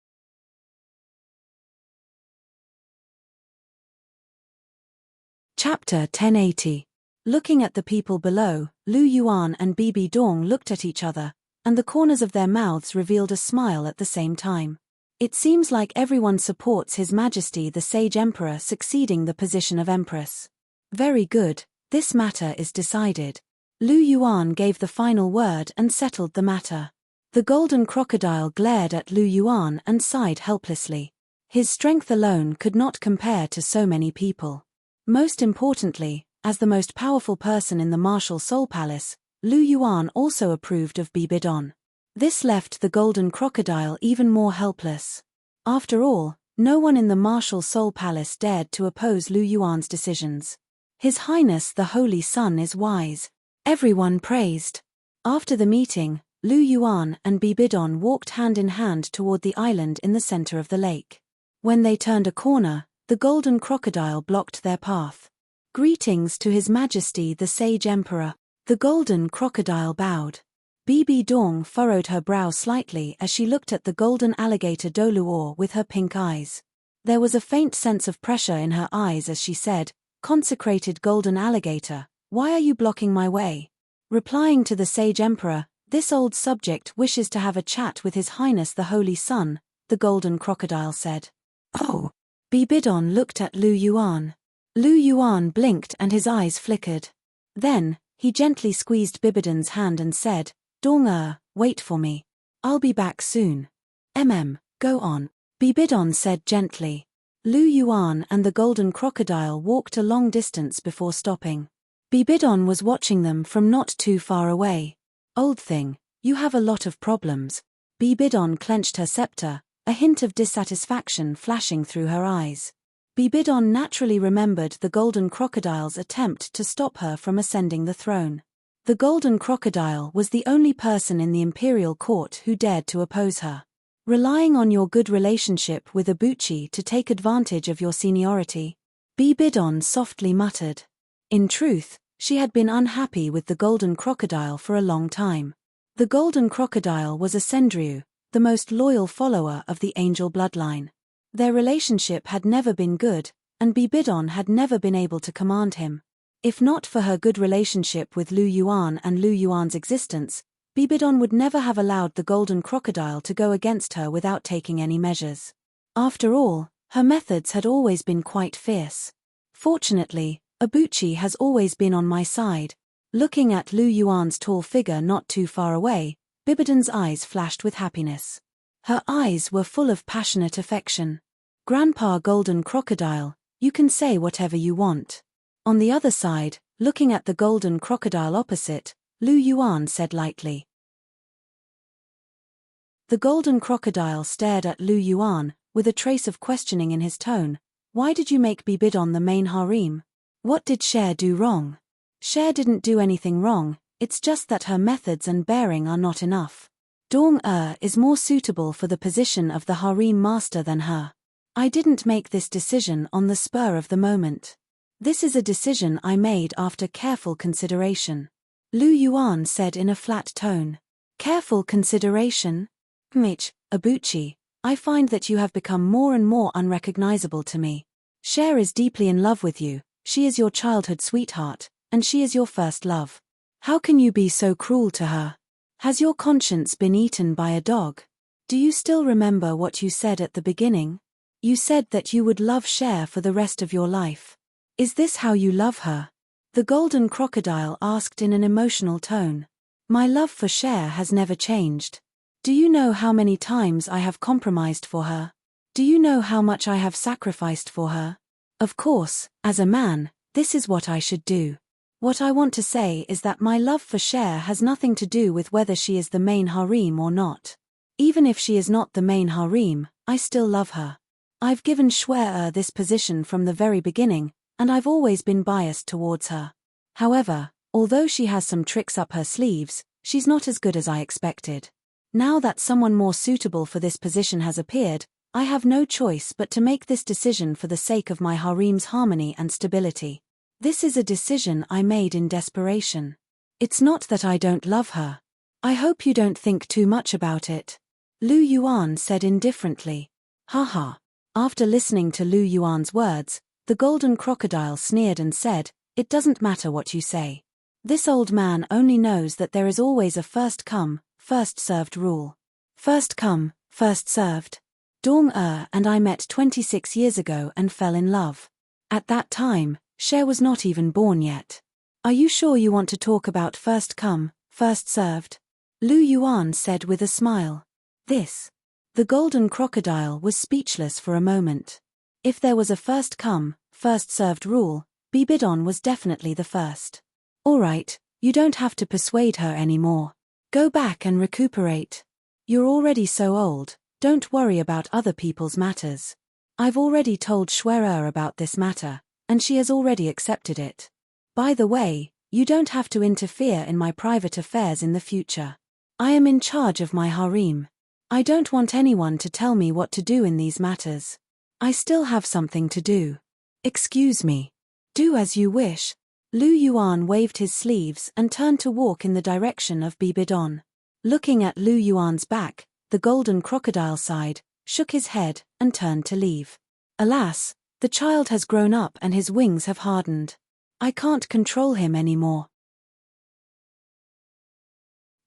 Chapter 1080. Looking at the people below, Lu Yuan and Bibi Dong looked at each other, and the corners of their mouths revealed a smile at the same time. It seems like everyone supports His Majesty the Sage Emperor succeeding the position of Empress. Very good, this matter is decided. Lu Yuan gave the final word and settled the matter. The golden crocodile glared at Lu Yuan and sighed helplessly. His strength alone could not compare to so many people. Most importantly, as the most powerful person in the martial soul palace, Lu Yuan also approved of Bibidon. This left the golden crocodile even more helpless. After all, no one in the martial soul palace dared to oppose Lu Yuan's decisions. His Highness the Holy Sun is wise. Everyone praised. After the meeting, Lu Yuan and Bibidon walked hand in hand toward the island in the center of the lake. When they turned a corner, the golden crocodile blocked their path. Greetings to His Majesty the Sage Emperor. The golden crocodile bowed. Bibi Dong furrowed her brow slightly as she looked at the golden alligator Douluo with her pink eyes. There was a faint sense of pressure in her eyes as she said, "Consecrated golden alligator, why are you blocking my way?" Replying to the Sage Emperor, "This old subject wishes to have a chat with His Highness the Holy Sun," the golden crocodile said. "Oh." Bibidon looked at Lu Yuan. Lu Yuan blinked and his eyes flickered. Then, he gently squeezed Bibidon's hand and said, "Dong, wait for me. I'll be back soon." Go on," Bibidon said gently. Lu Yuan and the golden crocodile walked a long distance before stopping. Bibidon was watching them from not too far away. "Old thing, you have a lot of problems." Bibidon clenched her scepter, a hint of dissatisfaction flashing through her eyes. Bibidon naturally remembered the golden crocodile's attempt to stop her from ascending the throne. The golden crocodile was the only person in the imperial court who dared to oppose her. "Relying on your good relationship with Abuchi to take advantage of your seniority," Bibidon softly muttered. In truth, she had been unhappy with the golden crocodile for a long time. The golden crocodile was a Sendryu, the most loyal follower of the angel bloodline. Their relationship had never been good, and Bibidon had never been able to command him. If not for her good relationship with Lu Yuan and Lu Yuan's existence, Bibidon would never have allowed the golden crocodile to go against her without taking any measures. After all, her methods had always been quite fierce. Fortunately, Abuchi has always been on my side. Looking at Lu Yuan's tall figure not too far away, Bibidon's eyes flashed with happiness. Her eyes were full of passionate affection. "Grandpa Golden Crocodile, you can say whatever you want." On the other side, looking at the golden crocodile opposite, Lu Yuan said lightly. The golden crocodile stared at Lu Yuan, with a trace of questioning in his tone. "Why did you make Bibidon the main harem? What did Cher do wrong?" "Cher didn't do anything wrong, it's just that her methods and bearing are not enough. Dong is more suitable for the position of the harem master than her. I didn't make this decision on the spur of the moment. This is a decision I made after careful consideration," Lu Yuan said in a flat tone. "Careful consideration? Abuchi, I find that you have become more and more unrecognizable to me. Cher is deeply in love with you, she is your childhood sweetheart, and she is your first love. How can you be so cruel to her? Has your conscience been eaten by a dog? Do you still remember what you said at the beginning? You said that you would love Cher for the rest of your life. Is this how you love her?" The golden crocodile asked in an emotional tone. "My love for Cher has never changed. Do you know how many times I have compromised for her? Do you know how much I have sacrificed for her? Of course, as a man, this is what I should do. What I want to say is that my love for Cher has nothing to do with whether she is the main harem or not. Even if she is not the main harem, I still love her. I've given Cher this position from the very beginning, and I've always been biased towards her. However, although she has some tricks up her sleeves, she's not as good as I expected. Now that someone more suitable for this position has appeared, I have no choice but to make this decision for the sake of my harem's harmony and stability. This is a decision I made in desperation. It's not that I don't love her. I hope you don't think too much about it," Lu Yuan said indifferently. "Haha." After listening to Lu Yuan's words, the golden crocodile sneered and said, "It doesn't matter what you say. This old man only knows that there is always a first come, first served rule. First come, first served. Dong and I met 26 years ago and fell in love. At that time, Cher was not even born yet. Are you sure you want to talk about first come, first served?" Lu Yuan said with a smile. The The golden crocodile was speechless for a moment. If there was a first come, first served rule, Bibidon was definitely the first. All right, you don't have to persuade her anymore. Go back and recuperate. You're already so old, don't worry about other people's matters. I've already told Schwerer about this matter, and she has already accepted it. By the way, you don't have to interfere in my private affairs in the future. I am in charge of my harem. I don't want anyone to tell me what to do in these matters. I still have something to do. Excuse me. Do as you wish. Lu Yuan waved his sleeves and turned to walk in the direction of Bibidon. Looking at Lu Yuan's back, the golden crocodile sighed, shook his head, and turned to leave. Alas, the child has grown up and his wings have hardened. I can't control him anymore.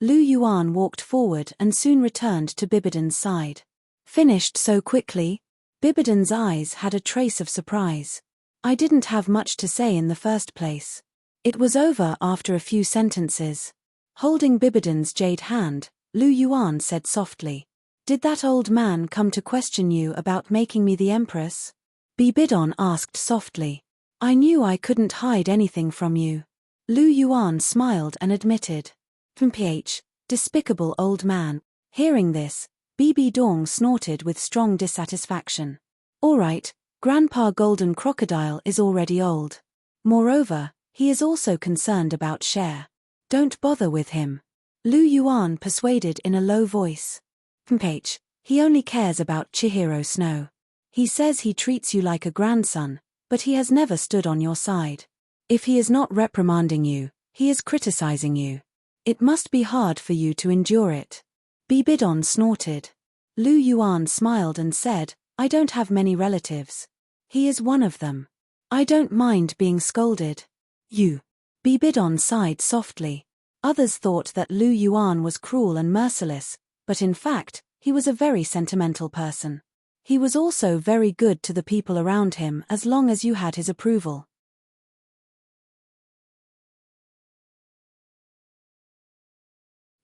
Lu Yuan walked forward and soon returned to Bibidon's side. Finished so quickly? Bibidon's eyes had a trace of surprise. I didn't have much to say in the first place. It was over after a few sentences. Holding Bibidon's jade hand, Lu Yuan said softly, "Did that old man come to question you about making me the empress?" Bibidon asked softly. "I knew I couldn't hide anything from you." Lu Yuan smiled and admitted. "Ph, despicable old man." Hearing this, Bibidong snorted with strong dissatisfaction. "All right, Grandpa Golden Crocodile is already old. Moreover, he is also concerned about Cher. Don't bother with him." Lu Yuan persuaded in a low voice. "Ph, he only cares about Chihiro Snow. He says he treats you like a grandson, but he has never stood on your side. If he is not reprimanding you, he is criticizing you. It must be hard for you to endure it." Bibidon snorted. Lu Yuan smiled and said, "I don't have many relatives. He is one of them. I don't mind being scolded." "You." Bibidon sighed softly. Others thought that Lu Yuan was cruel and merciless, but in fact, he was a very sentimental person. He was also very good to the people around him as long as you had his approval.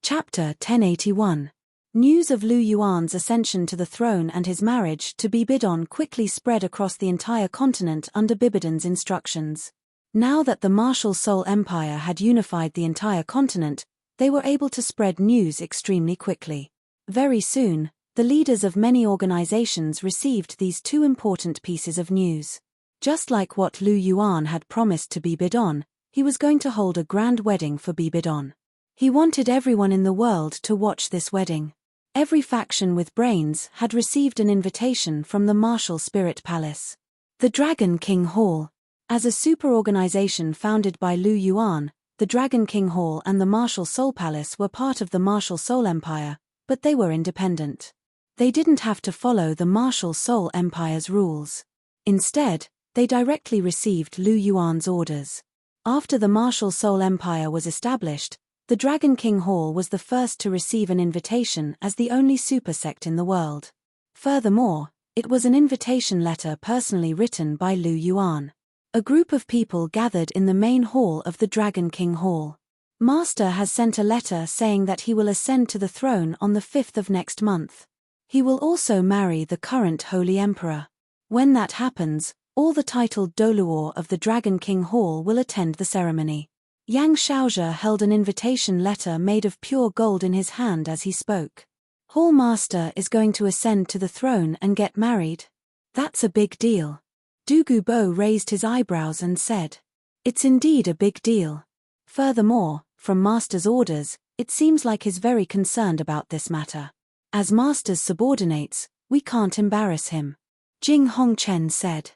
Chapter 1081. News of Lu Yuan's ascension to the throne and his marriage to Bibidon quickly spread across the entire continent under Bibidon's instructions. Now that the martial Seoul Empire had unified the entire continent, they were able to spread news extremely quickly. Very soon, the leaders of many organizations received these two important pieces of news. Just like what Lu Yuan had promised to Bibidon, he was going to hold a grand wedding for Bibidon. He wanted everyone in the world to watch this wedding. Every faction with brains had received an invitation from the Martial Spirit Palace. The Dragon King Hall. As a super-organization founded by Lu Yuan, the Dragon King Hall and the Martial Soul Palace were part of the Martial Soul Empire, but they were independent. They didn't have to follow the Martial Soul Empire's rules. Instead, they directly received Lu Yuan's orders. After the Martial Soul Empire was established, the Dragon King Hall was the first to receive an invitation as the only super sect in the world. Furthermore, it was an invitation letter personally written by Lu Yuan. A group of people gathered in the main hall of the Dragon King Hall. "Master has sent a letter saying that he will ascend to the throne on the 5th of next month. He will also marry the current Holy Emperor. When that happens, all the titled Douluo of the Dragon King Hall will attend the ceremony." Yang Shaozhe held an invitation letter made of pure gold in his hand as he spoke. "Hall Master is going to ascend to the throne and get married? That's a big deal." Du Gubo raised his eyebrows and said, "It's indeed a big deal. Furthermore, from Master's orders, it seems like he's very concerned about this matter. As Master's subordinates, we can't embarrass him." Jing Hongchen said,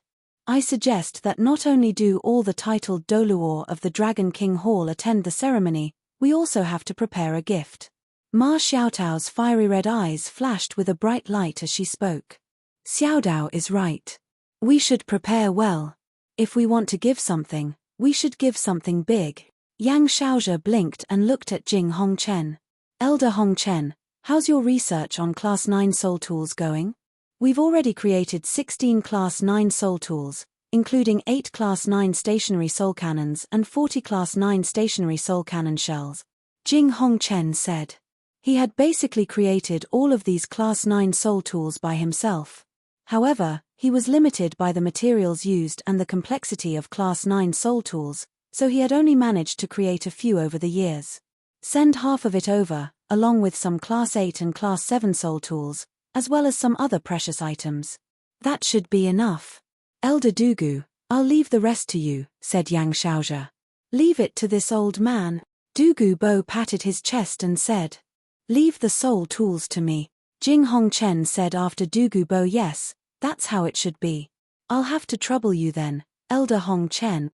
"I suggest that not only do all the titled Douluo of the Dragon King Hall attend the ceremony, we also have to prepare a gift." Ma Xiaotao's fiery red eyes flashed with a bright light as she spoke. Xiaodao is right. We should prepare well. If we want to give something, we should give something big. Yang Shaozhe blinked and looked at Jing Hongchen. "Elder Hongchen, how's your research on Class 9 soul tools going? We've already created 16 Class 9 soul tools, including 8 Class 9 stationary soul cannons and 40 Class 9 stationary soul cannon shells." Jing Hongchen said. He had basically created all of these Class 9 soul tools by himself. However, he was limited by the materials used and the complexity of Class 9 soul tools, so he had only managed to create a few over the years. Send half of it over, along with some Class 8 and Class 7 soul tools, as well as some other precious items. That should be enough. Elder Dugu, I'll leave the rest to you, said Yang Shaoja. Leave it to this old man. Dugu Bo patted his chest and said, leave the soul tools to me. Jing Hongchen said after Dugu Bo, yes, that's how it should be. I'll have to trouble you then, Elder Hongchen.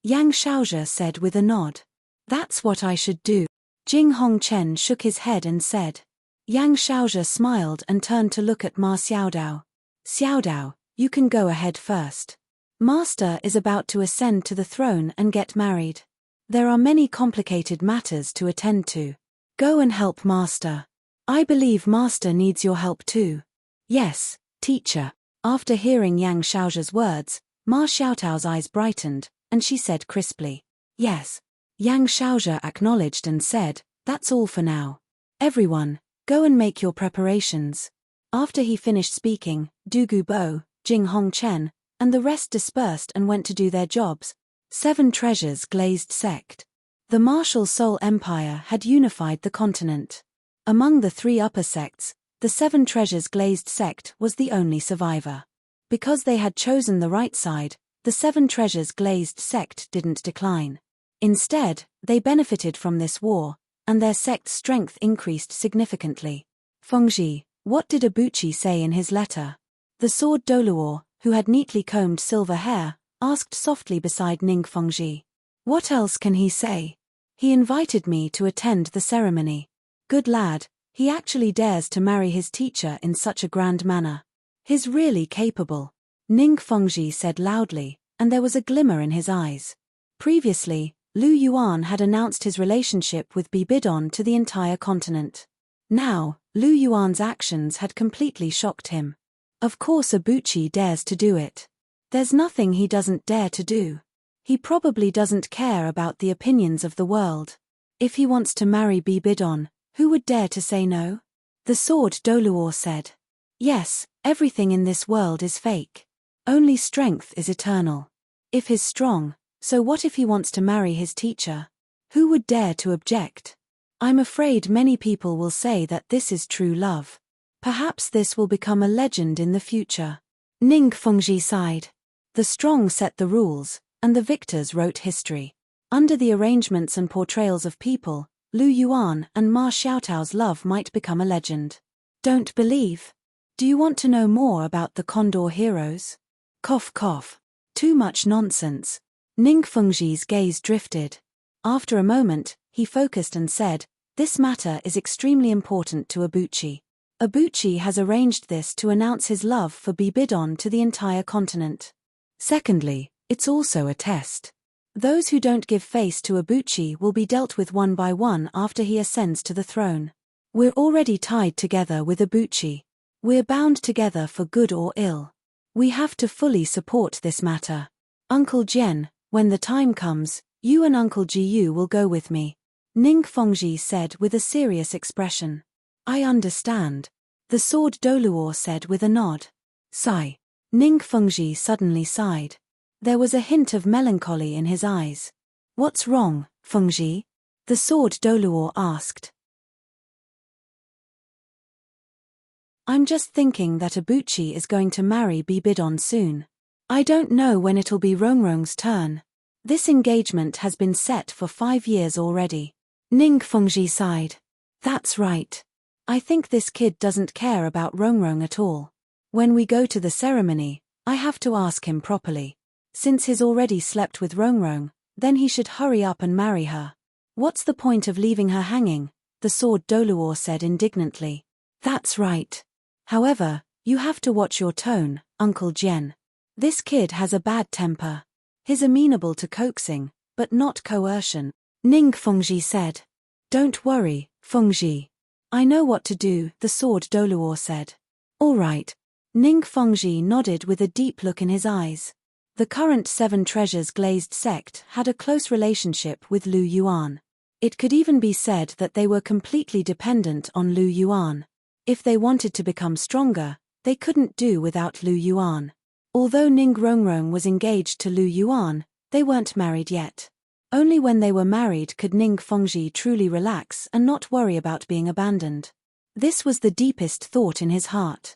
Yang Shaoja said with a nod. That's what I should do. Jing Hongchen shook his head and said. Yang Shaoja smiled and turned to look at Ma Xiaodao. Xiaodao, you can go ahead first. Master is about to ascend to the throne and get married. There are many complicated matters to attend to. Go and help Master. I believe Master needs your help too. Yes, teacher. After hearing Yang Shaoja's words, Ma Xiaotao's eyes brightened, and she said crisply, yes. Yang Shaoja acknowledged and said, that's all for now. Everyone, go and make your preparations. After he finished speaking, Dugu Bo, Jing Hongchen, and the rest dispersed and went to do their jobs. 7 Treasures Glazed Sect. The martial Soul Empire had unified the continent. Among the 3 upper sects, the 7 Treasures Glazed Sect was the only survivor. Because they had chosen the right side, the 7 Treasures Glazed Sect didn't decline. Instead, they benefited from this war, and their sect's strength increased significantly. Fengji, what did Abuchi say in his letter? The sword Douluo, who had neatly combed silver hair, asked softly beside Ning Fengji. What else can he say? He invited me to attend the ceremony. Good lad, he actually dares to marry his teacher in such a grand manner. He's really capable. Ning Fengji said loudly, and there was a glimmer in his eyes. Previously, Lu Yuan had announced his relationship with Bibidon to the entire continent. Now, Lu Yuan's actions had completely shocked him. Of course Abuchi dares to do it. There's nothing he doesn't dare to do. He probably doesn't care about the opinions of the world. If he wants to marry Bibidon, who would dare to say no? The sword Douluo said. Yes, everything in this world is fake. Only strength is eternal. If he's strong, so what if he wants to marry his teacher? Who would dare to object? I'm afraid many people will say that this is true love. Perhaps this will become a legend in the future. Ning Fengji sighed. The strong set the rules, and the victors wrote history. Under the arrangements and portrayals of people, Lu Yuan and Ma Xiaotao's love might become a legend. Don't believe? Do you want to know more about the Condor heroes? Cough cough. Too much nonsense. Ning Fengji's gaze drifted. After a moment, he focused and said, this matter is extremely important to Abuchi. Abuchi has arranged this to announce his love for Bibidon to the entire continent. Secondly, it's also a test. Those who don't give face to Abuchi will be dealt with one by one after he ascends to the throne. We're already tied together with Abuchi. We're bound together for good or ill. We have to fully support this matter. Uncle Jian, when the time comes, you and Uncle Jiyu will go with me. Ning Fengji said with a serious expression. I understand. The sword Douluo said with a nod. Sigh. Ning Fengji suddenly sighed. There was a hint of melancholy in his eyes. What's wrong, Fengji? The sword Douluo asked. I'm just thinking that Abuchi is going to marry Bibidon soon. I don't know when it'll be Rongrong's turn. This engagement has been set for 5 years already. Ning Fengji sighed. That's right. I think this kid doesn't care about Rongrong at all. When we go to the ceremony, I have to ask him properly. Since he's already slept with Rongrong, then he should hurry up and marry her. What's the point of leaving her hanging? The sword Douluo said indignantly. That's right. However, you have to watch your tone, Uncle Jian. This kid has a bad temper. He's amenable to coaxing, but not coercion. Ning Fengji said. Don't worry, Fengji. I know what to do, the sword Douluo said. All right. Ning Fengji nodded with a deep look in his eyes. The current 7 Treasures Glazed sect had a close relationship with Lu Yuan. It could even be said that they were completely dependent on Lu Yuan. If they wanted to become stronger, they couldn't do without Lu Yuan. Although Ning Rongrong was engaged to Lu Yuan, they weren't married yet. Only when they were married could Ning Fengji truly relax and not worry about being abandoned. This was the deepest thought in his heart.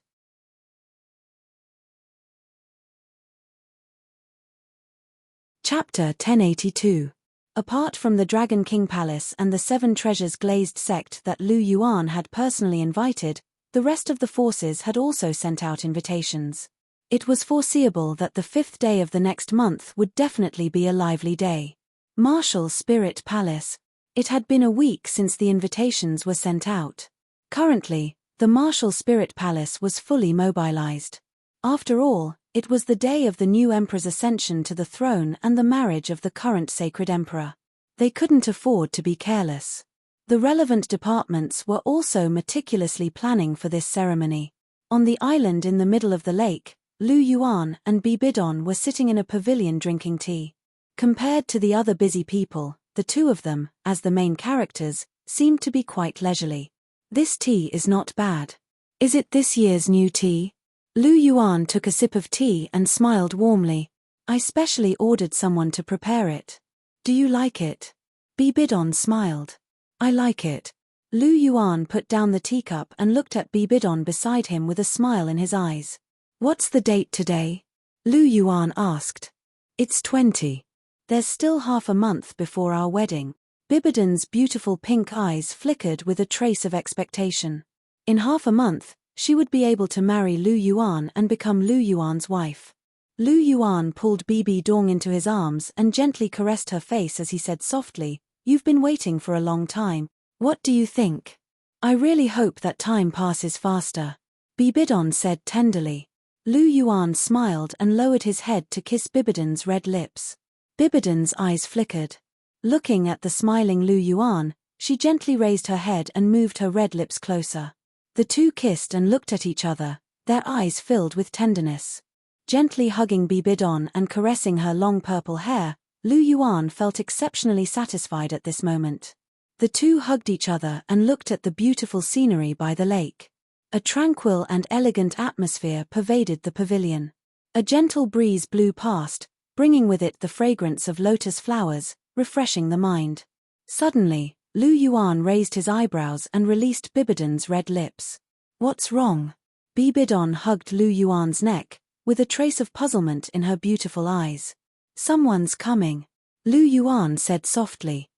Chapter 1082. Apart from the Dragon King Palace and the 7 treasures glazed sect that Lu Yuan had personally invited, the rest of the forces had also sent out invitations. It was foreseeable that the 5th day of the next month would definitely be a lively day. Martial Spirit Palace. It had been a week since the invitations were sent out. Currently, the Martial Spirit Palace was fully mobilized. After all, it was the day of the new emperor's ascension to the throne and the marriage of the current sacred emperor. They couldn't afford to be careless. The relevant departments were also meticulously planning for this ceremony. On the island in the middle of the lake, Lu Yuan and Bibidon were sitting in a pavilion drinking tea. Compared to the other busy people, the two of them, as the main characters, seemed to be quite leisurely. This tea is not bad. Is it this year's new tea? Lu Yuan took a sip of tea and smiled warmly. I specially ordered someone to prepare it. Do you like it? Bibidon smiled. I like it. Lu Yuan put down the teacup and looked at Bibidon beside him with a smile in his eyes. What's the date today? Lu Yuan asked. It's 20. There's still half a month before our wedding. Bibidon's beautiful pink eyes flickered with a trace of expectation. In half a month, she would be able to marry Lu Yuan and become Lu Yuan's wife. Lu Yuan pulled Bibi Dong into his arms and gently caressed her face as he said softly, You've been waiting for a long time. What do you think? I really hope that time passes faster. Bibidon said tenderly. Lu Yuan smiled and lowered his head to kiss Bibidon's red lips. Bibidon's eyes flickered. Looking at the smiling Lu Yuan, she gently raised her head and moved her red lips closer. The two kissed and looked at each other, their eyes filled with tenderness. Gently hugging Bibidon and caressing her long purple hair, Lu Yuan felt exceptionally satisfied at this moment. The two hugged each other and looked at the beautiful scenery by the lake. A tranquil and elegant atmosphere pervaded the pavilion. A gentle breeze blew past, bringing with it the fragrance of lotus flowers, refreshing the mind. Suddenly, Lu Yuan raised his eyebrows and released Bibidon's red lips. What's wrong? Bibidon hugged Lu Yuan's neck, with a trace of puzzlement in her beautiful eyes. Someone's coming. Lu Yuan said softly.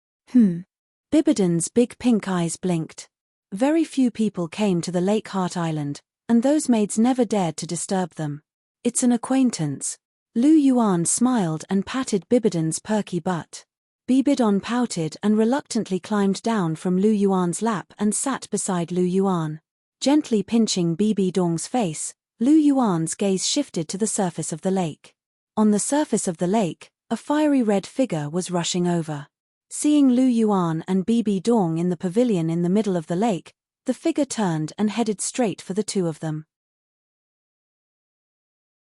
Bibidon's big pink eyes blinked. Very few people came to the Lake Heart Island, and those maids never dared to disturb them. It's an acquaintance. Lu Yuan smiled and patted Bibidon's perky butt. Bibidon pouted and reluctantly climbed down from Lu Yuan's lap and sat beside Lu Yuan. Gently pinching Bibi Dong's face, Lu Yuan's gaze shifted to the surface of the lake. On the surface of the lake, a fiery red figure was rushing over. Seeing Lu Yuan and Bibi Dong in the pavilion in the middle of the lake, the figure turned and headed straight for the two of them.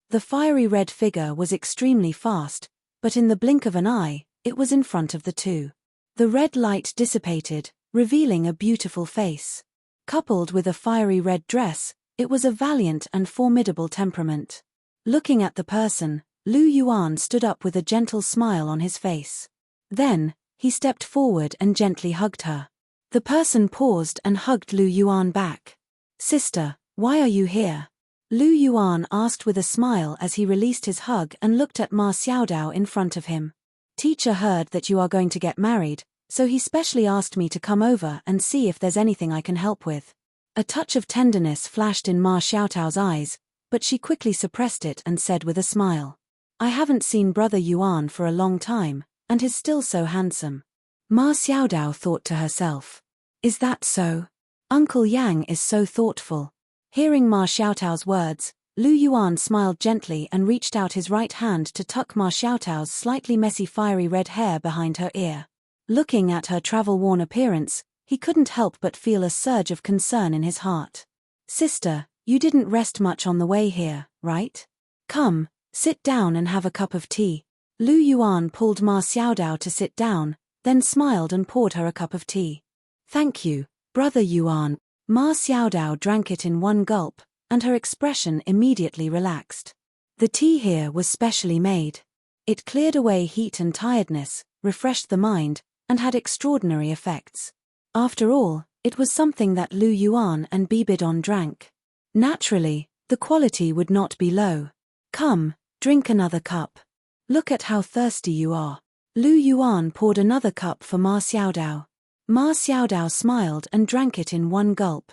The fiery red figure was extremely fast, but in the blink of an eye, it was in front of the two. The red light dissipated, revealing a beautiful face. Coupled with a fiery red dress, it was a valiant and formidable temperament. Looking at the person, Lu Yuan stood up with a gentle smile on his face. Then, he stepped forward and gently hugged her. The person paused and hugged Lu Yuan back. Sister, why are you here? Lu Yuan asked with a smile as he released his hug and looked at Ma Xiaodao in front of him. Teacher heard that you are going to get married, so he specially asked me to come over and see if there's anything I can help with. A touch of tenderness flashed in Ma Xiaodao's eyes, but she quickly suppressed it and said with a smile. I haven't seen Brother Yuan for a long time, and he's still so handsome. Ma Xiaodao thought to herself. Is that so? Uncle Yang is so thoughtful. Hearing Ma Xiaodao's words, Lu Yuan smiled gently and reached out his right hand to tuck Ma Xiaodao's slightly messy fiery red hair behind her ear. Looking at her travel-worn appearance, he couldn't help but feel a surge of concern in his heart. Sister, you didn't rest much on the way here, right? Come, sit down and have a cup of tea. Lu Yuan pulled Ma Xiaodao to sit down, then smiled and poured her a cup of tea. Thank you, Brother Yuan. Ma Xiaodao drank it in one gulp, and her expression immediately relaxed. The tea here was specially made. It cleared away heat and tiredness, refreshed the mind, and had extraordinary effects. After all, it was something that Lu Yuan and Bibidon drank. Naturally, the quality would not be low. Come, drink another cup. Look at how thirsty you are. Lu Yuan poured another cup for Ma Xiaodao. Ma Xiaodao smiled and drank it in one gulp.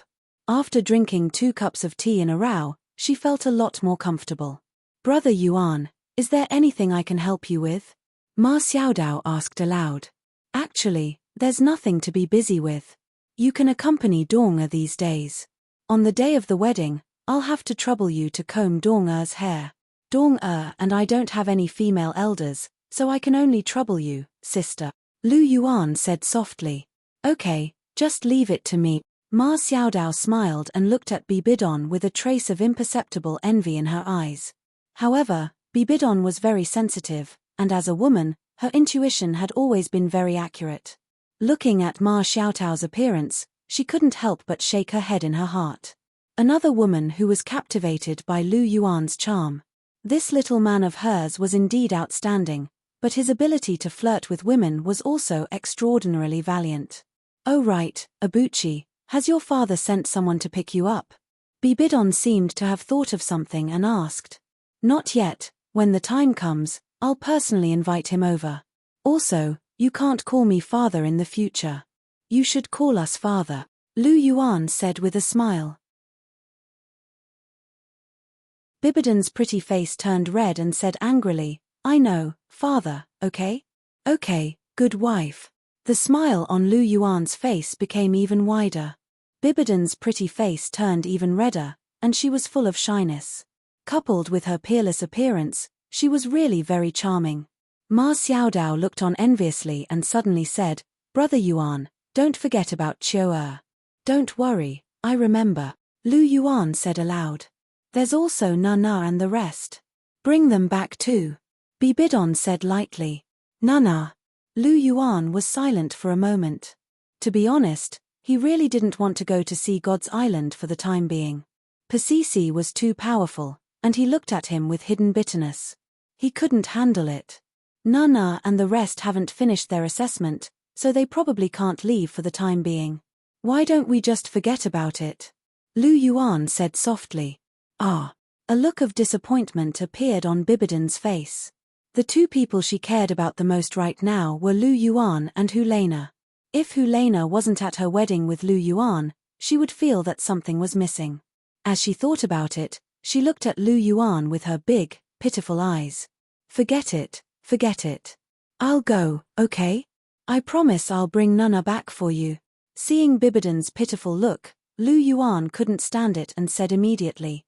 After drinking 2 cups of tea in a row, she felt a lot more comfortable. Brother Yuan, is there anything I can help you with? Ma Xiaodao asked aloud. Actually, there's nothing to be busy with. You can accompany Dong these days. On the day of the wedding, I'll have to trouble you to comb Dong-er's hair. Dong-er and I don't have any female elders, so I can only trouble you, sister. Lu Yuan said softly. Okay, just leave it to me. Ma Xiaodao smiled and looked at Bibidon with a trace of imperceptible envy in her eyes. However, Bibidon was very sensitive, and as a woman, her intuition had always been very accurate. Looking at Ma Xiaodao's appearance, she couldn't help but shake her head in her heart. Another woman who was captivated by Lu Yuan's charm. This little man of hers was indeed outstanding, but his ability to flirt with women was also extraordinarily valiant. Oh right, Abuchi, has your father sent someone to pick you up? Bibidon seemed to have thought of something and asked. Not yet, when the time comes, I'll personally invite him over. Also, you can't call me father in the future. You should call us father, Lu Yuan said with a smile. Bibidon's pretty face turned red and said angrily, I know, father, okay? Okay, good wife. The smile on Lu Yuan's face became even wider. Bibidon's pretty face turned even redder, and she was full of shyness. Coupled with her peerless appearance, she was really very charming. Ma Xiaodao looked on enviously and suddenly said, Brother Yuan, don't forget about Qiu-er. Don't worry, I remember, Lu Yuan said aloud. There's also Nana and the rest. Bring them back too. Bibidon said lightly. Nana. Lu Yuan was silent for a moment. To be honest, he really didn't want to go to see God's Island for the time being. Pasisi was too powerful, and he looked at him with hidden bitterness. He couldn't handle it. Nana and the rest haven't finished their assessment, so they probably can't leave for the time being. Why don't we just forget about it? Lu Yuan said softly. Ah. A look of disappointment appeared on Bibidon's face. The 2 people she cared about the most right now were Lu Yuan and Hulena. If Hulena wasn't at her wedding with Lu Yuan, she would feel that something was missing. As she thought about it, she looked at Lu Yuan with her big, pitiful eyes. Forget it, forget it. I'll go, okay? I promise I'll bring Nana back for you. Seeing Bibidon's pitiful look, Lu Yuan couldn't stand it and said immediately.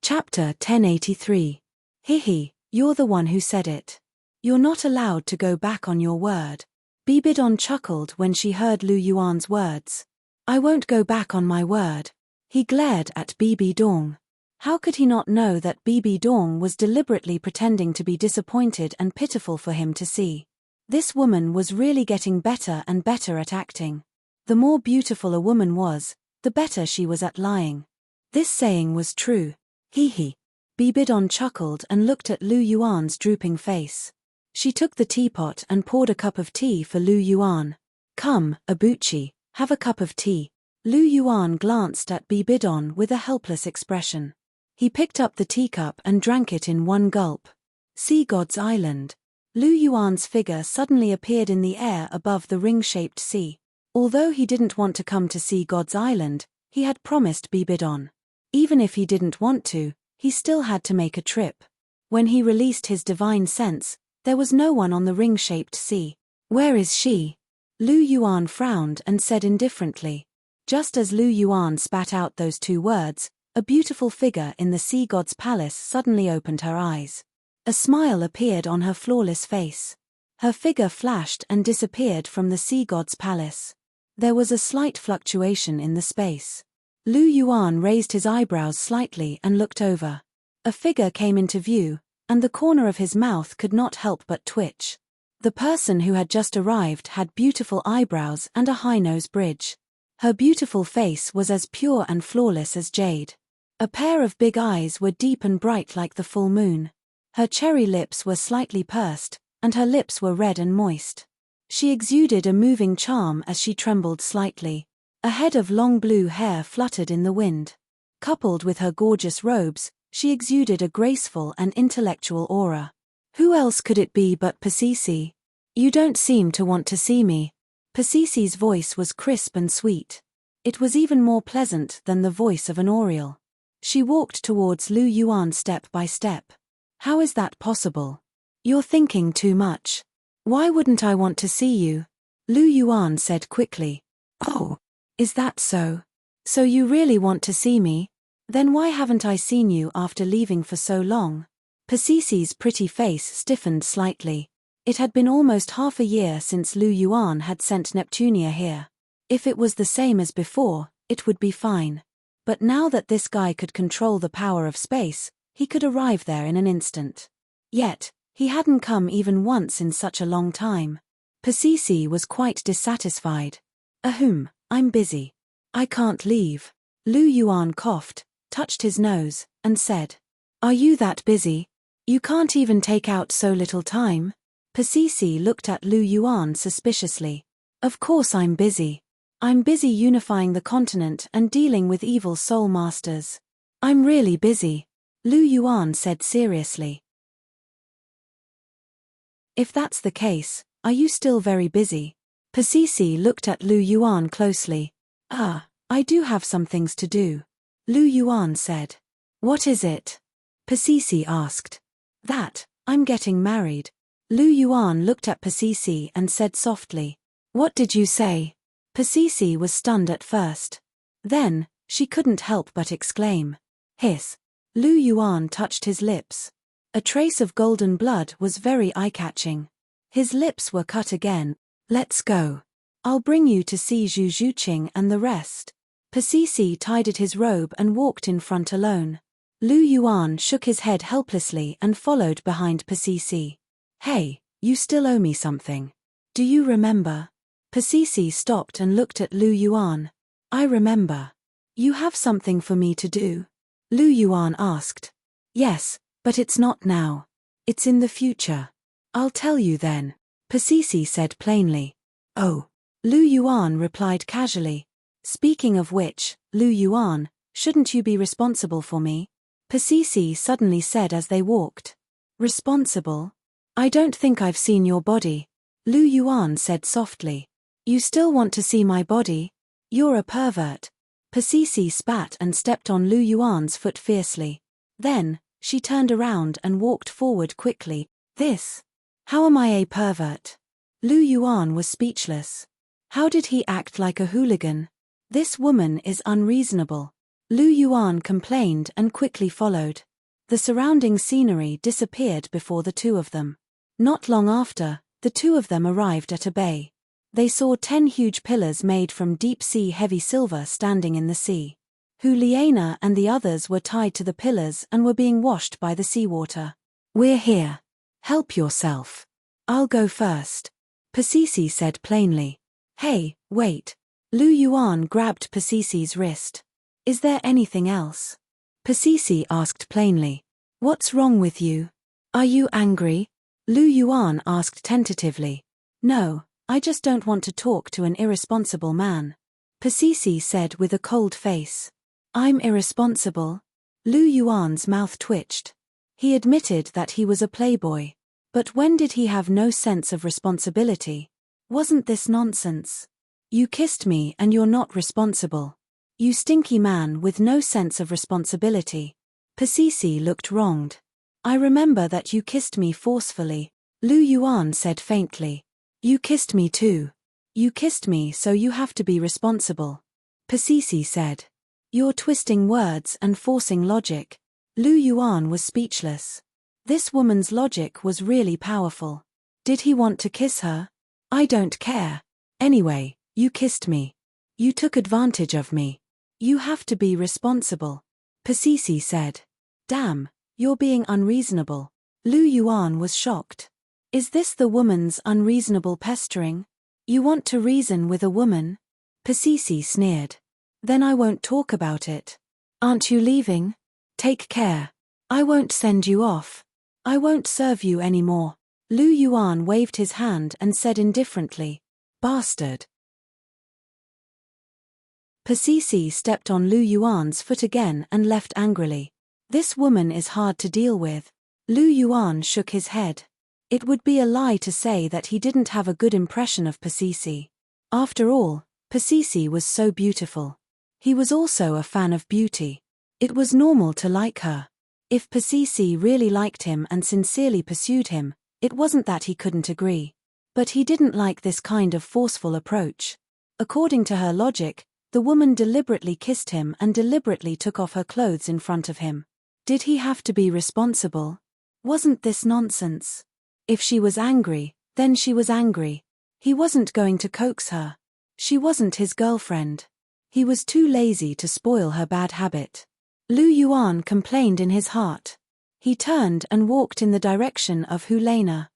Chapter 1083. Hihi, you're the one who said it. You're not allowed to go back on your word. Bibidon chuckled when she heard Lu Yuan's words. I won't go back on my word. He glared at Bibidong. How could he not know that Bibidong was deliberately pretending to be disappointed and pitiful for him to see? This woman was really getting better and better at acting. The more beautiful a woman was, the better she was at lying. This saying was true. Hee. Bibidon chuckled and looked at Lu Yuan's drooping face. She took the teapot and poured a cup of tea for Lu Yuan. Come, Abuchi, have a cup of tea. Lu Yuan glanced at Bibidon with a helpless expression. He picked up the teacup and drank it in one gulp. See God's Island. Lu Yuan's figure suddenly appeared in the air above the ring-shaped sea. Although he didn't want to come to see God's Island, he had promised Bibidon. Even if he didn't want to, he still had to make a trip. When he released his divine sense, there was no one on the ring-shaped sea. Where is she? Lu Yuan frowned and said indifferently. Just as Lu Yuan spat out those 2 words, a beautiful figure in the sea god's palace suddenly opened her eyes. A smile appeared on her flawless face. Her figure flashed and disappeared from the sea god's palace. There was a slight fluctuation in the space. Lu Yuan raised his eyebrows slightly and looked over. A figure came into view, and the corner of his mouth could not help but twitch. The person who had just arrived had beautiful eyebrows and a high nose bridge. Her beautiful face was as pure and flawless as jade. A pair of big eyes were deep and bright like the full moon. Her cherry lips were slightly pursed, and her lips were red and moist. She exuded a moving charm as she trembled slightly. A head of long blue hair fluttered in the wind. Coupled with her gorgeous robes, she exuded a graceful and intellectual aura. Who else could it be but Pasisi? You don't seem to want to see me. Pasisi's voice was crisp and sweet. It was even more pleasant than the voice of an oriole. She walked towards Lu Yuan step by step. How is that possible? You're thinking too much. Why wouldn't I want to see you? Lu Yuan said quickly. Oh, is that so? So you really want to see me? Then why haven't I seen you after leaving for so long? Pasisi's pretty face stiffened slightly. It had been almost half a year since Lu Yuan had sent Neptunia here. If it was the same as before, it would be fine. But now that this guy could control the power of space, he could arrive there in an instant. Yet, he hadn't come even once in such a long time. Pasisi was quite dissatisfied. I'm busy. I can't leave. Lu Yuan coughed, touched his nose, and said, Are you that busy? You can't even take out so little time? Pasisi looked at Lu Yuan suspiciously. Of course I'm busy. I'm busy unifying the continent and dealing with evil soul masters. I'm really busy. Lu Yuan said seriously. If that's the case, are you still very busy? Pasisi looked at Lu Yuan closely. I do have some things to do. Lu Yuan said. What is it? Pasisi asked. That, I'm getting married. Lu Yuan looked at Pasisi and said softly. What did you say? Pasisi was stunned at first. Then, she couldn't help but exclaim. Hiss. Lu Yuan touched his lips. A trace of golden blood was very eye-catching. His lips were cut again. Let's go. I'll bring you to see Zhu Zhuqing and the rest. Pasisi tidied his robe and walked in front alone. Lu Yuan shook his head helplessly and followed behind Pasisi. Hey, you still owe me something. Do you remember? Pasisi stopped and looked at Lu Yuan. I remember. You have something for me to do? Lu Yuan asked. Yes, but it's not now. It's in the future. I'll tell you then. Pasisi said plainly. Oh. Lu Yuan replied casually. Speaking of which, Lu Yuan, shouldn't you be responsible for me? Pasisi suddenly said as they walked. Responsible? I don't think I've seen your body. Lu Yuan said softly. You still want to see my body? You're a pervert. Pasisi spat and stepped on Lu Yuan's foot fiercely. Then, she turned around and walked forward quickly. This? How am I a pervert? Lu Yuan was speechless. How did he act like a hooligan? This woman is unreasonable. Lu Yuan complained and quickly followed. The surrounding scenery disappeared before the two of them. Not long after, the two of them arrived at a bay. They saw 10 huge pillars made from deep-sea heavy silver standing in the sea. Juliana and the others were tied to the pillars and were being washed by the seawater. We're here. Help yourself. I'll go first. Pasisi said plainly. Hey, wait. Lu Yuan grabbed Pasisi's wrist. Is there anything else? Pasisi asked plainly. What's wrong with you? Are you angry? Lu Yuan asked tentatively. No, I just don't want to talk to an irresponsible man. Pasisi said with a cold face. I'm irresponsible? Lu Yuan's mouth twitched. He admitted that he was a playboy. But when did he have no sense of responsibility? Wasn't this nonsense? You kissed me and you're not responsible. You stinky man with no sense of responsibility. Pasisi looked wronged. I remember that you kissed me forcefully. Lu Yuan said faintly. You kissed me too. You kissed me, so you have to be responsible. Pasisi said. You're twisting words and forcing logic. Lu Yuan was speechless. This woman's logic was really powerful. Did he want to kiss her? I don't care. Anyway, you kissed me. You took advantage of me. You have to be responsible. Pasisi said. Damn, you're being unreasonable. Lu Yuan was shocked. Is this the woman's unreasonable pestering? You want to reason with a woman? Pasisi sneered. Then I won't talk about it. Aren't you leaving? Take care. I won't send you off. I won't serve you anymore. Lu Yuan waved his hand and said indifferently, Bastard. Pasisi stepped on Lu Yuan's foot again and left angrily. This woman is hard to deal with. Lu Yuan shook his head. It would be a lie to say that he didn't have a good impression of Pasisi. After all, Pasisi was so beautiful. He was also a fan of beauty. It was normal to like her. If Pasisi really liked him and sincerely pursued him, it wasn't that he couldn't agree. But he didn't like this kind of forceful approach. According to her logic, the woman deliberately kissed him and deliberately took off her clothes in front of him. Did he have to be responsible? Wasn't this nonsense? If she was angry, then she was angry. He wasn't going to coax her. She wasn't his girlfriend. He was too lazy to spoil her bad habit. Lu Yuan complained in his heart. He turned and walked in the direction of Helena.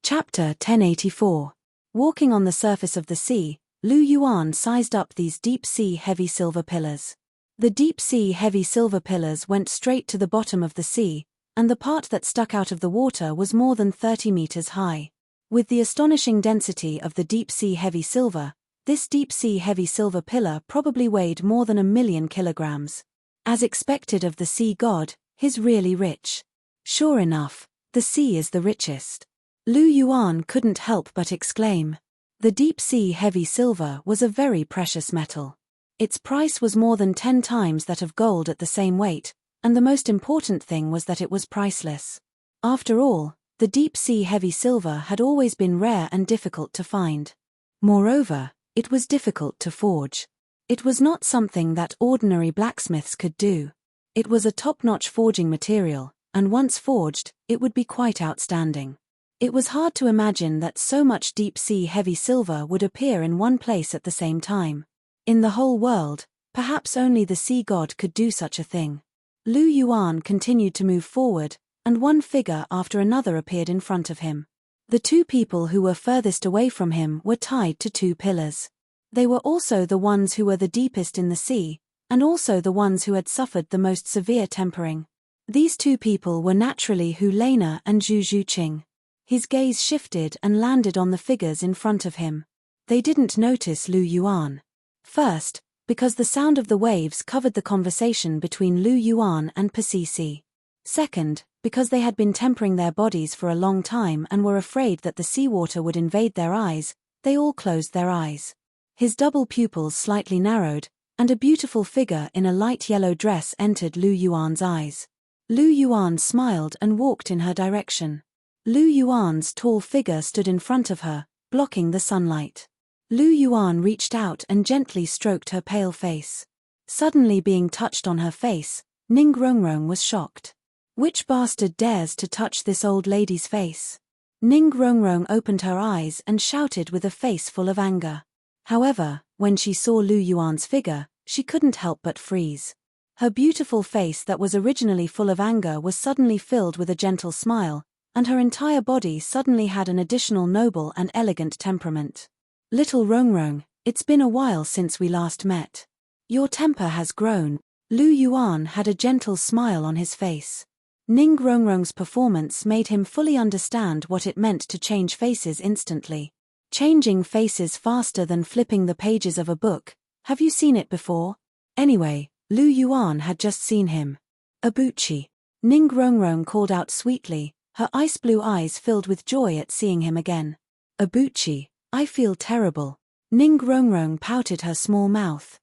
Chapter 1084. Walking on the surface of the sea, Lu Yuan sized up these deep-sea heavy silver pillars. The deep-sea heavy silver pillars went straight to the bottom of the sea, and the part that stuck out of the water was more than 30 meters high. With the astonishing density of the deep-sea heavy silver, this deep-sea heavy silver pillar probably weighed more than 1,000,000 kilograms. As expected of the sea god, he's really rich. Sure enough, the sea is the richest. Lu Yuan couldn't help but exclaim. The deep-sea heavy silver was a very precious metal. Its price was more than 10 times that of gold at the same weight, and the most important thing was that it was priceless. After all, the deep-sea heavy silver had always been rare and difficult to find. Moreover, it was difficult to forge. It was not something that ordinary blacksmiths could do. It was a top-notch forging material, and once forged, it would be quite outstanding. It was hard to imagine that so much deep-sea heavy silver would appear in one place at the same time. In the whole world, perhaps only the sea god could do such a thing. Lu Yuan continued to move forward, and one figure after another appeared in front of him. The two people who were furthest away from him were tied to two pillars. They were also the ones who were the deepest in the sea, and also the ones who had suffered the most severe tempering. These two people were naturally Helena and Zhu Zhuqing. His gaze shifted and landed on the figures in front of him. They didn't notice Lu Yuan. First, because the sound of the waves covered the conversation between Lu Yuan and Pasisi. Second, because they had been tempering their bodies for a long time and were afraid that the seawater would invade their eyes, they all closed their eyes. His double pupils slightly narrowed, and a beautiful figure in a light yellow dress entered Lu Yuan's eyes. Lu Yuan smiled and walked in her direction. Lu Yuan's tall figure stood in front of her, blocking the sunlight. Lu Yuan reached out and gently stroked her pale face. Suddenly being touched on her face, Ning Rongrong was shocked. Which bastard dares to touch this old lady's face? Ning Rongrong opened her eyes and shouted with a face full of anger. However, when she saw Lu Yuan's figure, she couldn't help but freeze. Her beautiful face that was originally full of anger was suddenly filled with a gentle smile, and her entire body suddenly had an additional noble and elegant temperament. Little Rongrong, it's been a while since we last met. Your temper has grown. Lu Yuan had a gentle smile on his face. Ning Rongrong's performance made him fully understand what it meant to change faces instantly. Changing faces faster than flipping the pages of a book. Have you seen it before? Anyway, Lu Yuan had just seen him. Abuchi. Ning Rongrong called out sweetly, her ice blue eyes filled with joy at seeing him again. Abuchi, I feel terrible. Ning Rongrong pouted her small mouth.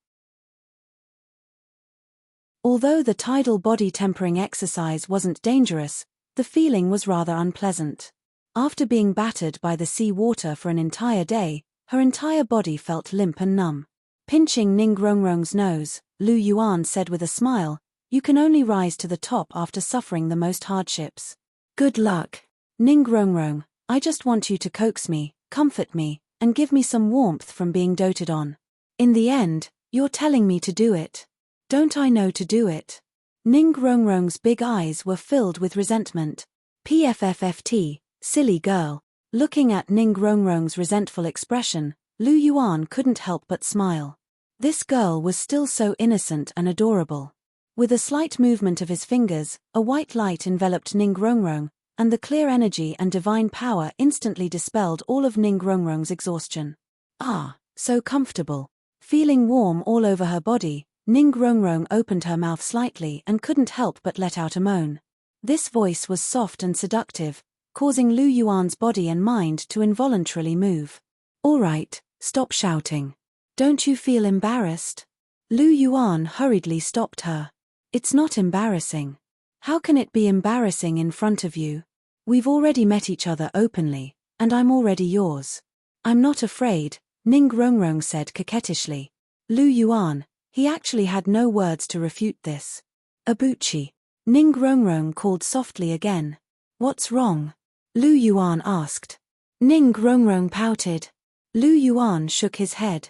Although the tidal body tempering exercise wasn't dangerous, the feeling was rather unpleasant. After being battered by the sea water for an entire day, her entire body felt limp and numb. Pinching Ning Rongrong's nose, Lu Yuan said with a smile, "You can only rise to the top after suffering the most hardships. Good luck. Ning Rongrong, I just want you to coax me, comfort me, and give me some warmth from being doted on. In the end, you're telling me to do it. Don't I know to do it? Ning Rongrong's big eyes were filled with resentment. PFFFT, silly girl. Looking at Ning Rongrong's resentful expression, Lu Yuan couldn't help but smile. This girl was still so innocent and adorable. With a slight movement of his fingers, a white light enveloped Ning Rongrong, and the clear energy and divine power instantly dispelled all of Ning Rongrong's exhaustion. Ah, so comfortable. Feeling warm all over her body, Ning Rongrong opened her mouth slightly and couldn't help but let out a moan. This voice was soft and seductive, causing Lu Yuan's body and mind to involuntarily move. All right, stop shouting. Don't you feel embarrassed? Lu Yuan hurriedly stopped her. It's not embarrassing. How can it be embarrassing in front of you? We've already met each other openly, and I'm already yours. I'm not afraid, Ning Rongrong said coquettishly. Lu Yuan, he actually had no words to refute this. Abuchi. Ning Rongrong called softly again. What's wrong? Lu Yuan asked. Ning Rongrong pouted. Lu Yuan shook his head.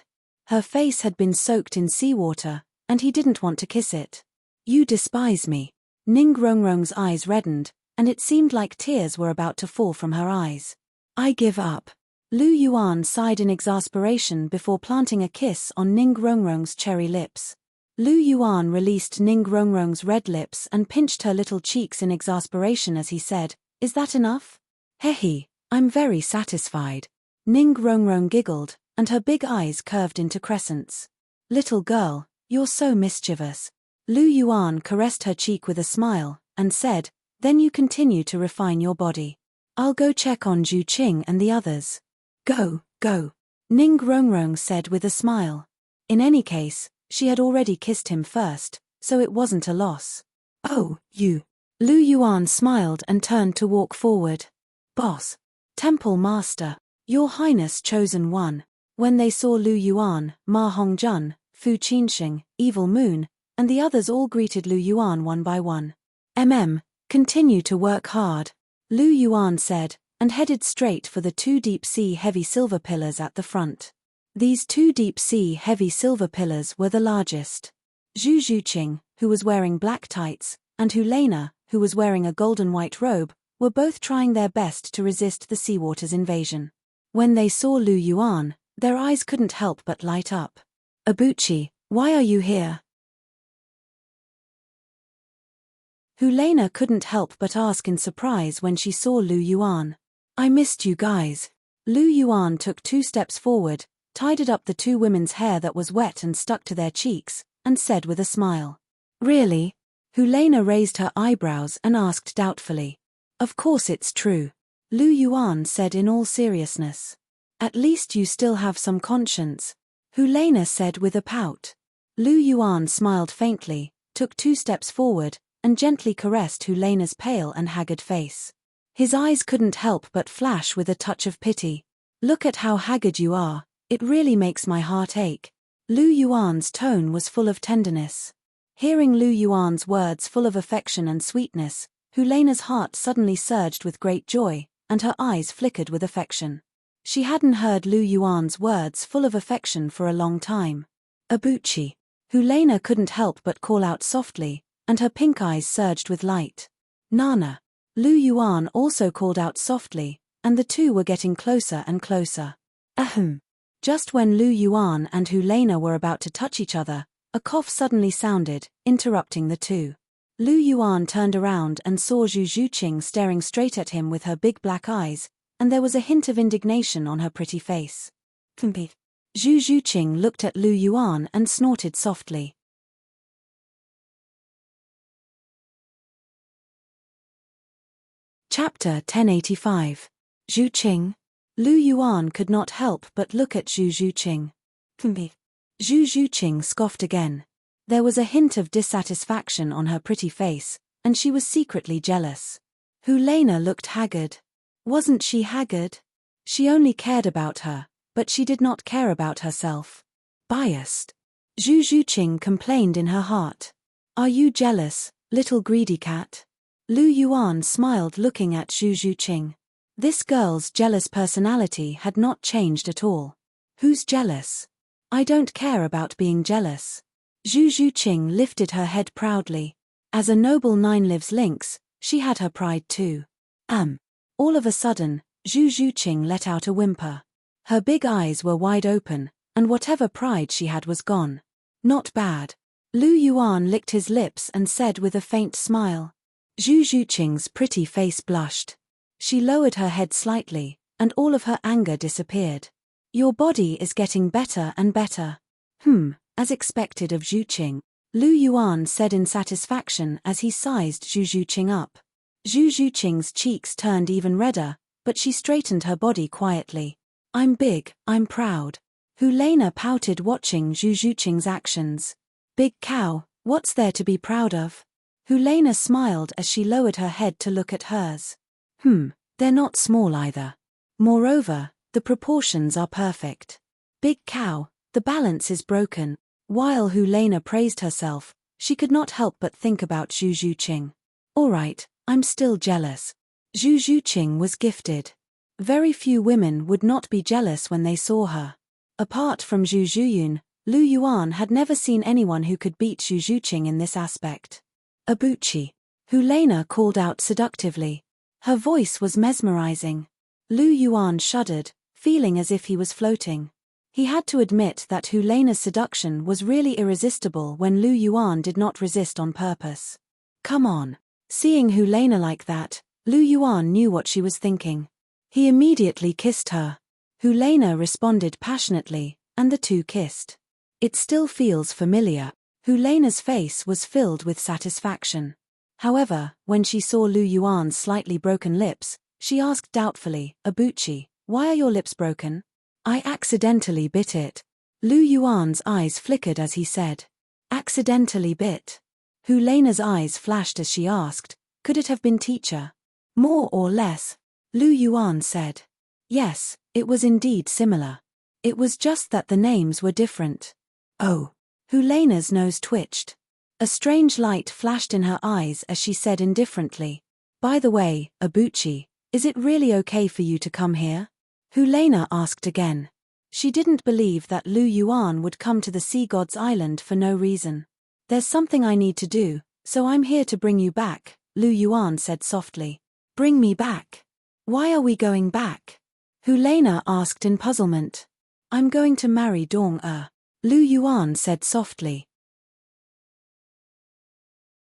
Her face had been soaked in seawater, and he didn't want to kiss it. You despise me. Ning Rongrong's eyes reddened, and it seemed like tears were about to fall from her eyes. I give up. Lu Yuan sighed in exasperation before planting a kiss on Ning Rongrong's cherry lips. Lu Yuan released Ning Rongrong's red lips and pinched her little cheeks in exasperation as he said, Is that enough? Hehe, I'm very satisfied. Ning Rongrong giggled, and her big eyes curved into crescents. Little girl, you're so mischievous. Lu Yuan caressed her cheek with a smile, and said, Then you continue to refine your body. I'll go check on Zhu Qing and the others. Go, go. Ning Rongrong said with a smile. In any case, she had already kissed him first, so it wasn't a loss. Oh, you. Lu Yuan smiled and turned to walk forward. Boss. Temple Master. Your Highness Chosen One. When they saw Lu Yuan, Ma Hongjun, Fu Qinsheng, Evil Moon, and the others all greeted Lu Yuan one by one. Continue to work hard, Lu Yuan said, and headed straight for the 2 deep-sea heavy silver pillars at the front. These 2 deep-sea heavy silver pillars were the largest. Zhu Zhuqing, who was wearing black tights, and Hulena, who was wearing a golden-white robe, were both trying their best to resist the seawater's invasion. When they saw Lu Yuan, their eyes couldn't help but light up. Abuchi, why are you here? Hulena couldn't help but ask in surprise when she saw Lu Yuan. I missed you guys. Lu Yuan took 2 steps forward, tidied up the 2 women's hair that was wet and stuck to their cheeks, and said with a smile. Really? Hulena raised her eyebrows and asked doubtfully. Of course it's true. Lu Yuan said in all seriousness. At least you still have some conscience. Hulena said with a pout. Lu Yuan smiled faintly, took 2 steps forward, and gently caressed Hulena's pale and haggard face. His eyes couldn't help but flash with a touch of pity. Look at how haggard you are, it really makes my heart ache. Lu Yuan's tone was full of tenderness. Hearing Lu Yuan's words full of affection and sweetness, Hulena's heart suddenly surged with great joy, and her eyes flickered with affection. She hadn't heard Lu Yuan's words full of affection for a long time. Abuchi. Hulena couldn't help but call out softly, and her pink eyes surged with light. Nana. Lu Yuan also called out softly, and the 2 were getting closer and closer. Ahem. Just when Lu Yuan and Hulena were about to touch each other, a cough suddenly sounded, interrupting the 2. Lu Yuan turned around and saw Zhu Zhuqing staring straight at him with her big black eyes, and there was a hint of indignation on her pretty face. Zhu Zhuqing looked at Lu Yuan and snorted softly. Chapter 1085. Zhu Qing. Lu Yuan could not help but look at Zhu Zhuqing. Zhu Zhuqing scoffed again. There was a hint of dissatisfaction on her pretty face, and she was secretly jealous. Hulena looked haggard. Wasn't she haggard? She only cared about her, but she did not care about herself. Biased. Zhu Zhuqing complained in her heart. Are you jealous, little greedy cat? Lu Yuan smiled looking at Zhu Zhuqing. This girl's jealous personality had not changed at all. Who's jealous? I don't care about being jealous. Zhu Zhuqing lifted her head proudly. As a noble nine-lives lynx, she had her pride too. All of a sudden, Zhu Zhuqing let out a whimper. Her big eyes were wide open, and whatever pride she had was gone. Not bad. Lu Yuan licked his lips and said with a faint smile. Zhu Zhuqing's pretty face blushed. She lowered her head slightly, and all of her anger disappeared. Your body is getting better and better. As expected of Zhuqing, Lu Yuan said in satisfaction as he sized Zhu Zhuqing up. Zhu Zhuqing's cheeks turned even redder, but she straightened her body quietly. I'm big, I'm proud. Helena pouted watching Zhu Zhuqing's actions. Big cow, what's there to be proud of? Helena smiled as she lowered her head to look at hers. They're not small either. Moreover, the proportions are perfect. Big cow, the balance is broken. While Helena praised herself, she could not help but think about Zhu Zhuqing. Alright, I'm still jealous. Zhu Zhuqing was gifted. Very few women would not be jealous when they saw her. Apart from Zhu Zhuyun, Lu Yuan had never seen anyone who could beat Zhu Zhuqing in this aspect. Abuchi. Helena called out seductively. Her voice was mesmerizing. Lu Yuan shuddered, feeling as if he was floating. He had to admit that Helena's seduction was really irresistible when Lu Yuan did not resist on purpose. Come on. Seeing Helena like that, Lu Yuan knew what she was thinking. He immediately kissed her. Helena responded passionately, and the two kissed. It still feels familiar. Helena's face was filled with satisfaction. However, when she saw Lu Yuan's slightly broken lips, she asked doubtfully, Abuchi, why are your lips broken? I accidentally bit it. Lu Yuan's eyes flickered as he said. Accidentally bit. Helena's eyes flashed as she asked, could it have been teacher? More or less. Lu Yuan said. Yes, it was indeed similar. It was just that the names were different. Oh. Helena's nose twitched. A strange light flashed in her eyes as she said indifferently. By the way, Abuchi, is it really okay for you to come here? Helena asked again. She didn't believe that Lu Yuan would come to the Sea God's Island for no reason. There's something I need to do, so I'm here to bring you back, Lu Yuan said softly. Bring me back? Why are we going back? Helena asked in puzzlement. I'm going to marry Dong-er, Lu Yuan said softly.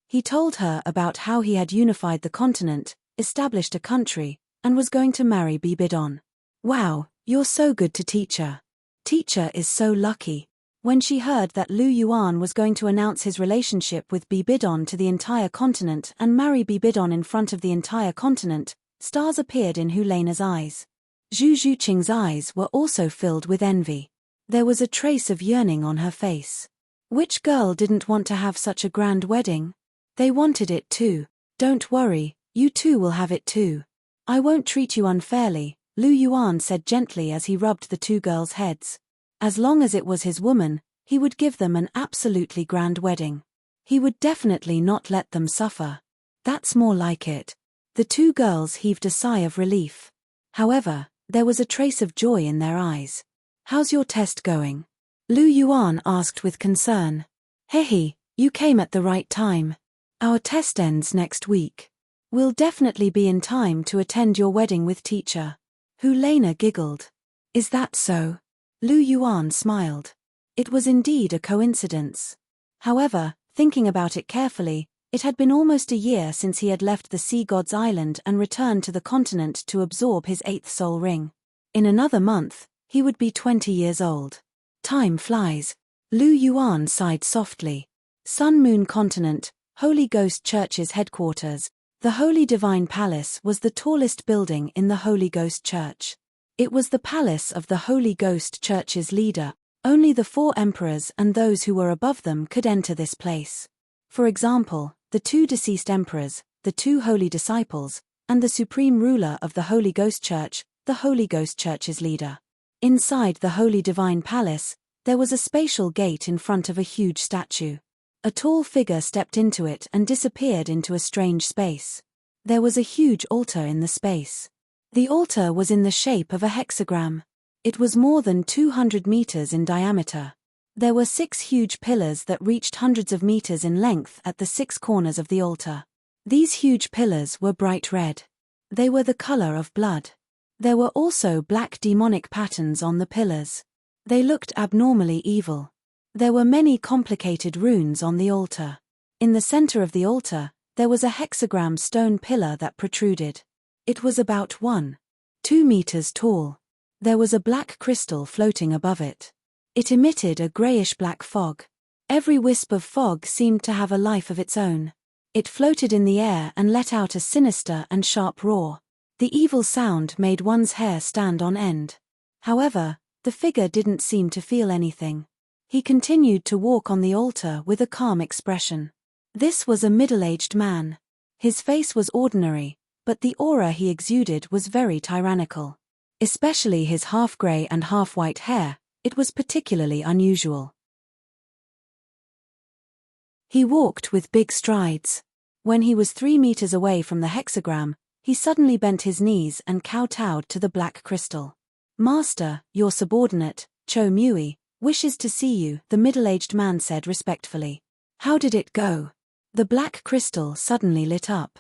He told her about how he had unified the continent, established a country, and was going to marry Bibidon. Wow, you're so good to teacher. Teacher is so lucky. When she heard that Lu Yuan was going to announce his relationship with Bibidon to the entire continent and marry Bibidon in front of the entire continent, stars appeared in Helena's eyes. Zhu Zhuqing's eyes were also filled with envy. There was a trace of yearning on her face. Which girl didn't want to have such a grand wedding? They wanted it too. Don't worry, you two will have it too. I won't treat you unfairly, Lu Yuan said gently as he rubbed the two girls' heads. As long as it was his woman, he would give them an absolutely grand wedding. He would definitely not let them suffer. That's more like it. The two girls heaved a sigh of relief. However, there was a trace of joy in their eyes. How's your test going? Lu Yuan asked with concern. Hehe, you came at the right time. Our test ends next week. We'll definitely be in time to attend your wedding with teacher. Helena giggled. Is that so? Lu Yuan smiled. It was indeed a coincidence. However, thinking about it carefully, it had been almost a year since he had left the Sea God's Island and returned to the continent to absorb his 8th soul ring. In another month, he would be 20 years old. Time flies. Lu Yuan sighed softly. Sun Moon Continent, Holy Ghost Church's headquarters. The Holy Divine Palace was the tallest building in the Holy Ghost Church. It was the palace of the Holy Ghost Church's leader. Only the 4 emperors and those who were above them could enter this place. For example, the 2 deceased emperors, the 2 holy disciples, and the supreme ruler of the Holy Ghost Church, the Holy Ghost Church's leader. Inside the Holy Divine Palace, there was a spatial gate in front of a huge statue. A tall figure stepped into it and disappeared into a strange space. There was a huge altar in the space. The altar was in the shape of a hexagram. It was more than 200 meters in diameter. There were 6 huge pillars that reached hundreds of meters in length at the 6 corners of the altar. These huge pillars were bright red. They were the color of blood. There were also black demonic patterns on the pillars. They looked abnormally evil. There were many complicated runes on the altar. In the center of the altar, there was a hexagram stone pillar that protruded. It was about 1.2 meters tall. There was a black crystal floating above it. It emitted a grayish-black fog. Every wisp of fog seemed to have a life of its own. It floated in the air and let out a sinister and sharp roar. The evil sound made one's hair stand on end. However, the figure didn't seem to feel anything. He continued to walk on the altar with a calm expression. This was a middle-aged man. His face was ordinary, but the aura he exuded was very tyrannical. Especially his half-gray and half-white hair, it was particularly unusual. He walked with big strides. When he was 3 meters away from the hexagram, he suddenly bent his knees and kowtowed to the black crystal. "Master, your subordinate, Cho Mui, wishes to see you," the middle-aged man said respectfully. "How did it go?" The black crystal suddenly lit up.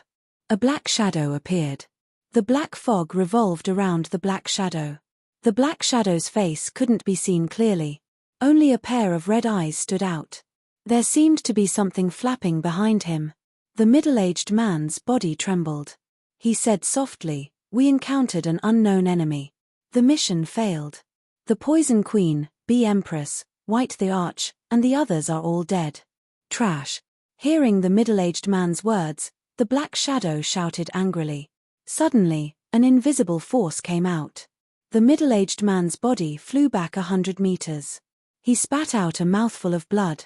A black shadow appeared. The black fog revolved around the black shadow. The black shadow's face couldn't be seen clearly. Only a pair of red eyes stood out. There seemed to be something flapping behind him. The middle-aged man's body trembled. He said softly, "We encountered an unknown enemy. The mission failed. The Poison Queen, Bee Empress, White the Arch, and the others are all dead. Trash." Hearing the middle-aged man's words, the black shadow shouted angrily. Suddenly, an invisible force came out. The middle-aged man's body flew back 100 meters. He spat out a mouthful of blood.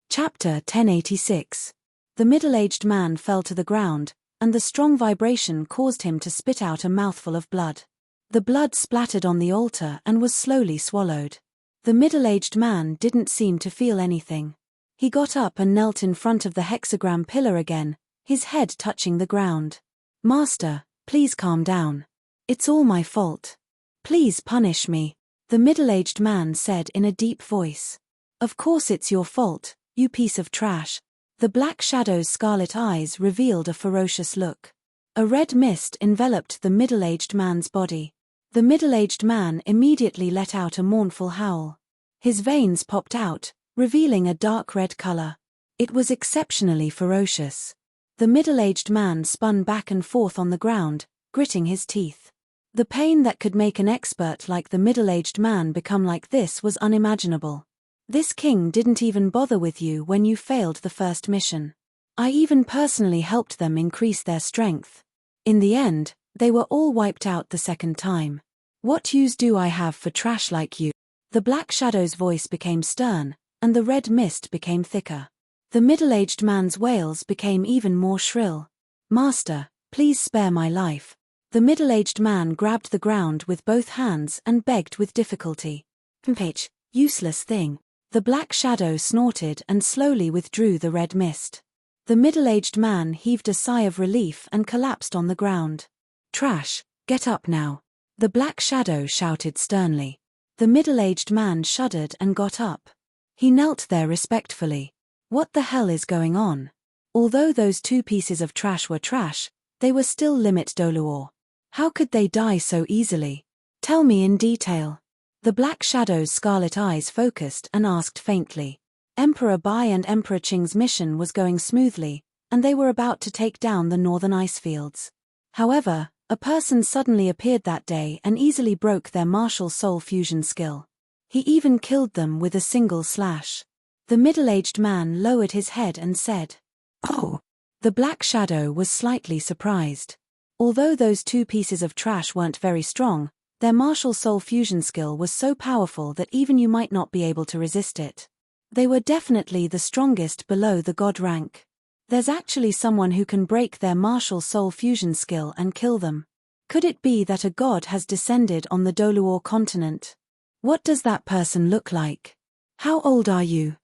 Chapter 1086. The middle-aged man fell to the ground, and the strong vibration caused him to spit out a mouthful of blood. The blood splattered on the altar and was slowly swallowed. The middle-aged man didn't seem to feel anything. He got up and knelt in front of the hexagram pillar again, his head touching the ground. "Master, please calm down. It's all my fault. Please punish me," the middle-aged man said in a deep voice. "Of course it's your fault, you piece of trash." The black shadow's scarlet eyes revealed a ferocious look. A red mist enveloped the middle-aged man's body. The middle-aged man immediately let out a mournful howl. His veins popped out, revealing a dark red color. It was exceptionally ferocious. The middle-aged man spun back and forth on the ground, gritting his teeth. The pain that could make an expert like the middle-aged man become like this was unimaginable. "This king didn't even bother with you when you failed the first mission. I even personally helped them increase their strength. In the end, they were all wiped out the second time. What use do I have for trash like you?" The black shadow's voice became stern, and the red mist became thicker. The middle-aged man's wails became even more shrill. "Master, please spare my life." The middle-aged man grabbed the ground with both hands and begged with difficulty. "Pitch, useless thing." The black shadow snorted and slowly withdrew the red mist. The middle-aged man heaved a sigh of relief and collapsed on the ground. "Trash, get up now," the black shadow shouted sternly. The middle-aged man shuddered and got up. He knelt there respectfully. What the hell is going on? Although those 2 pieces of trash were trash, they were still limit Douluo. How could they die so easily? Tell me in detail. The black shadow's scarlet eyes focused and asked faintly. Emperor Bai and Emperor Qing's mission was going smoothly, and they were about to take down the northern ice fields. However, a person suddenly appeared that day and easily broke their martial soul fusion skill. He even killed them with a single slash. The middle-aged man lowered his head and said, "Oh." The black shadow was slightly surprised. Although those 2 pieces of trash weren't very strong, their martial soul fusion skill was so powerful that even you might not be able to resist it. They were definitely the strongest below the god rank. There's actually someone who can break their martial soul fusion skill and kill them. Could it be that a god has descended on the Douluo continent? What does that person look like? How old are you?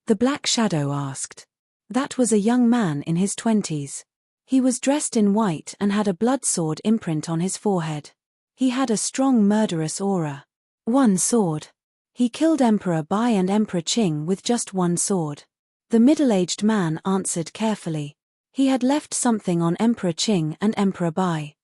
The black shadow asked. That was a young man in his 20s. He was dressed in white and had a blood sword imprint on his forehead. He had a strong murderous aura. One sword. He killed Emperor Bai and Emperor Qing with just one sword. The middle-aged man answered carefully. He had left something on Emperor Qing and Emperor Bai.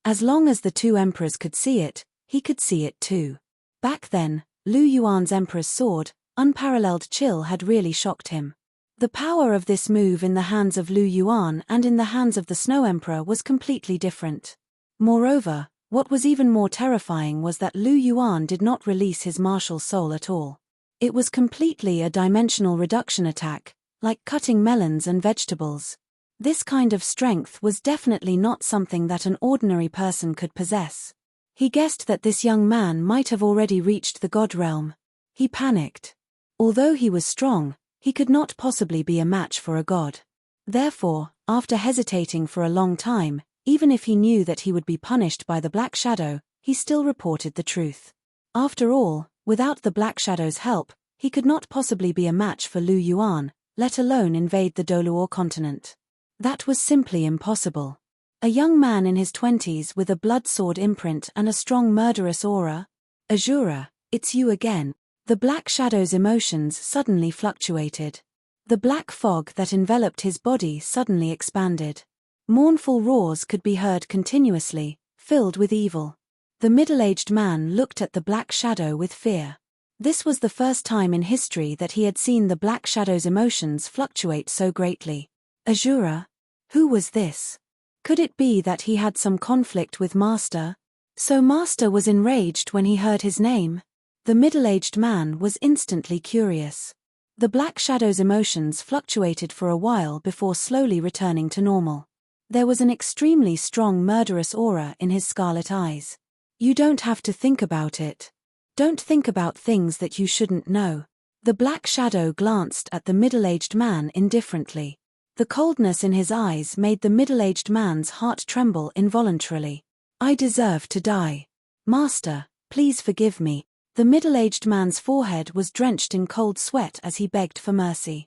As long as the two emperors could see it, he could see it too. Back then, Lu Yuan's emperor's sword, unparalleled chill, had really shocked him. The power of this move in the hands of Lu Yuan and in the hands of the Snow Emperor was completely different. Moreover, what was even more terrifying was that Lu Yuan did not release his martial soul at all. It was completely a dimensional reduction attack, like cutting melons and vegetables. This kind of strength was definitely not something that an ordinary person could possess. He guessed that this young man might have already reached the god realm. He panicked. Although he was strong, he could not possibly be a match for a god. Therefore, after hesitating for a long time, even if he knew that he would be punished by the Black Shadow, he still reported the truth. After all, without the Black Shadow's help, he could not possibly be a match for Lu Yuan, let alone invade the Douluo continent. That was simply impossible. A young man in his 20s with a blood sword imprint and a strong murderous aura? Azura, it's you again. The Black Shadow's emotions suddenly fluctuated. The black fog that enveloped his body suddenly expanded. Mournful roars could be heard continuously, filled with evil. The middle-aged man looked at the Black Shadow with fear. This was the first time in history that he had seen the Black Shadow's emotions fluctuate so greatly. Azura? Who was this? Could it be that he had some conflict with Master? So Master was enraged when he heard his name? The middle-aged man was instantly curious. The Black Shadow's emotions fluctuated for a while before slowly returning to normal. There was an extremely strong murderous aura in his scarlet eyes. You don't have to think about it. Don't think about things that you shouldn't know. The Black Shadow glanced at the middle-aged man indifferently. The coldness in his eyes made the middle-aged man's heart tremble involuntarily. I deserve to die. Master, please forgive me. The middle-aged man's forehead was drenched in cold sweat as he begged for mercy.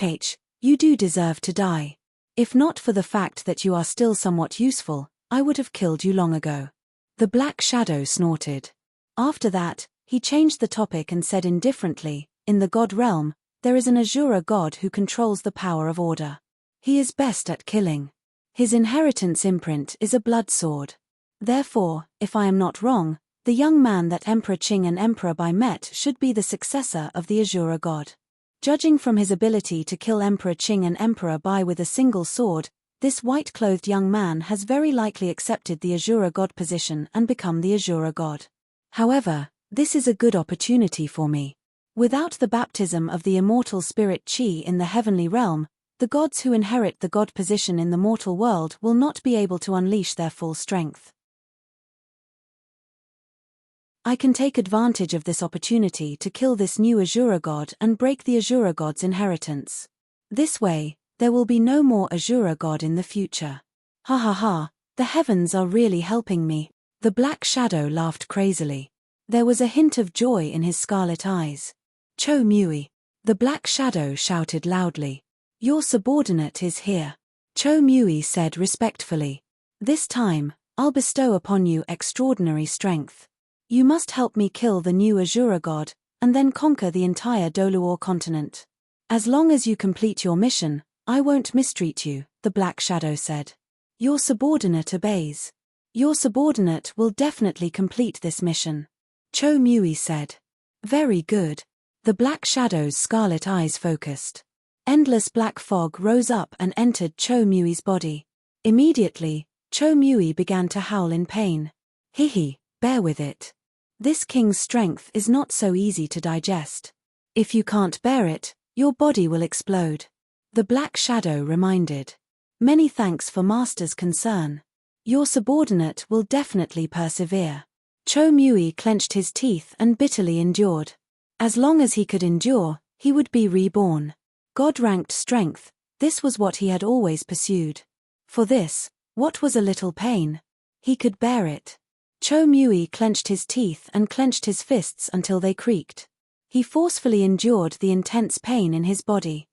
H, you do deserve to die. If not for the fact that you are still somewhat useful, I would have killed you long ago. The Black Shadow snorted. After that, he changed the topic and said indifferently, in the god realm, there is an Azura god who controls the power of order. He is best at killing. His inheritance imprint is a blood sword. Therefore, if I am not wrong, the young man that Emperor Qing and Emperor Bai met should be the successor of the Azura god. Judging from his ability to kill Emperor Qing and Emperor Bai with a single sword, this white-clothed young man has very likely accepted the Azura god position and become the Azura god. However, this is a good opportunity for me. Without the baptism of the immortal spirit Qi in the heavenly realm, the gods who inherit the god position in the mortal world will not be able to unleash their full strength. I can take advantage of this opportunity to kill this new Azura god and break the Azura god's inheritance. This way, there will be no more Azura god in the future. Ha ha ha, the heavens are really helping me. The Black Shadow laughed crazily. There was a hint of joy in his scarlet eyes. Cho Mui. The Black Shadow shouted loudly. Your subordinate is here. Cho Mui said respectfully. This time, I'll bestow upon you extraordinary strength. You must help me kill the new Azura god, and then conquer the entire Douluo continent. As long as you complete your mission, I won't mistreat you, the Black Shadow said. Your subordinate obeys. Your subordinate will definitely complete this mission. Cho Mui said. Very good. The Black Shadow's scarlet eyes focused. Endless black fog rose up and entered Cho Mui's body. Immediately, Cho Mui began to howl in pain. Hihi, bear with it. This king's strength is not so easy to digest. If you can't bear it, your body will explode. The Black Shadow reminded. Many thanks for Master's concern. Your subordinate will definitely persevere. Cho Mui clenched his teeth and bitterly endured. As long as he could endure, he would be reborn. God-ranked strength, this was what he had always pursued. For this, what was a little pain? He could bear it. Cho Mui clenched his teeth and clenched his fists until they creaked. He forcefully endured the intense pain in his body.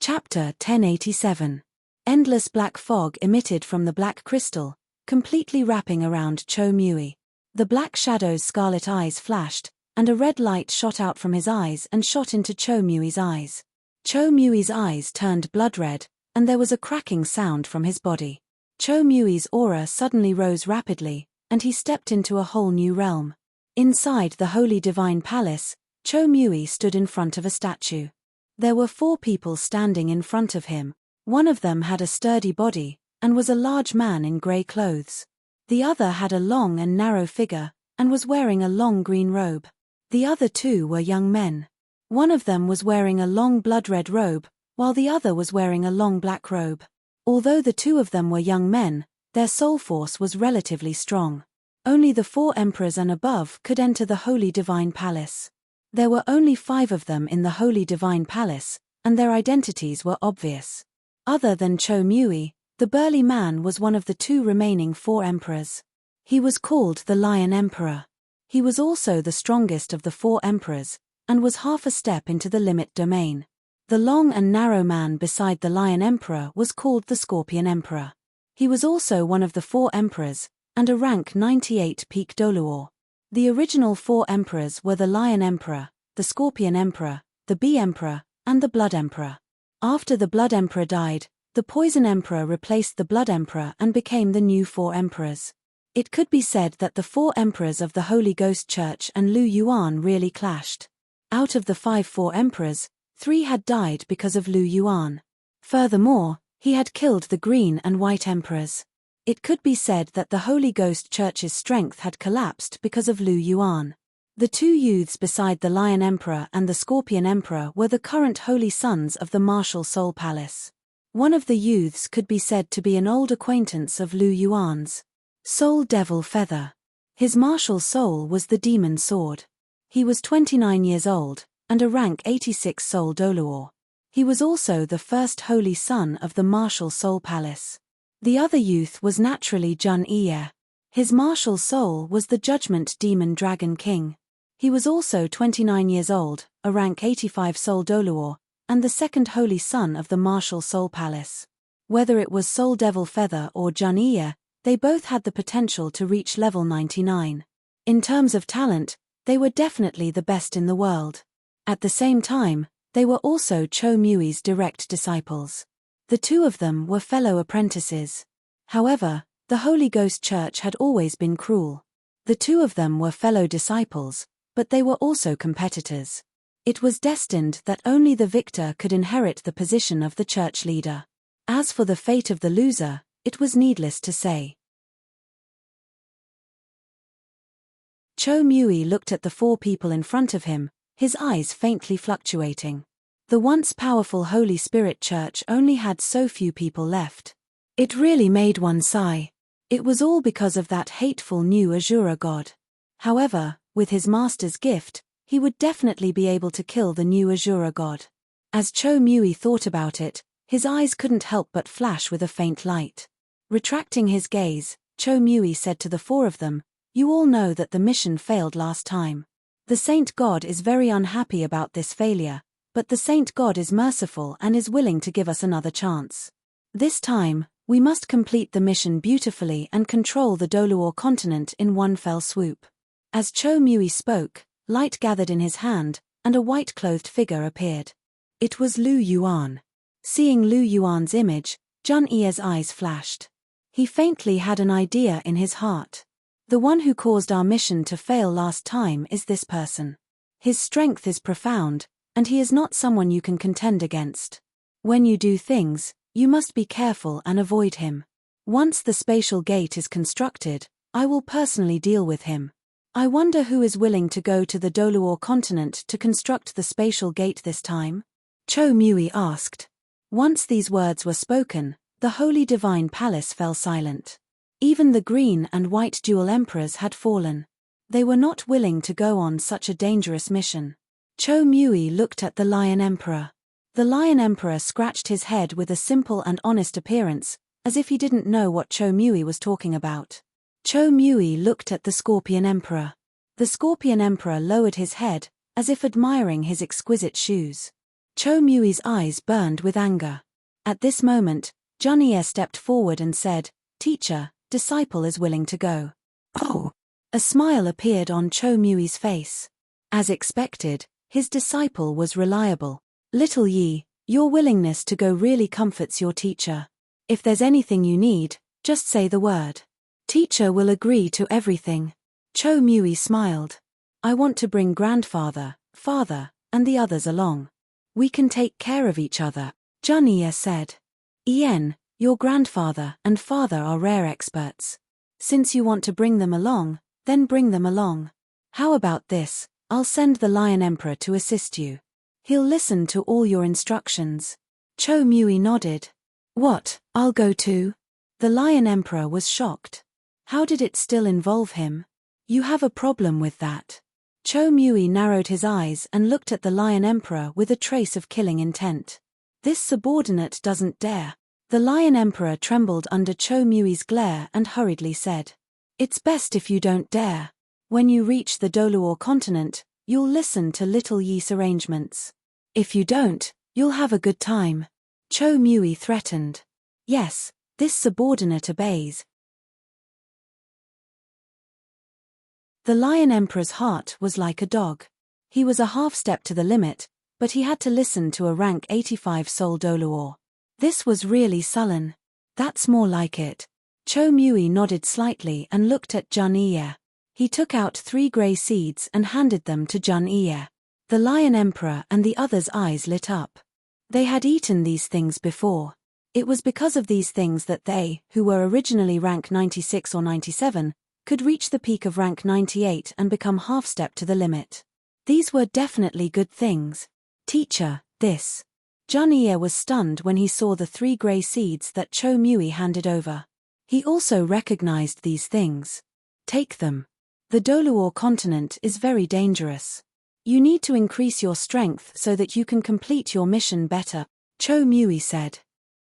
Chapter 1087. Endless black fog emitted from the black crystal, completely wrapping around Cho Mui. The black shadow's scarlet eyes flashed, and a red light shot out from his eyes and shot into Cho Mui's eyes. Cho Mui's eyes turned blood red, and there was a cracking sound from his body. Cho Mui's aura suddenly rose rapidly, and he stepped into a whole new realm. Inside the holy divine palace, Cho Mui stood in front of a statue. There were 4 people standing in front of him. One of them had a sturdy body, and was a large man in grey clothes. The other had a long and narrow figure, and was wearing a long green robe. The other 2 were young men. One of them was wearing a long blood-red robe, while the other was wearing a long black robe. Although the 2 of them were young men, their soul force was relatively strong. Only the 4 emperors and above could enter the holy divine palace. There were only 5 of them in the holy divine palace, and their identities were obvious. Other than Cho Mui, the burly man was one of the 2 remaining 4 emperors. He was called the Lion Emperor. He was also the strongest of the 4 emperors, and was half a step into the limit domain. The long and narrow man beside the Lion Emperor was called the Scorpion Emperor. He was also one of the 4 emperors, and a rank 98 peak Douluo. The original 4 emperors were the Lion Emperor, the Scorpion Emperor, the Bee Emperor, and the Blood Emperor. After the Blood Emperor died, the Poison Emperor replaced the Blood Emperor and became the new 4 emperors. It could be said that the 4 emperors of the Holy Ghost Church and Lu Yuan really clashed. Out of the 4 emperors, 3 had died because of Lu Yuan. Furthermore, he had killed the green and white emperors. It could be said that the Holy Ghost Church's strength had collapsed because of Lu Yuan. The 2 youths beside the Lion Emperor and the Scorpion Emperor were the current holy sons of the martial soul palace. One of the youths could be said to be an old acquaintance of Lu Yuan's. Soul Devil Feather. His martial soul was the demon sword. He was 29 years old, and a rank 86 soul Douluo. He was also the first holy son of the martial soul palace. The other youth was naturally Jun Iye. His martial soul was the Judgment Demon Dragon King. He was also 29 years old, a rank 85 soul Douluo, and the second holy son of the martial soul palace. Whether it was Soul Devil Feather or Jun Iye, they both had the potential to reach level 99. In terms of talent, they were definitely the best in the world. At the same time, they were also Cho Mui's direct disciples. The 2 of them were fellow apprentices. However, the Holy Ghost Church had always been cruel. The 2 of them were fellow disciples, but they were also competitors. It was destined that only the victor could inherit the position of the church leader. As for the fate of the loser, it was needless to say. Cho Mui looked at the 4 people in front of him, his eyes faintly fluctuating. The once powerful Holy Spirit Church only had so few people left. It really made one sigh. It was all because of that hateful new Azura god. However, with his master's gift, he would definitely be able to kill the new Azura god. As Cho Mui thought about it, his eyes couldn't help but flash with a faint light. Retracting his gaze, Cho Mui said to the 4 of them, "You all know that the mission failed last time. The Saint God is very unhappy about this failure, but the Saint God is merciful and is willing to give us another chance. This time, we must complete the mission beautifully and control the Douluo continent in one fell swoop." As Cho Mui spoke, light gathered in his hand, and a white-clothed figure appeared. It was Lu Yuan. Seeing Lu Yuan's image, Jun Iye's eyes flashed. He faintly had an idea in his heart. The one who caused our mission to fail last time is this person. His strength is profound, and he is not someone you can contend against. When you do things, you must be careful and avoid him. Once the spatial gate is constructed, I will personally deal with him. I wonder who is willing to go to the Douluo continent to construct the spatial gate this time? Cho Mui asked. Once these words were spoken, the holy divine palace fell silent. Even the green and white dual emperors had fallen. They were not willing to go on such a dangerous mission. Cho Mui looked at the Lion Emperor. The Lion Emperor scratched his head with a simple and honest appearance, as if he didn't know what Cho Mui was talking about. Cho Mui looked at the Scorpion Emperor. The Scorpion Emperor lowered his head, as if admiring his exquisite shoes. Cho Mui's eyes burned with anger. At this moment, Junye stepped forward and said, "Teacher, disciple is willing to go." Oh! A smile appeared on Cho Mui's face. As expected, his disciple was reliable. "Little Yi, your willingness to go really comforts your teacher. If there's anything you need, just say the word. Teacher will agree to everything." Cho Mui smiled. "I want to bring grandfather, father, and the others along. We can take care of each other," Junye said. "Ian, your grandfather and father are rare experts. Since you want to bring them along, then bring them along. How about this? I'll send the Lion Emperor to assist you. He'll listen to all your instructions." Cho Mui nodded. "What, I'll go too?" The Lion Emperor was shocked. How did it still involve him? "You have a problem with that." Cho Mui narrowed his eyes and looked at the Lion Emperor with a trace of killing intent. "This subordinate doesn't dare." The Lion Emperor trembled under Cho Mui's glare and hurriedly said, "It's best if you don't dare. When you reach the Douluo continent, you'll listen to Little Yi's arrangements. If you don't, you'll have a good time." Cho Mui threatened. Yes, this subordinate obeys. The Lion Emperor's heart was like a dog. He was a half step to the limit, but he had to listen to a rank 85 soul Douluo. This was really sullen. "That's more like it." Cho Mui nodded slightly and looked at Junye. He took out 3 grey seeds and handed them to Junye. The Lion Emperor and the others' eyes lit up. They had eaten these things before. It was because of these things that they, who were originally rank 96 or 97, could reach the peak of rank 98 and become half-step to the limit. These were definitely good things. "Teacher, this." Junye was stunned when he saw the 3 grey seeds that Cho Mui handed over. He also recognized these things. "Take them. The Douluo continent is very dangerous. You need to increase your strength so that you can complete your mission better," Cho Mui said.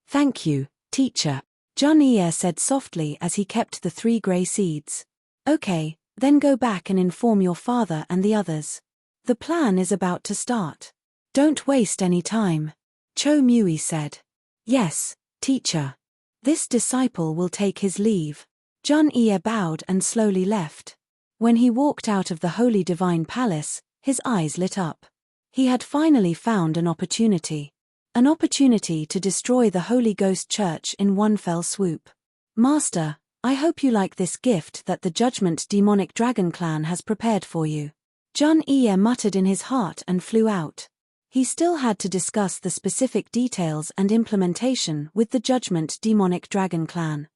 "Thank you, teacher," Junye said softly as he kept the 3 grey seeds. "Okay, then go back and inform your father and the others. The plan is about to start. Don't waste any time," Cho Mui said. "Yes, teacher." This disciple will take his leave. Junye bowed and slowly left. When he walked out of the Holy Divine Palace, his eyes lit up. He had finally found an opportunity. An opportunity to destroy the Holy Ghost Church in one fell swoop. "Master, I hope you like this gift that the Judgment Demonic Dragon Clan has prepared for you." Junye muttered in his heart and flew out. He still had to discuss the specific details and implementation with the Judgment Demonic Dragon Clan.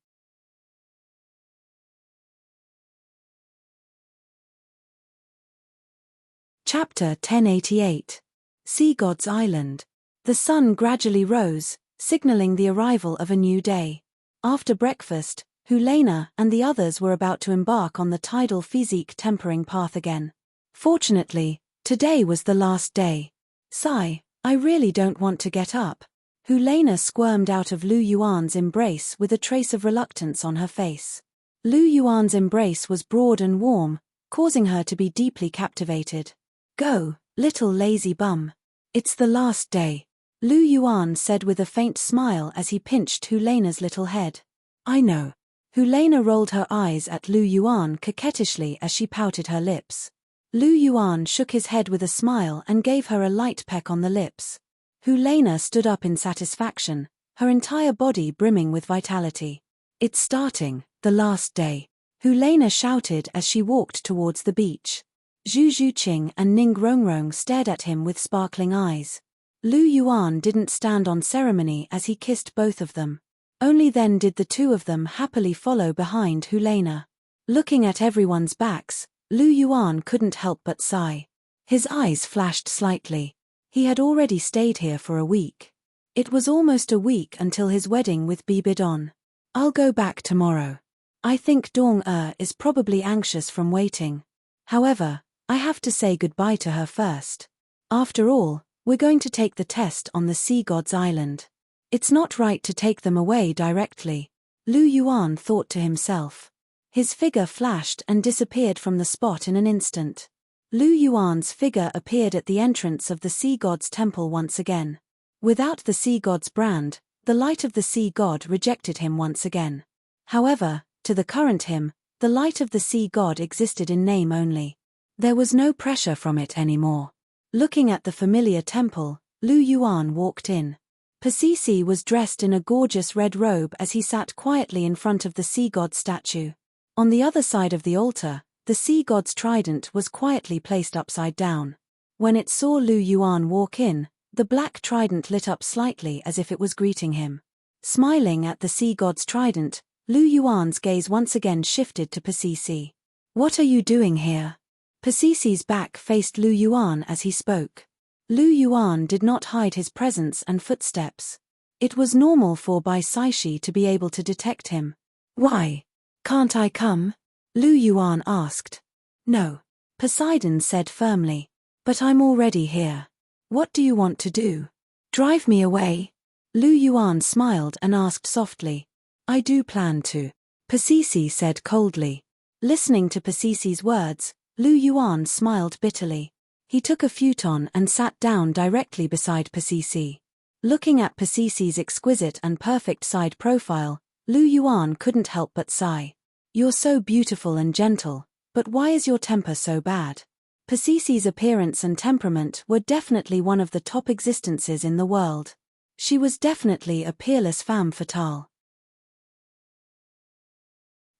Chapter 1088. Sea God's Island. The sun gradually rose, signaling the arrival of a new day. After breakfast, Hulena and the others were about to embark on the tidal physique tempering path again. Fortunately, today was the last day. "Sigh, I really don't want to get up." Hulena squirmed out of Lu Yuan's embrace with a trace of reluctance on her face. Lu Yuan's embrace was broad and warm, causing her to be deeply captivated. "Go, little lazy bum. It's the last day," Lu Yuan said with a faint smile as he pinched Hulena's little head. "I know." Hulena rolled her eyes at Lu Yuan coquettishly as she pouted her lips. Lu Yuan shook his head with a smile and gave her a light peck on the lips. Hulena stood up in satisfaction, her entire body brimming with vitality. "It's starting, the last day," Hulena shouted as she walked towards the beach. Zhu Zhuqing and Ning Rongrong stared at him with sparkling eyes. Lu Yuan didn't stand on ceremony as he kissed both of them. Only then did the two of them happily follow behind Hulena. Looking at everyone's backs, Lu Yuan couldn't help but sigh. His eyes flashed slightly. He had already stayed here for a week. It was almost a week until his wedding with Bibidon. "I'll go back tomorrow. I think Dong is probably anxious from waiting. However, I have to say goodbye to her first. After all, we're going to take the test on the Sea God's Island. It's not right to take them away directly," Lu Yuan thought to himself. His figure flashed and disappeared from the spot in an instant. Lu Yuan's figure appeared at the entrance of the sea god's temple once again. Without the sea god's brand, the light of the sea god rejected him once again. However, to the current him, the light of the sea god existed in name only. There was no pressure from it anymore. Looking at the familiar temple, Lu Yuan walked in. Pasisi was dressed in a gorgeous red robe as he sat quietly in front of the sea god statue. On the other side of the altar, the sea god's trident was quietly placed upside down. When it saw Lu Yuan walk in, the black trident lit up slightly as if it was greeting him. Smiling at the sea god's trident, Lu Yuan's gaze once again shifted to Pasisi. "What are you doing here?" Pasisi's back faced Lu Yuan as he spoke. Lu Yuan did not hide his presence and footsteps. It was normal for Bai Saishi to be able to detect him. "Why? Can't I come?" Lu Yuan asked. "No," Poseidon said firmly. "But I'm already here. What do you want to do? Drive me away?" Lu Yuan smiled and asked softly. "I do plan to," Pasisi said coldly. Listening to Pasisi's words, Lu Yuan smiled bitterly. He took a futon and sat down directly beside Pasisi. Looking at Pasisi's exquisite and perfect side profile, Lu Yuan couldn't help but sigh. "You're so beautiful and gentle, but why is your temper so bad?" Pasisi's appearance and temperament were definitely one of the top existences in the world. She was definitely a peerless femme fatale.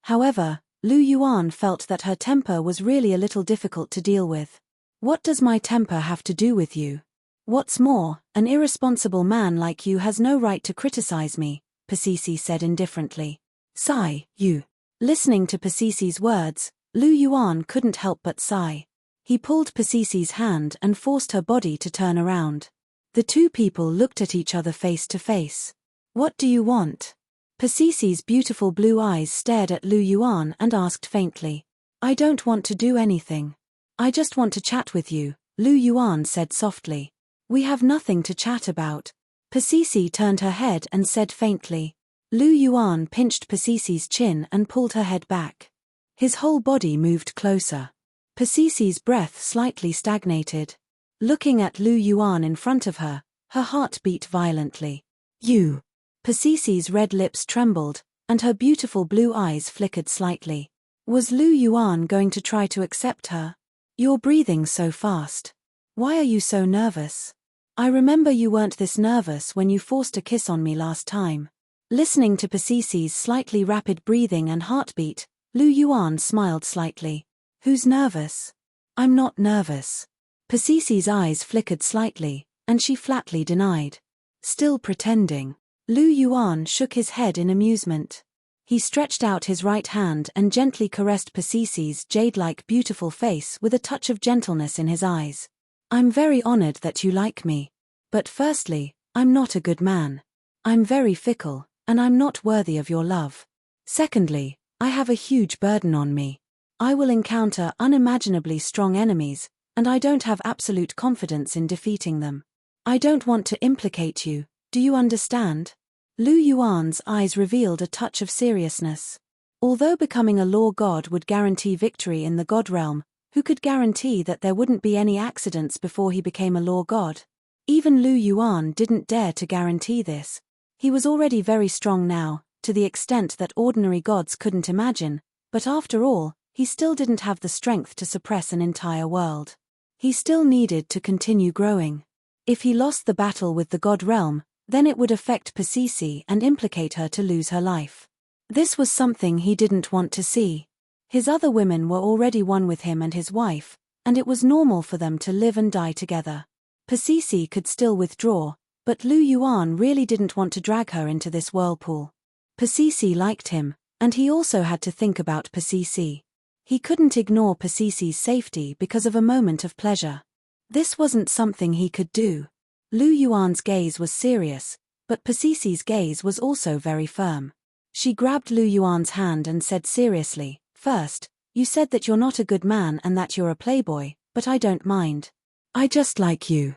However, Lu Yuan felt that her temper was really a little difficult to deal with. "What does my temper have to do with you? What's more, an irresponsible man like you has no right to criticize me," Pasisi said indifferently. "Sigh, you." Listening to Pasisi's words, Lu Yuan couldn't help but sigh. He pulled Pasisi's hand and forced her body to turn around. The two people looked at each other face to face. "What do you want?" Pasisi's beautiful blue eyes stared at Lu Yuan and asked faintly. "I don't want to do anything. I just want to chat with you," Lu Yuan said softly. "We have nothing to chat about." Pasisi turned her head and said faintly. Lu Yuan pinched Pasisi's chin and pulled her head back. His whole body moved closer. Pasisi's breath slightly stagnated. Looking at Lu Yuan in front of her, her heart beat violently. "You." Pasisi's red lips trembled, and her beautiful blue eyes flickered slightly. Was Lu Yuan going to try to accept her? "You're breathing so fast. Why are you so nervous? I remember you weren't this nervous when you forced a kiss on me last time." Listening to Pasisi's slightly rapid breathing and heartbeat, Lu Yuan smiled slightly. "Who's nervous? I'm not nervous." Pasisi's eyes flickered slightly, and she flatly denied. "Still pretending." Lu Yuan shook his head in amusement. He stretched out his right hand and gently caressed Pasisi's jade-like beautiful face with a touch of gentleness in his eyes. "I'm very honored that you like me. But firstly, I'm not a good man. I'm very fickle, and I'm not worthy of your love. Secondly, I have a huge burden on me. I will encounter unimaginably strong enemies, and I don't have absolute confidence in defeating them. I don't want to implicate you, do you understand?" Lu Yuan's eyes revealed a touch of seriousness. Although becoming a law god would guarantee victory in the god realm, who could guarantee that there wouldn't be any accidents before he became a law god? Even Lu Yuan didn't dare to guarantee this. He was already very strong now, to the extent that ordinary gods couldn't imagine, but after all, he still didn't have the strength to suppress an entire world. He still needed to continue growing. If he lost the battle with the god realm, then it would affect Pasisi and implicate her to lose her life. This was something he didn't want to see. His other women were already one with him and his wife, and it was normal for them to live and die together. Pasisi could still withdraw, but Lu Yuan really didn't want to drag her into this whirlpool. Pasisi liked him, and he also had to think about Pasisi. He couldn't ignore Pasisi's safety because of a moment of pleasure. This wasn't something he could do. Lu Yuan's gaze was serious, but Pasisi's gaze was also very firm. She grabbed Lu Yuan's hand and said seriously, "First, you said that you're not a good man and that you're a playboy, but I don't mind. I just like you.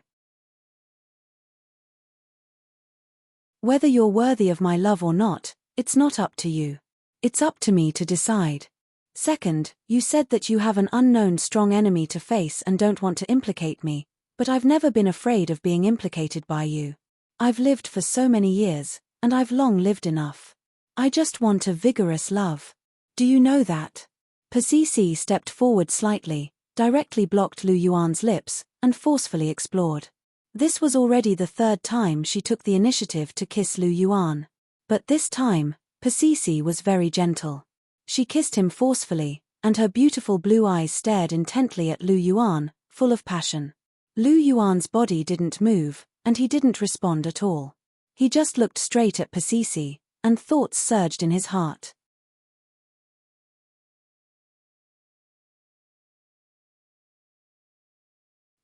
Whether you're worthy of my love or not, it's not up to you. It's up to me to decide. Second, you said that you have an unknown strong enemy to face and don't want to implicate me, but I've never been afraid of being implicated by you. I've lived for so many years, and I've long lived enough. I just want a vigorous love. Do you know that? Pasisi stepped forward slightly, directly blocked Lu Yuan's lips, and forcefully explored. This was already the third time she took the initiative to kiss Lu Yuan. But this time, Pasisi was very gentle. She kissed him forcefully, and her beautiful blue eyes stared intently at Lu Yuan, full of passion. Lu Yuan's body didn't move, and he didn't respond at all. He just looked straight at Pasisi, and thoughts surged in his heart.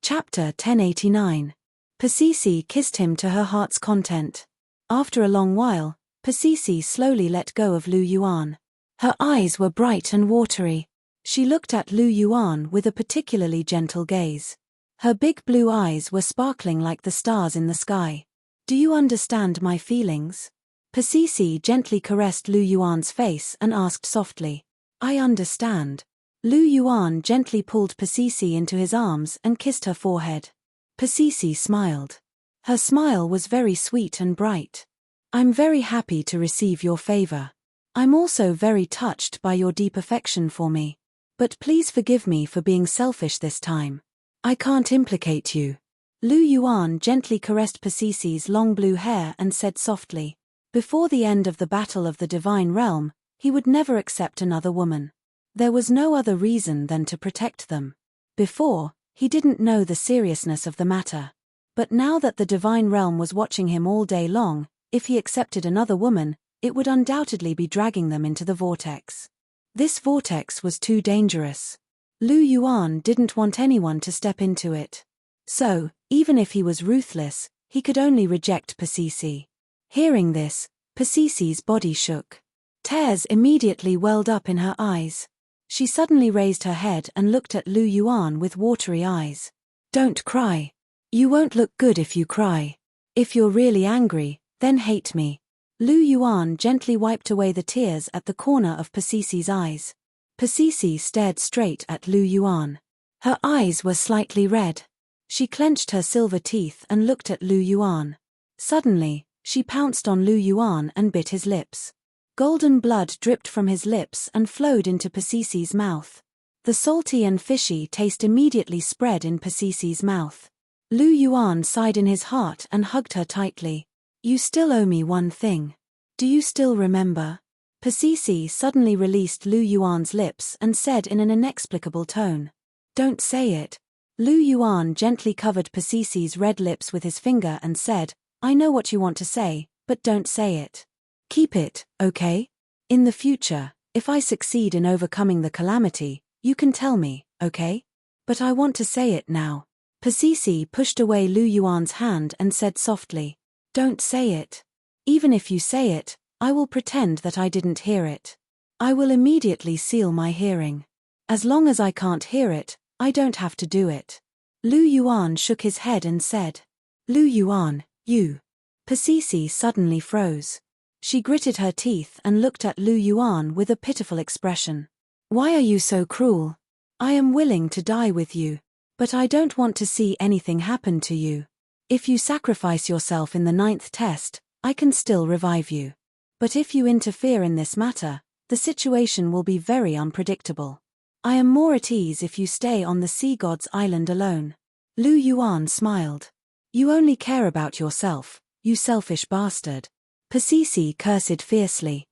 Chapter 1089. Pasisi kissed him to her heart's content. After a long while, Pasisi slowly let go of Lu Yuan. Her eyes were bright and watery. She looked at Lu Yuan with a particularly gentle gaze. Her big blue eyes were sparkling like the stars in the sky. Do you understand my feelings? Pasisi gently caressed Lu Yuan's face and asked softly. I understand. Lu Yuan gently pulled Pasisi into his arms and kissed her forehead. Pasisi smiled. Her smile was very sweet and bright. I'm very happy to receive your favor. I'm also very touched by your deep affection for me. But please forgive me for being selfish this time. I can't implicate you. Lu Yuan gently caressed Pasisi's long blue hair and said softly. Before the end of the battle of the divine realm, he would never accept another woman. There was no other reason than to protect them. Before, he didn't know the seriousness of the matter. But now that the divine realm was watching him all day long, if he accepted another woman, it would undoubtedly be dragging them into the vortex. This vortex was too dangerous. Lu Yuan didn't want anyone to step into it. So, even if he was ruthless, he could only reject Pasisi. Hearing this, Pasisi's body shook. Tears immediately welled up in her eyes. She suddenly raised her head and looked at Lu Yuan with watery eyes. Don't cry. You won't look good if you cry. If you're really angry, then hate me. Lu Yuan gently wiped away the tears at the corner of Pasisi's eyes. Pasisi stared straight at Lu Yuan. Her eyes were slightly red. She clenched her silver teeth and looked at Lu Yuan. Suddenly, she pounced on Lu Yuan and bit his lips. Golden blood dripped from his lips and flowed into Pasisi's mouth. The salty and fishy taste immediately spread in Pasisi's mouth. Lu Yuan sighed in his heart and hugged her tightly. You still owe me one thing. Do you still remember? Pasisi suddenly released Lu Yuan's lips and said in an inexplicable tone. Don't say it. Lu Yuan gently covered Pasisi's red lips with his finger and said, I know what you want to say, but don't say it. Keep it, okay? In the future, if I succeed in overcoming the calamity, you can tell me, okay? But I want to say it now. Pasisi pushed away Lu Yuan's hand and said softly, Don't say it. Even if you say it, I will pretend that I didn't hear it. I will immediately seal my hearing. As long as I can't hear it, I don't have to do it. Lu Yuan shook his head and said, Lu Yuan, you. Pasisi suddenly froze. She gritted her teeth and looked at Lu Yuan with a pitiful expression. Why are you so cruel? I am willing to die with you, but I don't want to see anything happen to you. If you sacrifice yourself in the 9th test, I can still revive you. But if you interfere in this matter, the situation will be very unpredictable. I am more at ease if you stay on the Sea God's island alone. Lu Yuan smiled. You only care about yourself, you selfish bastard. Pasisi cursed fiercely.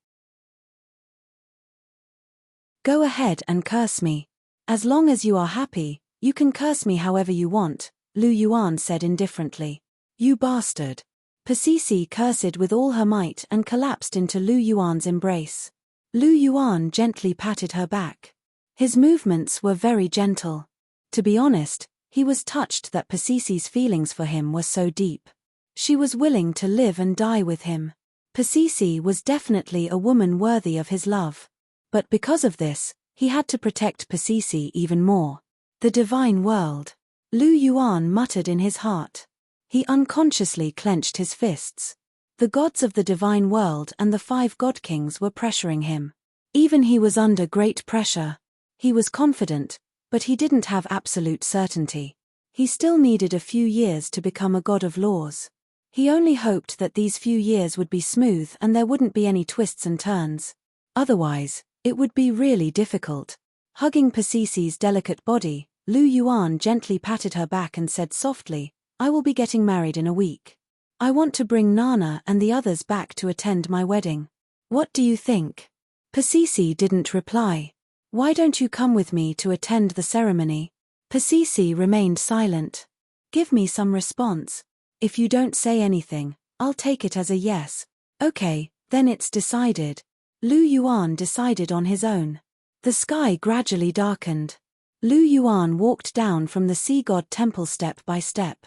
Go ahead and curse me. As long as you are happy, you can curse me however you want, Lu Yuan said indifferently. You bastard. Pasisi cursed with all her might and collapsed into Lu Yuan's embrace. Lu Yuan gently patted her back. His movements were very gentle. To be honest, he was touched that Pasisi's feelings for him were so deep. She was willing to live and die with him. Pasisi was definitely a woman worthy of his love. But because of this, he had to protect Pasisi even more. The divine world. Lu Yuan muttered in his heart. He unconsciously clenched his fists. The gods of the divine world and the 5 god kings were pressuring him. Even he was under great pressure. He was confident, but he didn't have absolute certainty. He still needed a few years to become a god of laws. He only hoped that these few years would be smooth and there wouldn't be any twists and turns. Otherwise, it would be really difficult. Hugging Pasisi's delicate body, Lu Yuan gently patted her back and said softly, "I will be getting married in a week. I want to bring Nana and the others back to attend my wedding. What do you think?" Pasisi didn't reply. "Why don't you come with me to attend the ceremony?" Pasisi remained silent. "Give me some response. If you don't say anything, I'll take it as a yes." "Okay, then it's decided." Lu Yuan decided on his own. The sky gradually darkened. Lu Yuan walked down from the sea god temple step by step.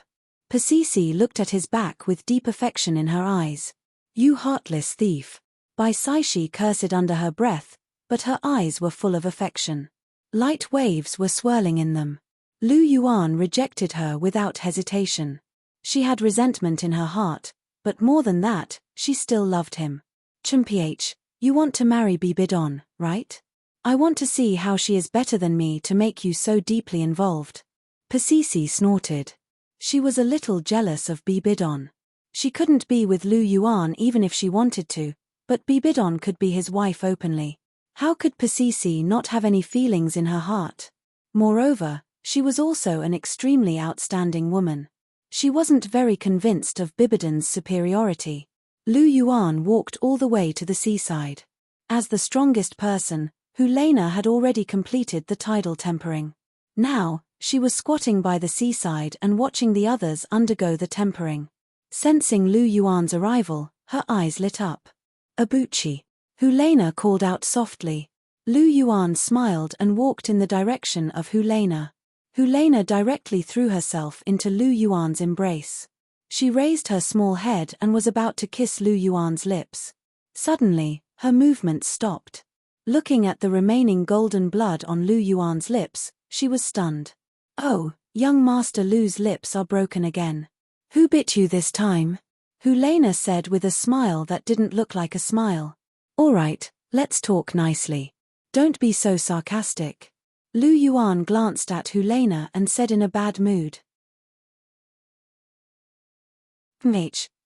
Pasisi looked at his back with deep affection in her eyes. "You heartless thief." Bai Saishi cursed under her breath, but her eyes were full of affection. Light waves were swirling in them. Lu Yuan rejected her without hesitation. She had resentment in her heart, but more than that, she still loved him. "Chimph, you want to marry Bibidon, right? I want to see how she is better than me to make you so deeply involved." Pasisi snorted. She was a little jealous of Bibidon. She couldn't be with Lu Yuan even if she wanted to, but Bibidon could be his wife openly. How could Pasisi not have any feelings in her heart? Moreover, she was also an extremely outstanding woman. She wasn't very convinced of Bibidon's superiority. Lu Yuan walked all the way to the seaside. As the strongest person, Hulena had already completed the tidal tempering. Now, she was squatting by the seaside and watching the others undergo the tempering. Sensing Lu Yuan's arrival, her eyes lit up. "Abuchi," Hulena called out softly. Lu Yuan smiled and walked in the direction of Hulena. Hulena directly threw herself into Lu Yuan's embrace. She raised her small head and was about to kiss Lu Yuan's lips. Suddenly, her movements stopped. Looking at the remaining golden blood on Lu Yuan's lips, she was stunned. "Oh, young Master Lu's lips are broken again. Who bit you this time?" Hulena said with a smile that didn't look like a smile. "All right, let's talk nicely. Don't be so sarcastic." Lu Yuan glanced at Hulena and said in a bad mood.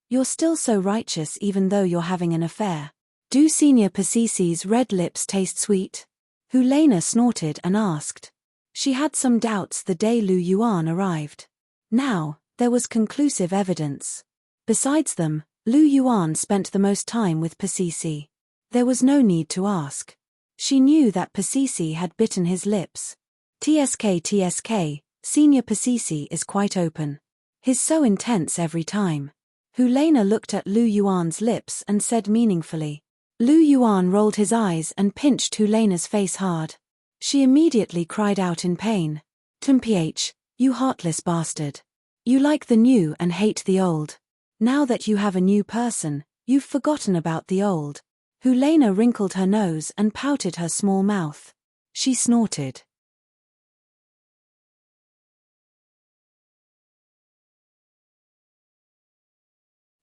"You're still so righteous even though you're having an affair. Do Senior Pasisi's red lips taste sweet?" Hulena snorted and asked. She had some doubts the day Lu Yuan arrived. Now, there was conclusive evidence. Besides them, Lu Yuan spent the most time with Pasisi. There was no need to ask. She knew that Pasisi had bitten his lips. TSK, Senior Pasisi is quite open. He's so intense every time." Hulena looked at Lu Yuan's lips and said meaningfully. Lu Yuan rolled his eyes and pinched Hulena's face hard. She immediately cried out in pain. "Chimph, you heartless bastard. You like the new and hate the old. Now that you have a new person, you've forgotten about the old." Hulena wrinkled her nose and pouted her small mouth. She snorted.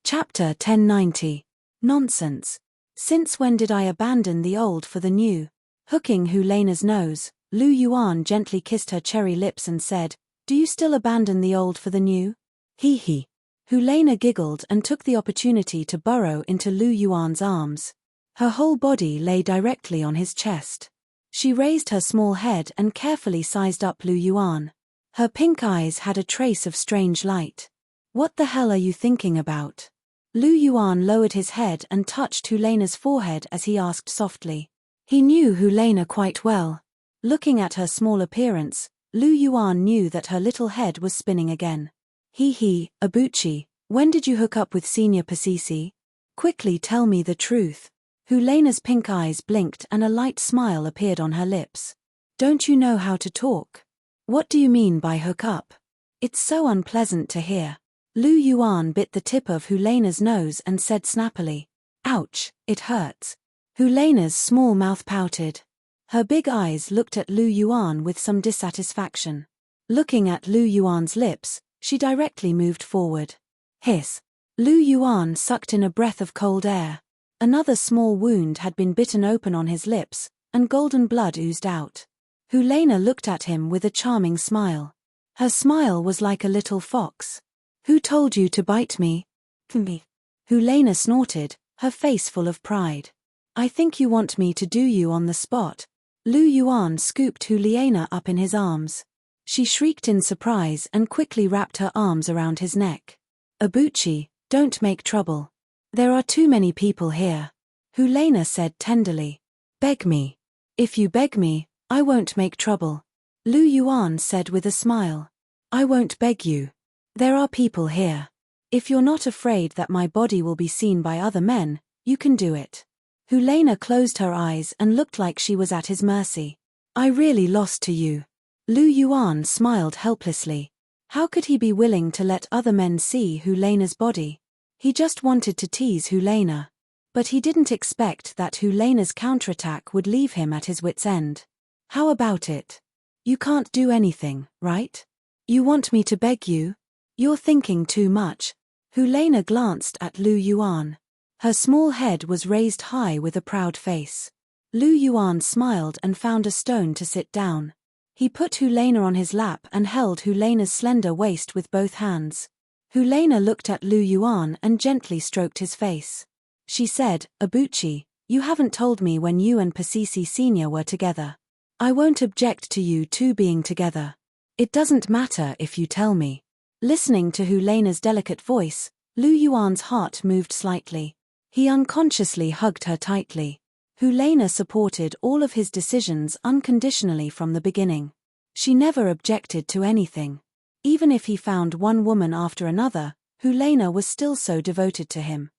Chapter 1090. Nonsense. Since when did I abandon the old for the new? Hooking Hulena's nose, Lu Yuan gently kissed her cherry lips and said, "Do you still abandon the old for the new?" "Hee hee." Hulena giggled and took the opportunity to burrow into Lu Yuan's arms. Her whole body lay directly on his chest. She raised her small head and carefully sized up Lu Yuan. Her pink eyes had a trace of strange light. "What the hell are you thinking about?" Lu Yuan lowered his head and touched Hulena's forehead as he asked softly. He knew Hulena quite well. Looking at her small appearance, Lu Yuan knew that her little head was spinning again. "Hee hee, Abuchi, when did you hook up with Senior Pasisi? Quickly tell me the truth." Hulena's pink eyes blinked and a light smile appeared on her lips. "Don't you know how to talk? What do you mean by hook up? It's so unpleasant to hear." Lu Yuan bit the tip of Hulena's nose and said snappily, "Ouch, it hurts." Hulena's small mouth pouted. Her big eyes looked at Lu Yuan with some dissatisfaction. Looking at Lu Yuan's lips, she directly moved forward. Hiss. Lu Yuan sucked in a breath of cold air. Another small wound had been bitten open on his lips, and golden blood oozed out. Helena looked at him with a charming smile. Her smile was like a little fox. "Who told you to bite me?" "Me." Helena snorted, her face full of pride. "I think you want me to do you on the spot." Lu Yuan scooped Helena up in his arms. She shrieked in surprise and quickly wrapped her arms around his neck. "Abuchi, don't make trouble. There are too many people here," Helena said tenderly. "Beg me. If you beg me, I won't make trouble." Lu Yuan said with a smile. "I won't beg you. There are people here. If you're not afraid that my body will be seen by other men, you can do it." Helena closed her eyes and looked like she was at his mercy. "I really lost to you." Lu Yuan smiled helplessly. How could he be willing to let other men see Helena's body? He just wanted to tease Helena. But he didn't expect that Helena's counterattack would leave him at his wit's end. "How about it? You can't do anything, right? You want me to beg you? You're thinking too much." Helena glanced at Lu Yuan. Her small head was raised high with a proud face. Lu Yuan smiled and found a stone to sit down. He put Helena on his lap and held Helena's slender waist with both hands. Helena looked at Lu Yuan and gently stroked his face. She said, "Abuchi, you haven't told me when you and Pasisi Sr. were together. I won't object to you two being together. It doesn't matter if you tell me." Listening to Helena's delicate voice, Lu Yuan's heart moved slightly. He unconsciously hugged her tightly. Helena supported all of his decisions unconditionally from the beginning. She never objected to anything. Even if he found one woman after another, Helena was still so devoted to him.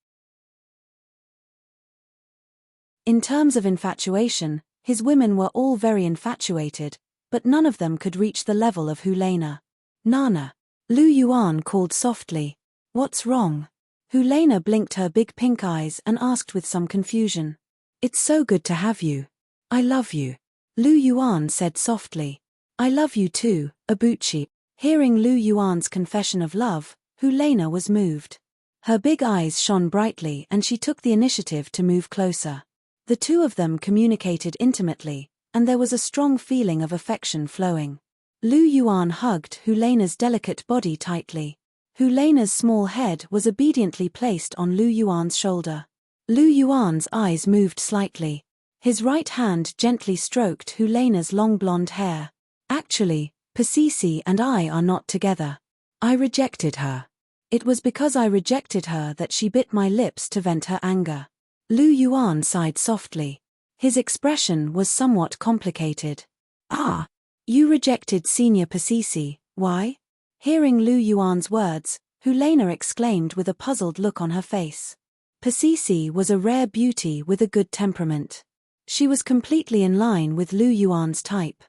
In terms of infatuation, his women were all very infatuated, but none of them could reach the level of Helena. "Nana." Lu Yuan called softly. "What's wrong?" Helena blinked her big pink eyes and asked with some confusion. "It's so good to have you. I love you." Lu Yuan said softly. "I love you too, Abuchi." Hearing Lu Yuan's confession of love, Helena was moved. Her big eyes shone brightly and she took the initiative to move closer. The two of them communicated intimately, and there was a strong feeling of affection flowing. Lu Yuan hugged Helena's delicate body tightly. Helena's small head was obediently placed on Lu Yuan's shoulder. Lu Yuan's eyes moved slightly. His right hand gently stroked Helena's long blonde hair. "Actually, Pasisi and I are not together. I rejected her. It was because I rejected her that she bit my lips to vent her anger." Lu Yuan sighed softly. His expression was somewhat complicated. "Ah. You rejected Senior Pasisi, why?" Hearing Lu Yuan's words, Helena exclaimed with a puzzled look on her face. Pasisi was a rare beauty with a good temperament. She was completely in line with Lu Yuan's type.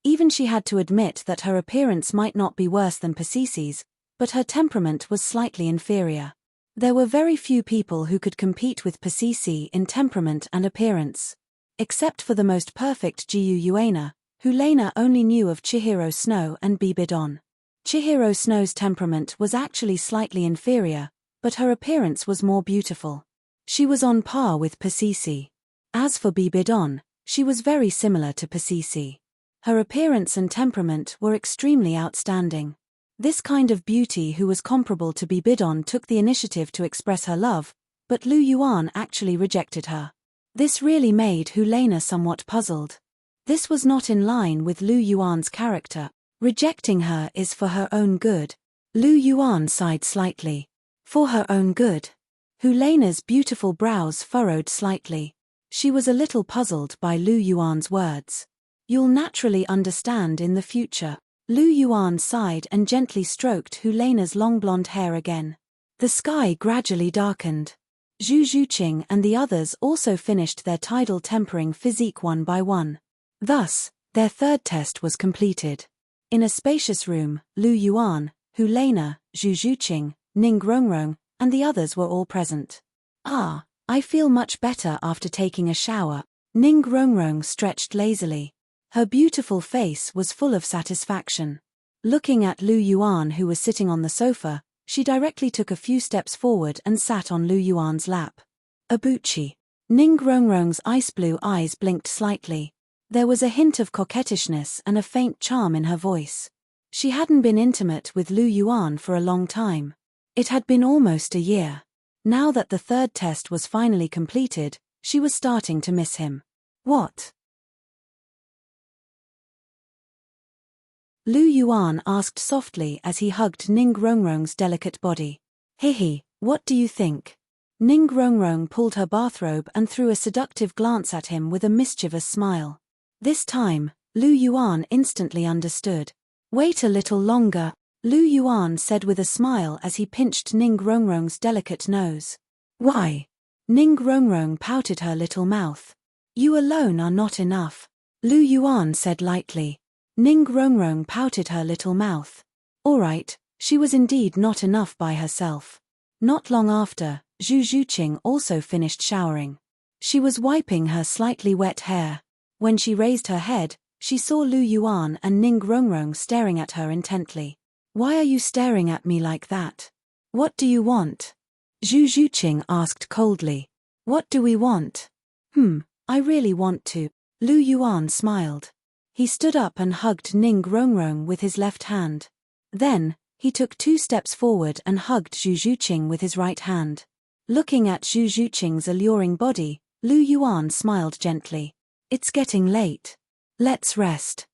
Even she had to admit that her appearance might not be worse than Pasisi's, but her temperament was slightly inferior. There were very few people who could compete with Pasisi in temperament and appearance. Except for the most perfect Jiu Yuana, Helena only knew of Chihiro Snow and Bibidon. Chihiro Snow's temperament was actually slightly inferior, but her appearance was more beautiful. She was on par with Pasisi. As for Bibidon, she was very similar to Pasisi. Her appearance and temperament were extremely outstanding. This kind of beauty who was comparable to Bibidon took the initiative to express her love, but Lu Yuan actually rejected her. This really made Helena somewhat puzzled. This was not in line with Lu Yuan's character. Rejecting her is for her own good. Lu Yuan sighed slightly. For her own good. Helena's beautiful brows furrowed slightly. She was a little puzzled by Lu Yuan's words. "You'll naturally understand in the future." Lu Yuan sighed and gently stroked Helena's long blonde hair again. The sky gradually darkened. Zhu Zhuqing and the others also finished their tidal tempering physique one by one. Thus, their third test was completed. In a spacious room, Lu Yuan, Helena, Zhu Zhuqing, Ning Rongrong, and the others were all present. "Ah, I feel much better after taking a shower." Ning Rongrong stretched lazily. Her beautiful face was full of satisfaction. Looking at Lu Yuan who was sitting on the sofa, she directly took a few steps forward and sat on Lu Yuan's lap. "Abuchi, Ning Rongrong's ice-blue eyes blinked slightly. There was a hint of coquettishness and a faint charm in her voice. She hadn't been intimate with Lu Yuan for a long time. It had been almost a year. Now that the third test was finally completed, she was starting to miss him. What? Lu Yuan asked softly as he hugged Ning Rongrong's delicate body. Hihi, what do you think? Ning Rongrong pulled her bathrobe and threw a seductive glance at him with a mischievous smile. This time, Lu Yuan instantly understood. Wait a little longer, Lu Yuan said with a smile as he pinched Ning Rongrong's delicate nose. Why? Ning Rongrong pouted her little mouth. You alone are not enough, Lu Yuan said lightly. Ning Rongrong pouted her little mouth. All right, she was indeed not enough by herself. Not long after, Zhu Zhuqing also finished showering. She was wiping her slightly wet hair. When she raised her head, she saw Lu Yuan and Ning Rongrong staring at her intently. Why are you staring at me like that? What do you want? Zhu Zhuqing asked coldly. What do we want? I really want to. Lu Yuan smiled. He stood up and hugged Ning Rongrong with his left hand. Then, he took 2 steps forward and hugged Zhu Zhuqing with his right hand. Looking at Zhu Zhuqing's alluring body, Lu Yuan smiled gently. It's getting late. Let's rest.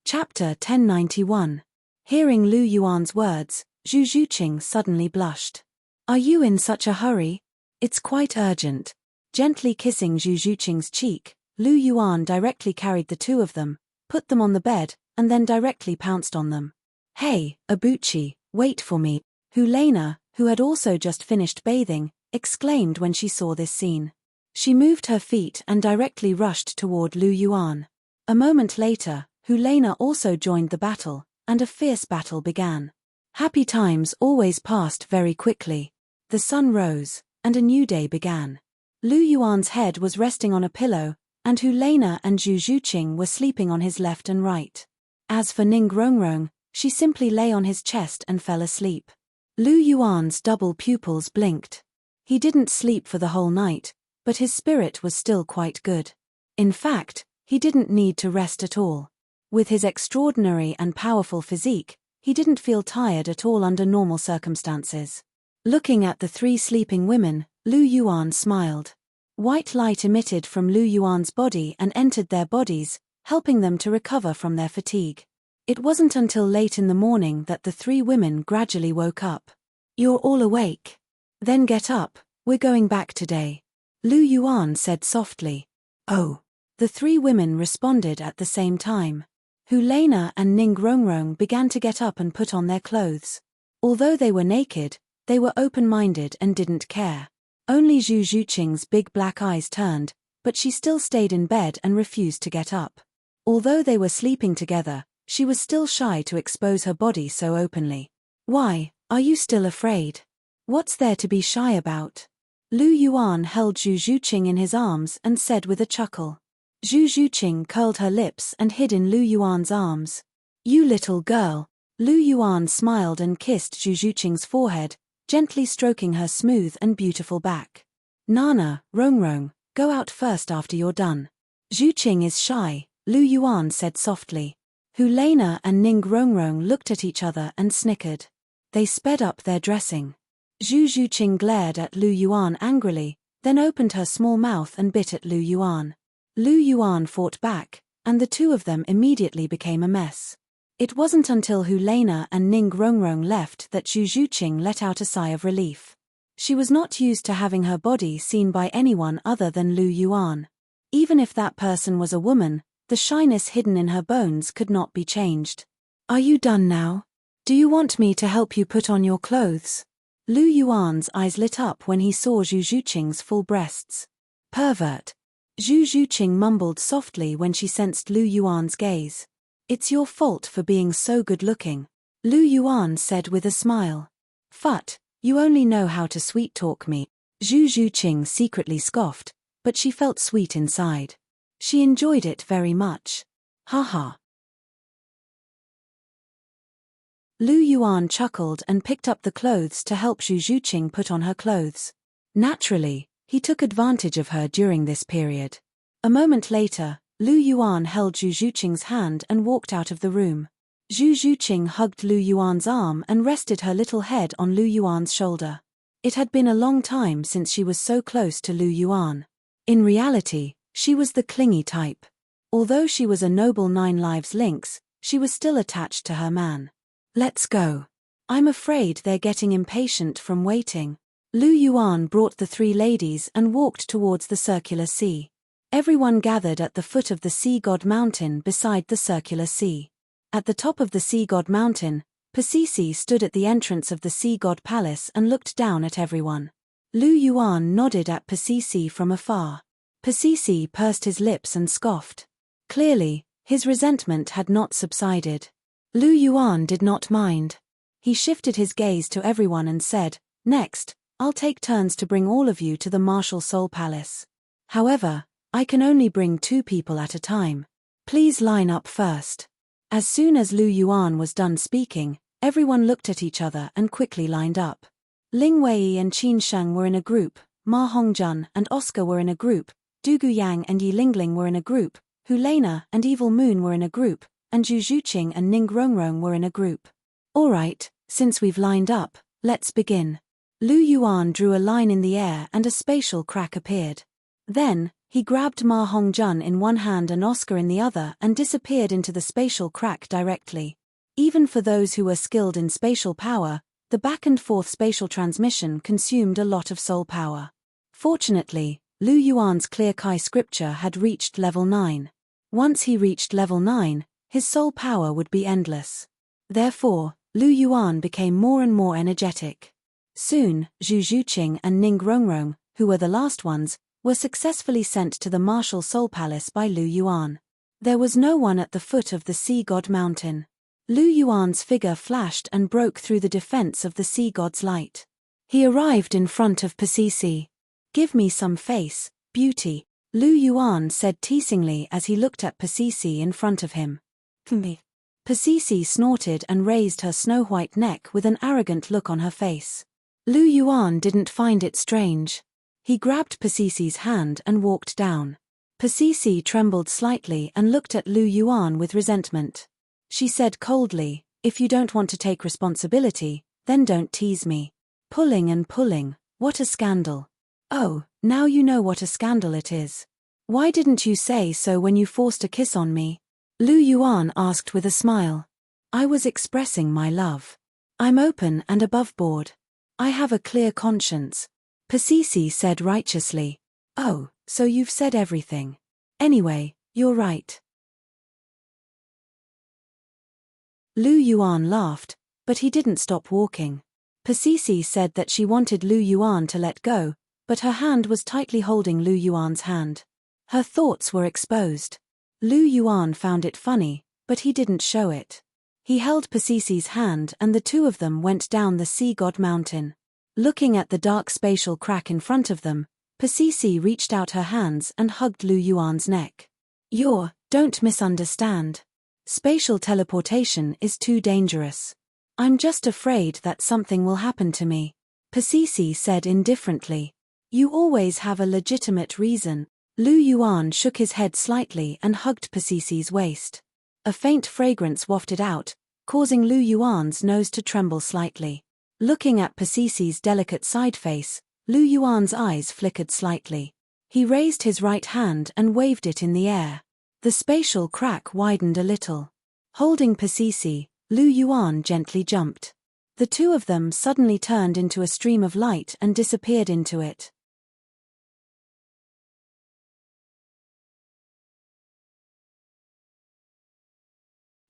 Chapter 1091. Hearing Lu Yuan's words, Zhu Zhuqing suddenly blushed. Are you in such a hurry? It's quite urgent. Gently kissing Zhu Zhuqing's cheek, Lu Yuan directly carried the two of them, put them on the bed, and then directly pounced on them. Hey, Abuchi, wait for me, Hulena, who had also just finished bathing, exclaimed when she saw this scene. She moved her feet and directly rushed toward Lu Yuan. A moment later, Hulena also joined the battle, and a fierce battle began. Happy times always passed very quickly. The sun rose, and a new day began. Lu Yuan's head was resting on a pillow, and Hulena and Zhu Zhuqing were sleeping on his left and right. As for Ning Rongrong, she simply lay on his chest and fell asleep. Lu Yuan's double pupils blinked. He didn't sleep for the whole night, but his spirit was still quite good. In fact, he didn't need to rest at all. With his extraordinary and powerful physique, he didn't feel tired at all under normal circumstances. Looking at the 3 sleeping women, Lu Yuan smiled. White light emitted from Lu Yuan's body and entered their bodies, helping them to recover from their fatigue. It wasn't until late in the morning that the 3 women gradually woke up. You're all awake. Then get up, we're going back today, Lu Yuan said softly. Oh. The 3 women responded at the same time. Hulena and Ning Rongrong began to get up and put on their clothes. Although they were naked, they were open-minded and didn't care. Only Zhu Zhuqing's big black eyes turned, but she still stayed in bed and refused to get up. Although they were sleeping together, she was still shy to expose her body so openly. Why, are you still afraid? What's there to be shy about? Lu Yuan held Zhu Zhuqing in his arms and said with a chuckle. Zhu Zhuqing curled her lips and hid in Lu Yuan's arms. You little girl. Lu Yuan smiled and kissed Zhu Zhuqing's forehead, gently stroking her smooth and beautiful back. Nana, Rongrong, go out first after you're done. Zhuqing is shy, Lu Yuan said softly. Hulena and Ning Rongrong looked at each other and snickered. They sped up their dressing. Zhu Zhuqing glared at Lu Yuan angrily, then opened her small mouth and bit at Lu Yuan. Lu Yuan fought back, and the 2 of them immediately became a mess. It wasn't until Hulena and Ning Rongrong left that Zhu Zhuqing let out a sigh of relief. She was not used to having her body seen by anyone other than Lu Yuan. Even if that person was a woman, the shyness hidden in her bones could not be changed. Are you done now? Do you want me to help you put on your clothes? Lu Yuan's eyes lit up when he saw Zhu Zhuqing's full breasts. Pervert. Zhu Zhuqing mumbled softly when she sensed Lu Yuan's gaze. It's your fault for being so good-looking, Lu Yuan said with a smile. Phut, you only know how to sweet-talk me, Zhu Zhuqing secretly scoffed, but she felt sweet inside. She enjoyed it very much. Ha ha. Lu Yuan chuckled and picked up the clothes to help Zhu Zhuqing put on her clothes. Naturally, he took advantage of her during this period. A moment later, Lu Yuan held Zhu Zhuqing's hand and walked out of the room. Zhu Zhuqing hugged Lu Yuan's arm and rested her little head on Lu Yuan's shoulder. It had been a long time since she was so close to Lu Yuan. In reality, she was the clingy type. Although she was a noble 9 lives lynx, she was still attached to her man. Let's go. I'm afraid they're getting impatient from waiting. Lu Yuan brought the 3 ladies and walked towards the circular sea. Everyone gathered at the foot of the sea god mountain beside the circular sea. At the top of the sea god mountain, Pasisi stood at the entrance of the sea god palace and looked down at everyone. Lu Yuan nodded at Pasisi from afar. Pasisi pursed his lips and scoffed. Clearly, his resentment had not subsided. Lu Yuan did not mind. He shifted his gaze to everyone and said, "Next, I'll take turns to bring all of you to the martial soul palace. However, I can only bring 2 people at a time. Please line up first." As soon as Lu Yuan was done speaking, everyone looked at each other and quickly lined up. Ling Wei and Qin Sheng were in a group, Ma Hongjun and Oscar were in a group, Du Guyang and Yi Lingling were in a group, Hu Lena and Evil Moon were in a group, and Zhu Zhuqing and Ning Rongrong were in a group. Alright, since we've lined up, let's begin. Lu Yuan drew a line in the air and a spatial crack appeared. Then, he grabbed Ma Hongjun in one hand and Oscar in the other and disappeared into the spatial crack directly. Even for those who were skilled in spatial power, the back and forth spatial transmission consumed a lot of soul power. Fortunately, Lu Yuan's clear Kai scripture had reached level 9. Once he reached level 9, his soul power would be endless. Therefore, Lu Yuan became more and more energetic. Soon, Zhu Zhuqing and Ning Rongrong, who were the last ones, were successfully sent to the martial soul palace by Lu Yuan. There was no one at the foot of the sea god mountain. Lu Yuan's figure flashed and broke through the defense of the sea god's light. He arrived in front of Pasisi. "Give me some face, beauty," Lu Yuan said teasingly as he looked at Pasisi in front of him. "Me." Pasisi snorted and raised her snow-white neck with an arrogant look on her face. Lu Yuan didn't find it strange. He grabbed Pasisi's hand and walked down. Pasisi trembled slightly and looked at Lu Yuan with resentment. She said coldly, "If you don't want to take responsibility, then don't tease me. Pulling and pulling, what a scandal." "Oh, now you know what a scandal it is. Why didn't you say so when you forced a kiss on me?" Lu Yuan asked with a smile. "I was expressing my love. I'm open and above board. I have a clear conscience," Pasisi said righteously. "Oh, so you've said everything. Anyway, you're right." Lu Yuan laughed, but he didn't stop walking. Pasisi said that she wanted Lu Yuan to let go, but her hand was tightly holding Lu Yuan's hand. Her thoughts were exposed. Lu Yuan found it funny, but he didn't show it. He held Pasisi's hand and the 2 of them went down the sea god mountain. Looking at the dark spatial crack in front of them, Pasisi reached out her hands and hugged Lu Yuan's neck. Don't misunderstand. Spatial teleportation is too dangerous. I'm just afraid that something will happen to me," Pasisi said indifferently. "You always have a legitimate reason." Lu Yuan shook his head slightly and hugged Pasisi's waist. A faint fragrance wafted out, causing Lu Yuan's nose to tremble slightly. Looking at Pasisi's delicate side face, Lu Yuan's eyes flickered slightly. He raised his right hand and waved it in the air. The spatial crack widened a little. Holding Pasisi, Lu Yuan gently jumped. The 2 of them suddenly turned into a stream of light and disappeared into it.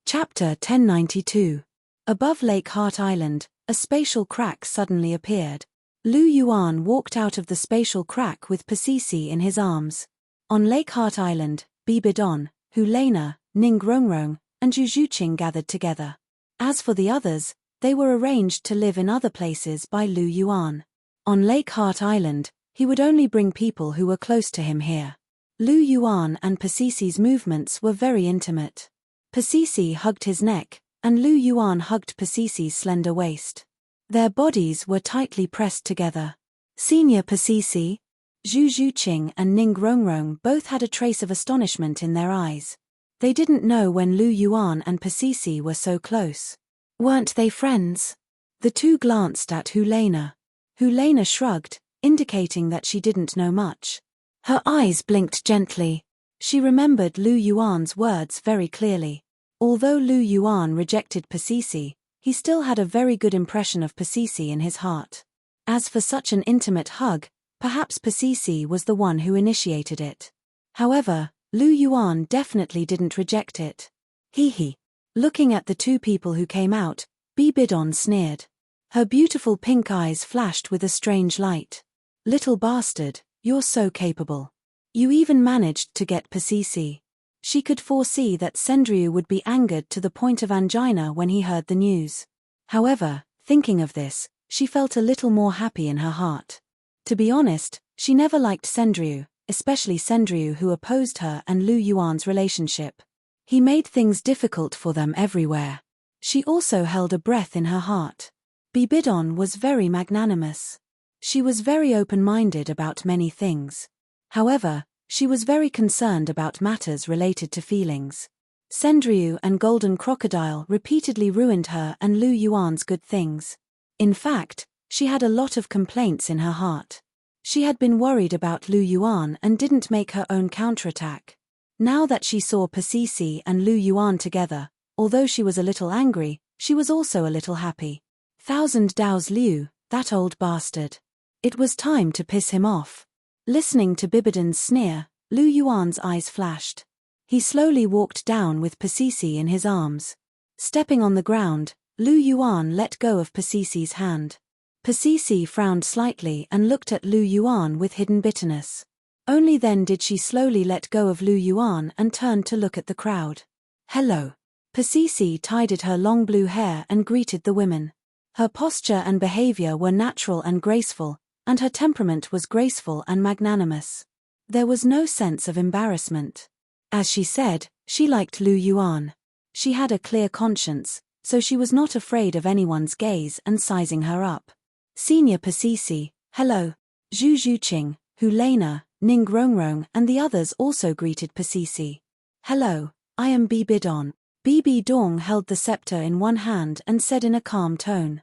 Chapter 1092. Above Lake Heart Island, a spatial crack suddenly appeared. Lu Yuan walked out of the spatial crack with Pasisi in his arms. On Lake Heart Island, Bibidon, Hu Lena, Ning Rongrong, and Zhu Zhuqing gathered together. As for the others, they were arranged to live in other places by Lu Yuan. On Lake Heart Island, he would only bring people who were close to him here. Lu Yuan and Pasisi's movements were very intimate. Pasisi hugged his neck, and Lu Yuan hugged Pasisi's slender waist. Their bodies were tightly pressed together. Senior Pasisi, Zhu Zhuqing and Ning Rongrong both had a trace of astonishment in their eyes. They didn't know when Lu Yuan and Pasisi were so close. Weren't they friends? The two glanced at Helena. Helena shrugged, indicating that she didn't know much. Her eyes blinked gently. She remembered Lu Yuan's words very clearly. Although Lu Yuan rejected Pasisi, he still had a very good impression of Pasisi in his heart. As for such an intimate hug, perhaps Pasisi was the one who initiated it. However, Lu Yuan definitely didn't reject it. Hee. Looking at the two people who came out, Bibidon sneered. Her beautiful pink eyes flashed with a strange light. Little bastard, you're so capable. You even managed to get Pasisi. She could foresee that Sendriu would be angered to the point of angina when he heard the news. However, thinking of this, she felt a little more happy in her heart. To be honest, she never liked Sendriu, especially Sendriu who opposed her and Lu Yuan's relationship. He made things difficult for them everywhere. She also held a breath in her heart. Bibidon was very magnanimous. She was very open-minded about many things. However, she was very concerned about matters related to feelings. Sendriu and Golden Crocodile repeatedly ruined her and Lu Yuan's good things. In fact, she had a lot of complaints in her heart. She had been worried about Lu Yuan and didn't make her own counterattack. Now that she saw Pasisi and Lu Yuan together, although she was a little angry, she was also a little happy. Thousand Dao's Liu, that old bastard. It was time to piss him off. Listening to Bibidon's sneer, Lu Yuan's eyes flashed. He slowly walked down with Pasisi in his arms. Stepping on the ground, Lu Yuan let go of Pasisi's hand. Pasisi frowned slightly and looked at Lu Yuan with hidden bitterness. Only then did she slowly let go of Lu Yuan and turned to look at the crowd. Hello. Pasisi tidied her long blue hair and greeted the women. Her posture and behavior were natural and graceful, and her temperament was graceful and magnanimous. There was no sense of embarrassment. As she said, she liked Lu Yuan. She had a clear conscience, so she was not afraid of anyone's gaze and sizing her up. Senior Pasisi, hello. Zhu Zhuqing, Helena, Ning Rongrong and the others also greeted Pasisi. Hello, I am Bibidon. Bibidong held the scepter in one hand and said in a calm tone.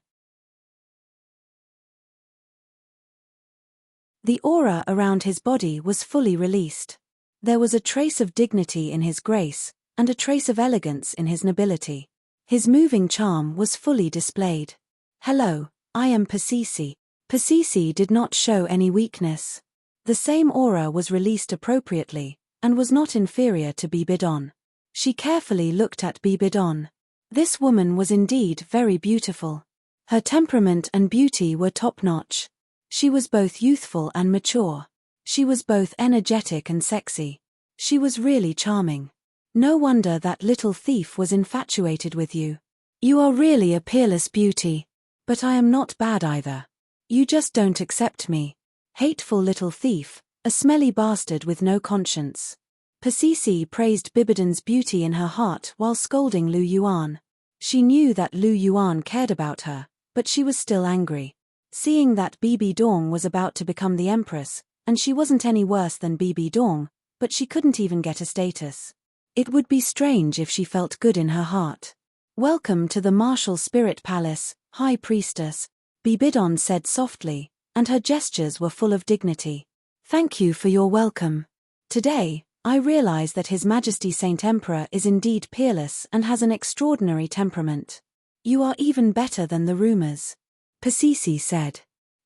The aura around his body was fully released. There was a trace of dignity in his grace, and a trace of elegance in his nobility. His moving charm was fully displayed. Hello, I am Pasisi. Pasisi did not show any weakness. The same aura was released appropriately, and was not inferior to Bibidon. She carefully looked at Bibidon. This woman was indeed very beautiful. Her temperament and beauty were top-notch. She was both youthful and mature. She was both energetic and sexy. She was really charming. No wonder that little thief was infatuated with you. You are really a peerless beauty. But I am not bad either. You just don't accept me. Hateful little thief, a smelly bastard with no conscience. Pasisi praised Bibidon's beauty in her heart while scolding Lu Yuan. She knew that Lu Yuan cared about her, but she was still angry. Seeing that Bibidong was about to become the empress, and she wasn't any worse than Bibidong, but she couldn't even get a status. It would be strange if she felt good in her heart. Welcome to the martial spirit palace, High Priestess, Bibidon said softly, and her gestures were full of dignity. Thank you for your welcome. Today, I realize that His Majesty Saint Emperor is indeed peerless and has an extraordinary temperament. You are even better than the rumors. Pasisi said.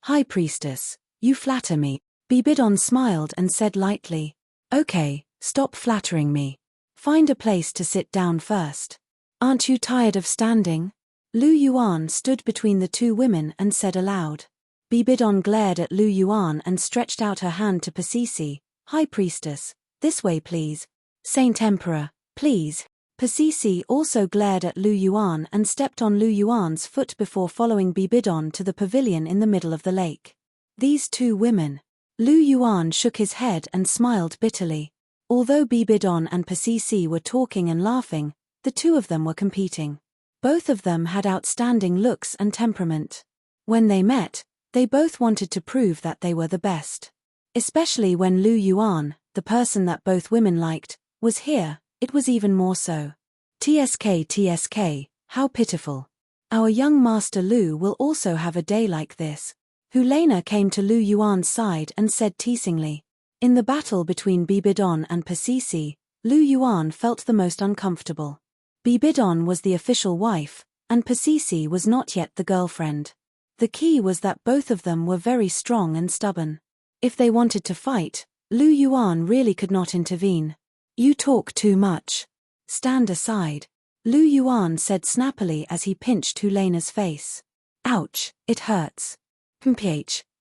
High Priestess, you flatter me. Bibidon smiled and said lightly. Okay, stop flattering me. Find a place to sit down first. Aren't you tired of standing? Lu Yuan stood between the two women and said aloud. Bibidon glared at Lu Yuan and stretched out her hand to Pasisi. High Priestess, this way please. Saint Emperor, please. Pasisi also glared at Lu Yuan and stepped on Lu Yuan's foot before following Bibidon to the pavilion in the middle of the lake. These two women. Lu Yuan shook his head and smiled bitterly. Although Bibidon and Pasisi were talking and laughing, the two of them were competing. Both of them had outstanding looks and temperament. When they met, they both wanted to prove that they were the best. Especially when Lu Yuan, the person that both women liked, was here, it was even more so. TSK, how pitiful. Our young master Lu will also have a day like this. Helena came to Lu Yuan's side and said teasingly. In the battle between Bibidon and Pasisi, Lu Yuan felt the most uncomfortable. Bibidon was the official wife, and Pasisi was not yet the girlfriend. The key was that both of them were very strong and stubborn. If they wanted to fight, Lu Yuan really could not intervene. You talk too much. Stand aside. Lu Yuan said snappily as he pinched Helena's face. Ouch, it hurts.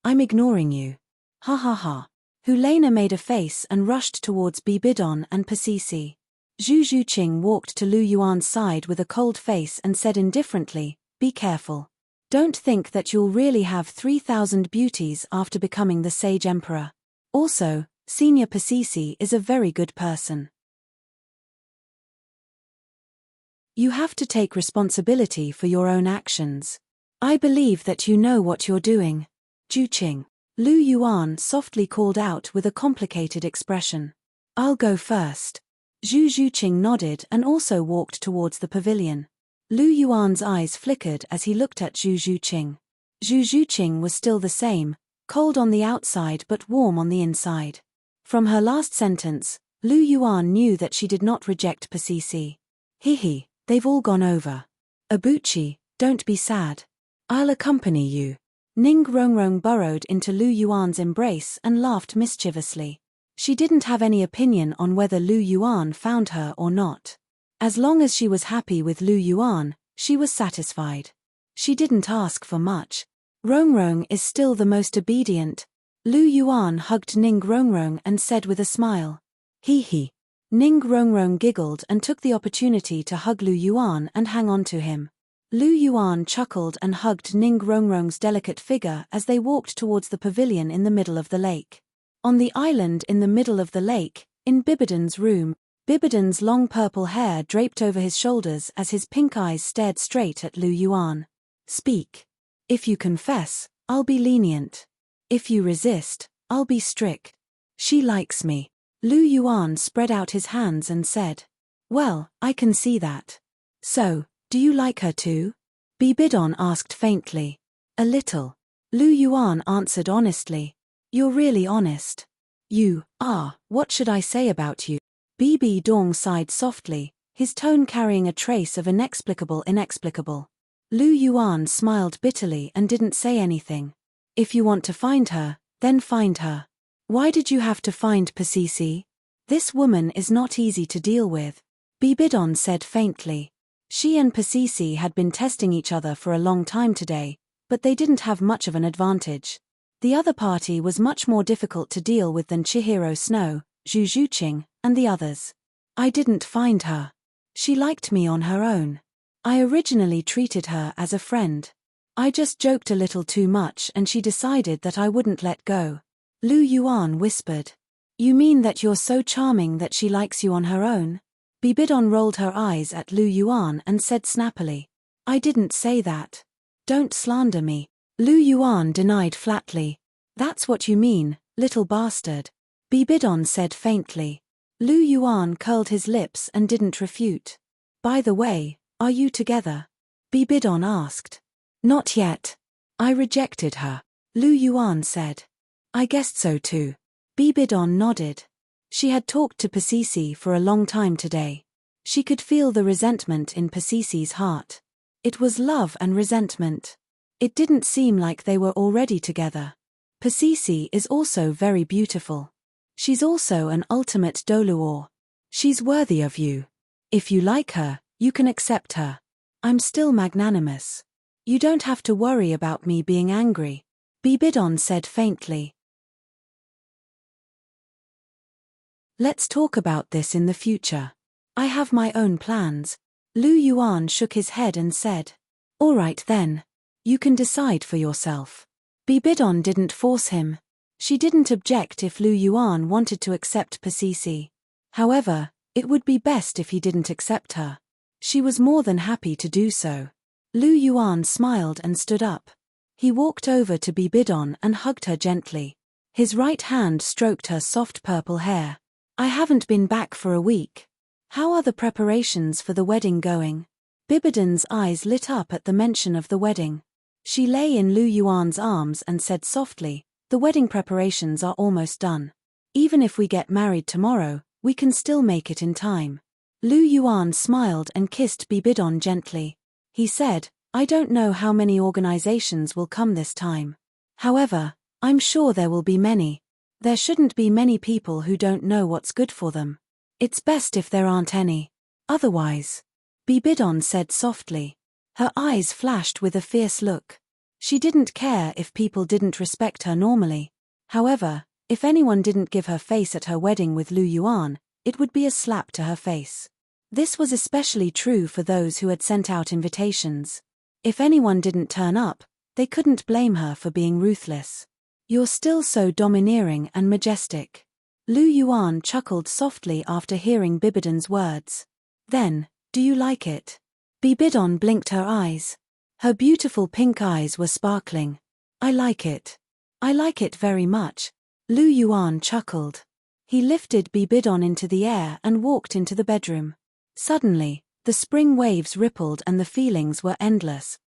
I'm ignoring you. Ha ha ha. Helena made a face and rushed towards Bibidon and Pasisi. Zhu Zhuqing walked to Lu Yuan's side with a cold face and said indifferently, be careful. Don't think that you'll really have 3,000 beauties after becoming the Sage Emperor. Also, Senior Pasisi is a very good person. You have to take responsibility for your own actions. I believe that you know what you're doing. Zhuqing. Lu Yuan softly called out with a complicated expression. I'll go first. Zhu Zhuqing nodded and also walked towards the pavilion. Lu Yuan's eyes flickered as he looked at Zhu Zhuqing. Zhu Zhuqing was still the same, cold on the outside but warm on the inside. From her last sentence, Lu Yuan knew that she did not reject Pasisi. Hihi, they've all gone over. Abuchi, don't be sad. I'll accompany you. Ning Rongrong burrowed into Lu Yuan's embrace and laughed mischievously. She didn't have any opinion on whether Lu Yuan found her or not. As long as she was happy with Lu Yuan, she was satisfied. She didn't ask for much. Rongrong is still the most obedient. Lu Yuan hugged Ning Rongrong and said with a smile. He. Ning Rongrong giggled and took the opportunity to hug Lu Yuan and hang on to him. Lu Yuan chuckled and hugged Ning Rongrong's delicate figure as they walked towards the pavilion in the middle of the lake. On the island in the middle of the lake, in Bibidon's room, Bibidon's long purple hair draped over his shoulders as his pink eyes stared straight at Lu Yuan. Speak. If you confess, I'll be lenient. If you resist, I'll be strict. She likes me. Lu Yuan spread out his hands and said. Well, I can see that. So, do you like her too? Bibidon asked faintly. A little. Lu Yuan answered honestly. You're really honest. You are, what should I say about you? Bibi Dong sighed softly, his tone carrying a trace of inexplicable. Lu Yuan smiled bitterly and didn't say anything. If you want to find her, then find her. Why did you have to find Pasisi? This woman is not easy to deal with. Bibidon said faintly. She and Pasisi had been testing each other for a long time today, but they didn't have much of an advantage. The other party was much more difficult to deal with than Chihiro Snow, Zhu Zhuqing, and the others. I didn't find her. She liked me on her own. I originally treated her as a friend. I just joked a little too much and she decided that I wouldn't let go. Lu Yuan whispered. You mean that you're so charming that she likes you on her own? Bibidon rolled her eyes at Lu Yuan and said snappily. I didn't say that. Don't slander me. Lu Yuan denied flatly. That's what you mean, little bastard. Bibidon said faintly. Lu Yuan curled his lips and didn't refute. By the way, are you together? Bibidon asked. Not yet. I rejected her. Lu Yuan said. I guessed so too. Bibidon nodded. She had talked to Pasisi for a long time today. She could feel the resentment in Pasisi's heart. It was love and resentment. It didn't seem like they were already together. Pasisi is also very beautiful. She's also an ultimate Douluo. She's worthy of you. If you like her, you can accept her. I'm still magnanimous. You don't have to worry about me being angry. Bibidon said faintly. Let's talk about this in the future. I have my own plans. Lu Yuan shook his head and said. All right then. You can decide for yourself. Bibidon didn't force him. She didn't object if Lu Yuan wanted to accept Pasisi. However, it would be best if he didn't accept her. She was more than happy to do so. Lu Yuan smiled and stood up. He walked over to Bibidon and hugged her gently. His right hand stroked her soft purple hair. I haven't been back for a week. How are the preparations for the wedding going? Bibidon's eyes lit up at the mention of the wedding. She lay in Lu Yuan's arms and said softly, the wedding preparations are almost done. Even if we get married tomorrow, we can still make it in time. Lu Yuan smiled and kissed Bibidon gently. He said, I don't know how many organizations will come this time. However, I'm sure there will be many. There shouldn't be many people who don't know what's good for them. It's best if there aren't any. Otherwise. Bibidon said softly. Her eyes flashed with a fierce look. She didn't care if people didn't respect her normally. However, if anyone didn't give her face at her wedding with Lu Yuan, it would be a slap to her face. This was especially true for those who had sent out invitations. If anyone didn't turn up, they couldn't blame her for being ruthless. You're still so domineering and majestic. Lu Yuan chuckled softly after hearing Bibidon's words. Then, do you like it? Bibidon blinked her eyes. Her beautiful pink eyes were sparkling. I like it. I like it very much. Lu Yuan chuckled. He lifted Bibidon into the air and walked into the bedroom. Suddenly, the spring waves rippled and the feelings were endless.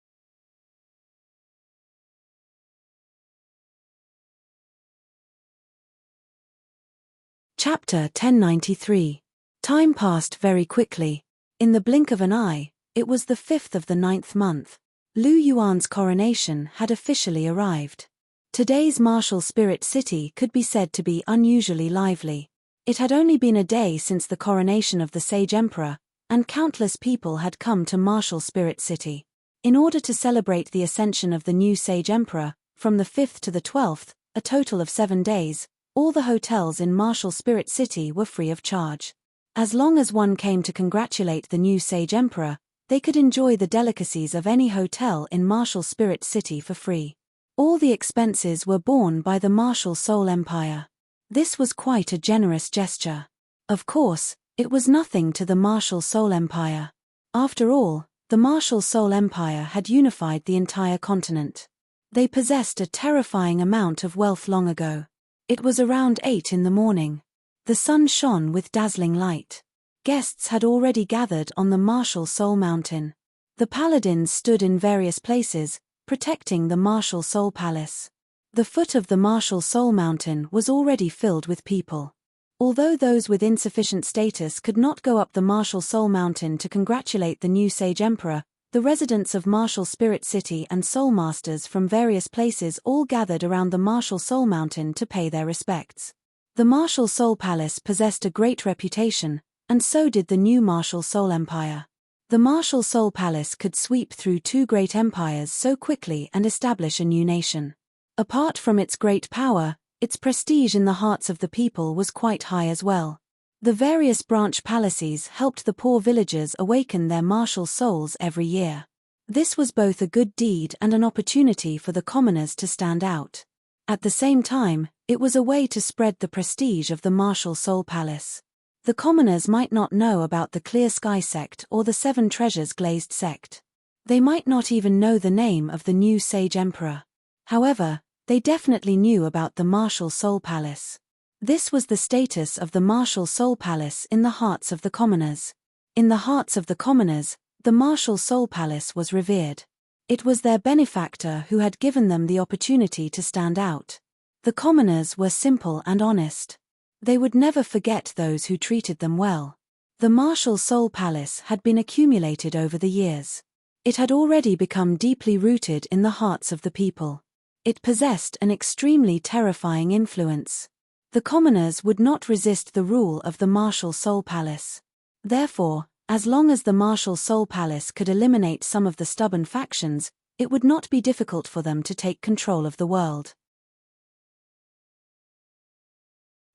Chapter 1093. Time passed very quickly. In the blink of an eye, it was the 5th of the 9th month. Lu Yuan's coronation had officially arrived. Today's martial spirit city could be said to be unusually lively. It had only been a day since the coronation of the Sage Emperor, and countless people had come to martial spirit city. In order to celebrate the ascension of the new Sage Emperor, from the 5th to the 12th, a total of 7 days, all the hotels in martial spirit city were free of charge. As long as one came to congratulate the new Sage Emperor, they could enjoy the delicacies of any hotel in martial spirit city for free. All the expenses were borne by the martial soul empire. This was quite a generous gesture. Of course, it was nothing to the martial soul empire. After all, the martial soul empire had unified the entire continent. They possessed a terrifying amount of wealth long ago. It was around 8 in the morning. The sun shone with dazzling light. Guests had already gathered on the martial soul mountain. The paladins stood in various places, protecting the martial soul palace. The foot of the martial soul mountain was already filled with people. Although those with insufficient status could not go up the martial soul mountain to congratulate the new Sage Emperor, the residents of martial spirit city and soul masters from various places all gathered around the martial soul mountain to pay their respects. The martial soul palace possessed a great reputation, and so did the new martial soul empire. The martial soul palace could sweep through 2 great empires so quickly and establish a new nation. Apart from its great power, its prestige in the hearts of the people was quite high as well. The various branch palaces helped the poor villagers awaken their martial souls every year. This was both a good deed and an opportunity for the commoners to stand out. At the same time, it was a way to spread the prestige of the martial soul palace. The commoners might not know about the Clear Sky sect or the 7 Treasures Glazed sect. They might not even know the name of the new Sage Emperor. However, they definitely knew about the martial soul palace. This was the status of the martial soul palace in the hearts of the commoners. In the hearts of the commoners, the martial soul palace was revered. It was their benefactor who had given them the opportunity to stand out. The commoners were simple and honest. They would never forget those who treated them well. The martial soul palace had been accumulated over the years. It had already become deeply rooted in the hearts of the people. It possessed an extremely terrifying influence. The commoners would not resist the rule of the martial soul palace. Therefore, as long as the martial soul palace could eliminate some of the stubborn factions, it would not be difficult for them to take control of the world.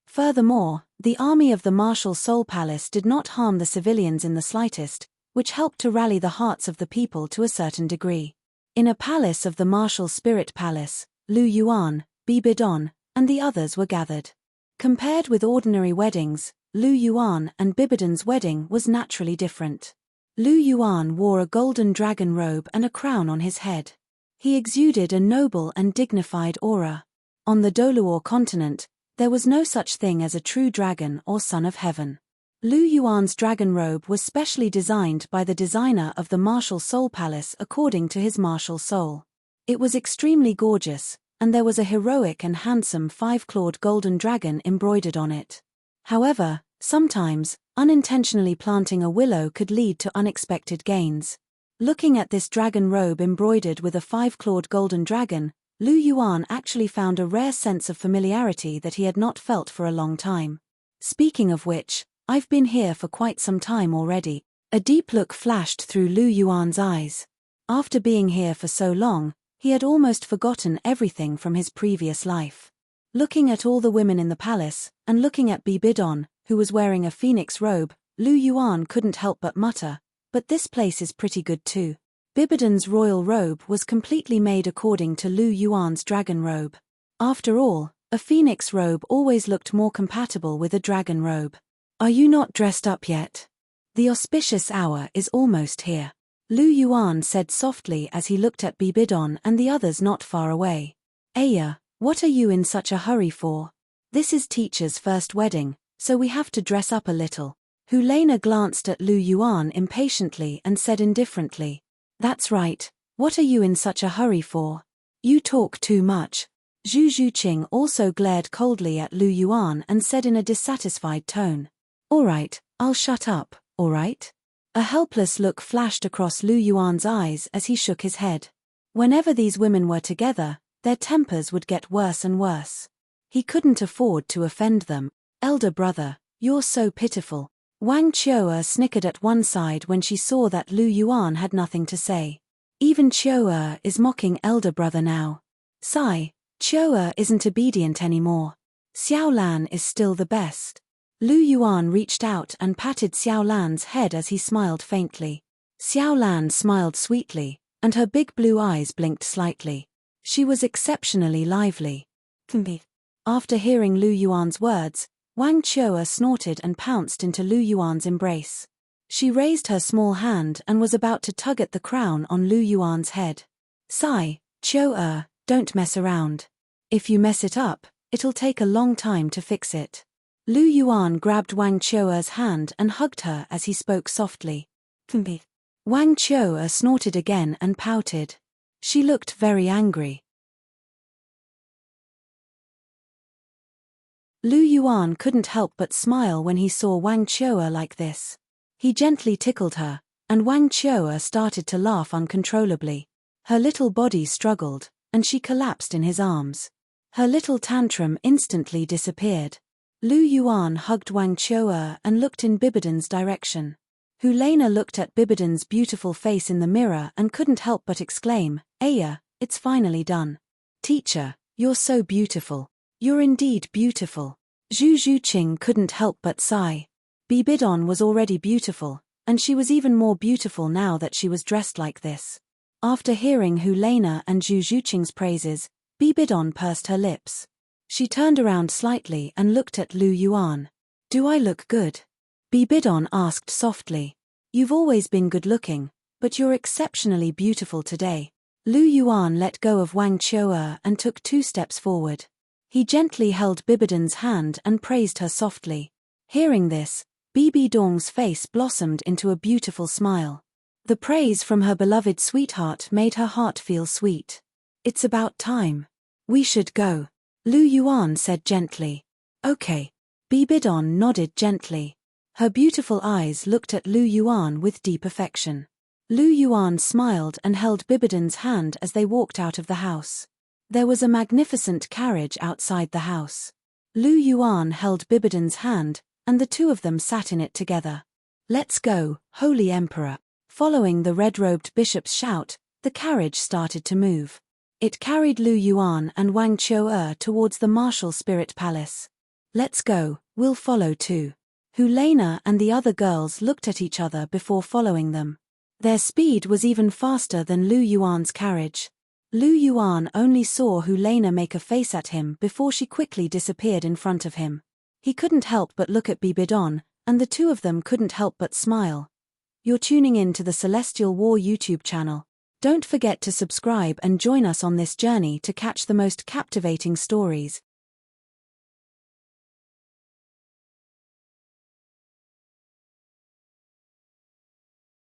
Furthermore, the army of the martial soul palace did not harm the civilians in the slightest, which helped to rally the hearts of the people to a certain degree. In a palace of the martial spirit palace, Lu Yuan, Bibidon, and the others were gathered. Compared with ordinary weddings, Lu Yuan and Bibidon's wedding was naturally different. Lu Yuan wore a golden dragon robe and a crown on his head. He exuded a noble and dignified aura. On the Douluo continent, there was no such thing as a true dragon or son of heaven. Lu Yuan's dragon robe was specially designed by the designer of the martial soul palace according to his martial soul. It was extremely gorgeous, and there was a heroic and handsome 5-clawed golden dragon embroidered on it. However, sometimes, unintentionally planting a willow could lead to unexpected gains. Looking at this dragon robe embroidered with a 5-clawed golden dragon, Lu Yuan actually found a rare sense of familiarity that he had not felt for a long time. Speaking of which, I've been here for quite some time already. A deep look flashed through Lu Yuan's eyes. After being here for so long, he had almost forgotten everything from his previous life. Looking at all the women in the palace, and looking at Bibidon, who was wearing a phoenix robe, Lu Yuan couldn't help but mutter, "But this place is pretty good too." Bibidon's royal robe was completely made according to Lu Yuan's dragon robe. After all, a phoenix robe always looked more compatible with a dragon robe. "Are you not dressed up yet? The auspicious hour is almost here," Lu Yuan said softly as he looked at Bibidon and the others not far away. "Aya, what are you in such a hurry for? This is teacher's first wedding, so we have to dress up a little." Helena glanced at Lu Yuan impatiently and said indifferently, "That's right, what are you in such a hurry for? You talk too much." Zhu Zhuqing also glared coldly at Lu Yuan and said in a dissatisfied tone, "All right, I'll shut up, all right?" A helpless look flashed across Lu Yuan's eyes as he shook his head. Whenever these women were together, their tempers would get worse and worse. He couldn't afford to offend them. "Elder brother, you're so pitiful." Wang Qiu'er snickered at one side when she saw that Lu Yuan had nothing to say. Even Qiu'er is mocking elder brother now. Sigh, Qiu'er isn't obedient anymore. Xiao Lan is still the best. Lu Yuan reached out and patted Xiao Lan's head as he smiled faintly. Xiao Lan smiled sweetly, and her big blue eyes blinked slightly. She was exceptionally lively. After hearing Lu Yuan's words, Wang Qiu'er snorted and pounced into Lu Yuan's embrace. She raised her small hand and was about to tug at the crown on Lu Yuan's head. "Sigh, Qiu'er, don't mess around. If you mess it up, it'll take a long time to fix it." Lu Yuan grabbed Wang Qiu'er's hand and hugged her as he spoke softly. Wang Qiu'er snorted again and pouted. She looked very angry. Lu Yuan couldn't help but smile when he saw Wang Qiu'er like this. He gently tickled her, and Wang Qiu'er started to laugh uncontrollably. Her little body struggled, and she collapsed in his arms. Her little tantrum instantly disappeared. Lu Yuan hugged Wang Qiu'er and looked in Bibidon's direction. Helena looked at Bibidon's beautiful face in the mirror and couldn't help but exclaim, "Aya, it's finally done. Teacher, you're so beautiful. You're indeed beautiful." Zhu Zhuqing couldn't help but sigh. Bibidon was already beautiful, and she was even more beautiful now that she was dressed like this. After hearing Helena and Zhu Zhuqing's praises, Bibidon pursed her lips. She turned around slightly and looked at Lu Yuan. "Do I look good?" Bibidon asked softly. "You've always been good-looking, but you're exceptionally beautiful today." Lu Yuan let go of Wang Qiu'er and took 2 steps forward. He gently held Bibidon's hand and praised her softly. Hearing this, Bibidong's face blossomed into a beautiful smile. The praise from her beloved sweetheart made her heart feel sweet. "It's about time. We should go," Lu Yuan said gently. "Okay." Bibidon nodded gently. Her beautiful eyes looked at Lu Yuan with deep affection. Lu Yuan smiled and held Bibidon's hand as they walked out of the house. There was a magnificent carriage outside the house. Lu Yuan held Bibidon's hand, and the two of them sat in it together. "Let's go, Holy Emperor." Following the red-robed bishop's shout, the carriage started to move. It carried Lu Yuan and Wang Qiu'er towards the martial spirit palace. "Let's go, we'll follow too." Helena and the other girls looked at each other before following them. Their speed was even faster than Lu Yuan's carriage. Lu Yuan only saw Helena make a face at him before she quickly disappeared in front of him. He couldn't help but look at Bibidon, and the two of them couldn't help but smile. You're tuning in to the Celestial War YouTube channel. Don't forget to subscribe and join us on this journey to catch the most captivating stories.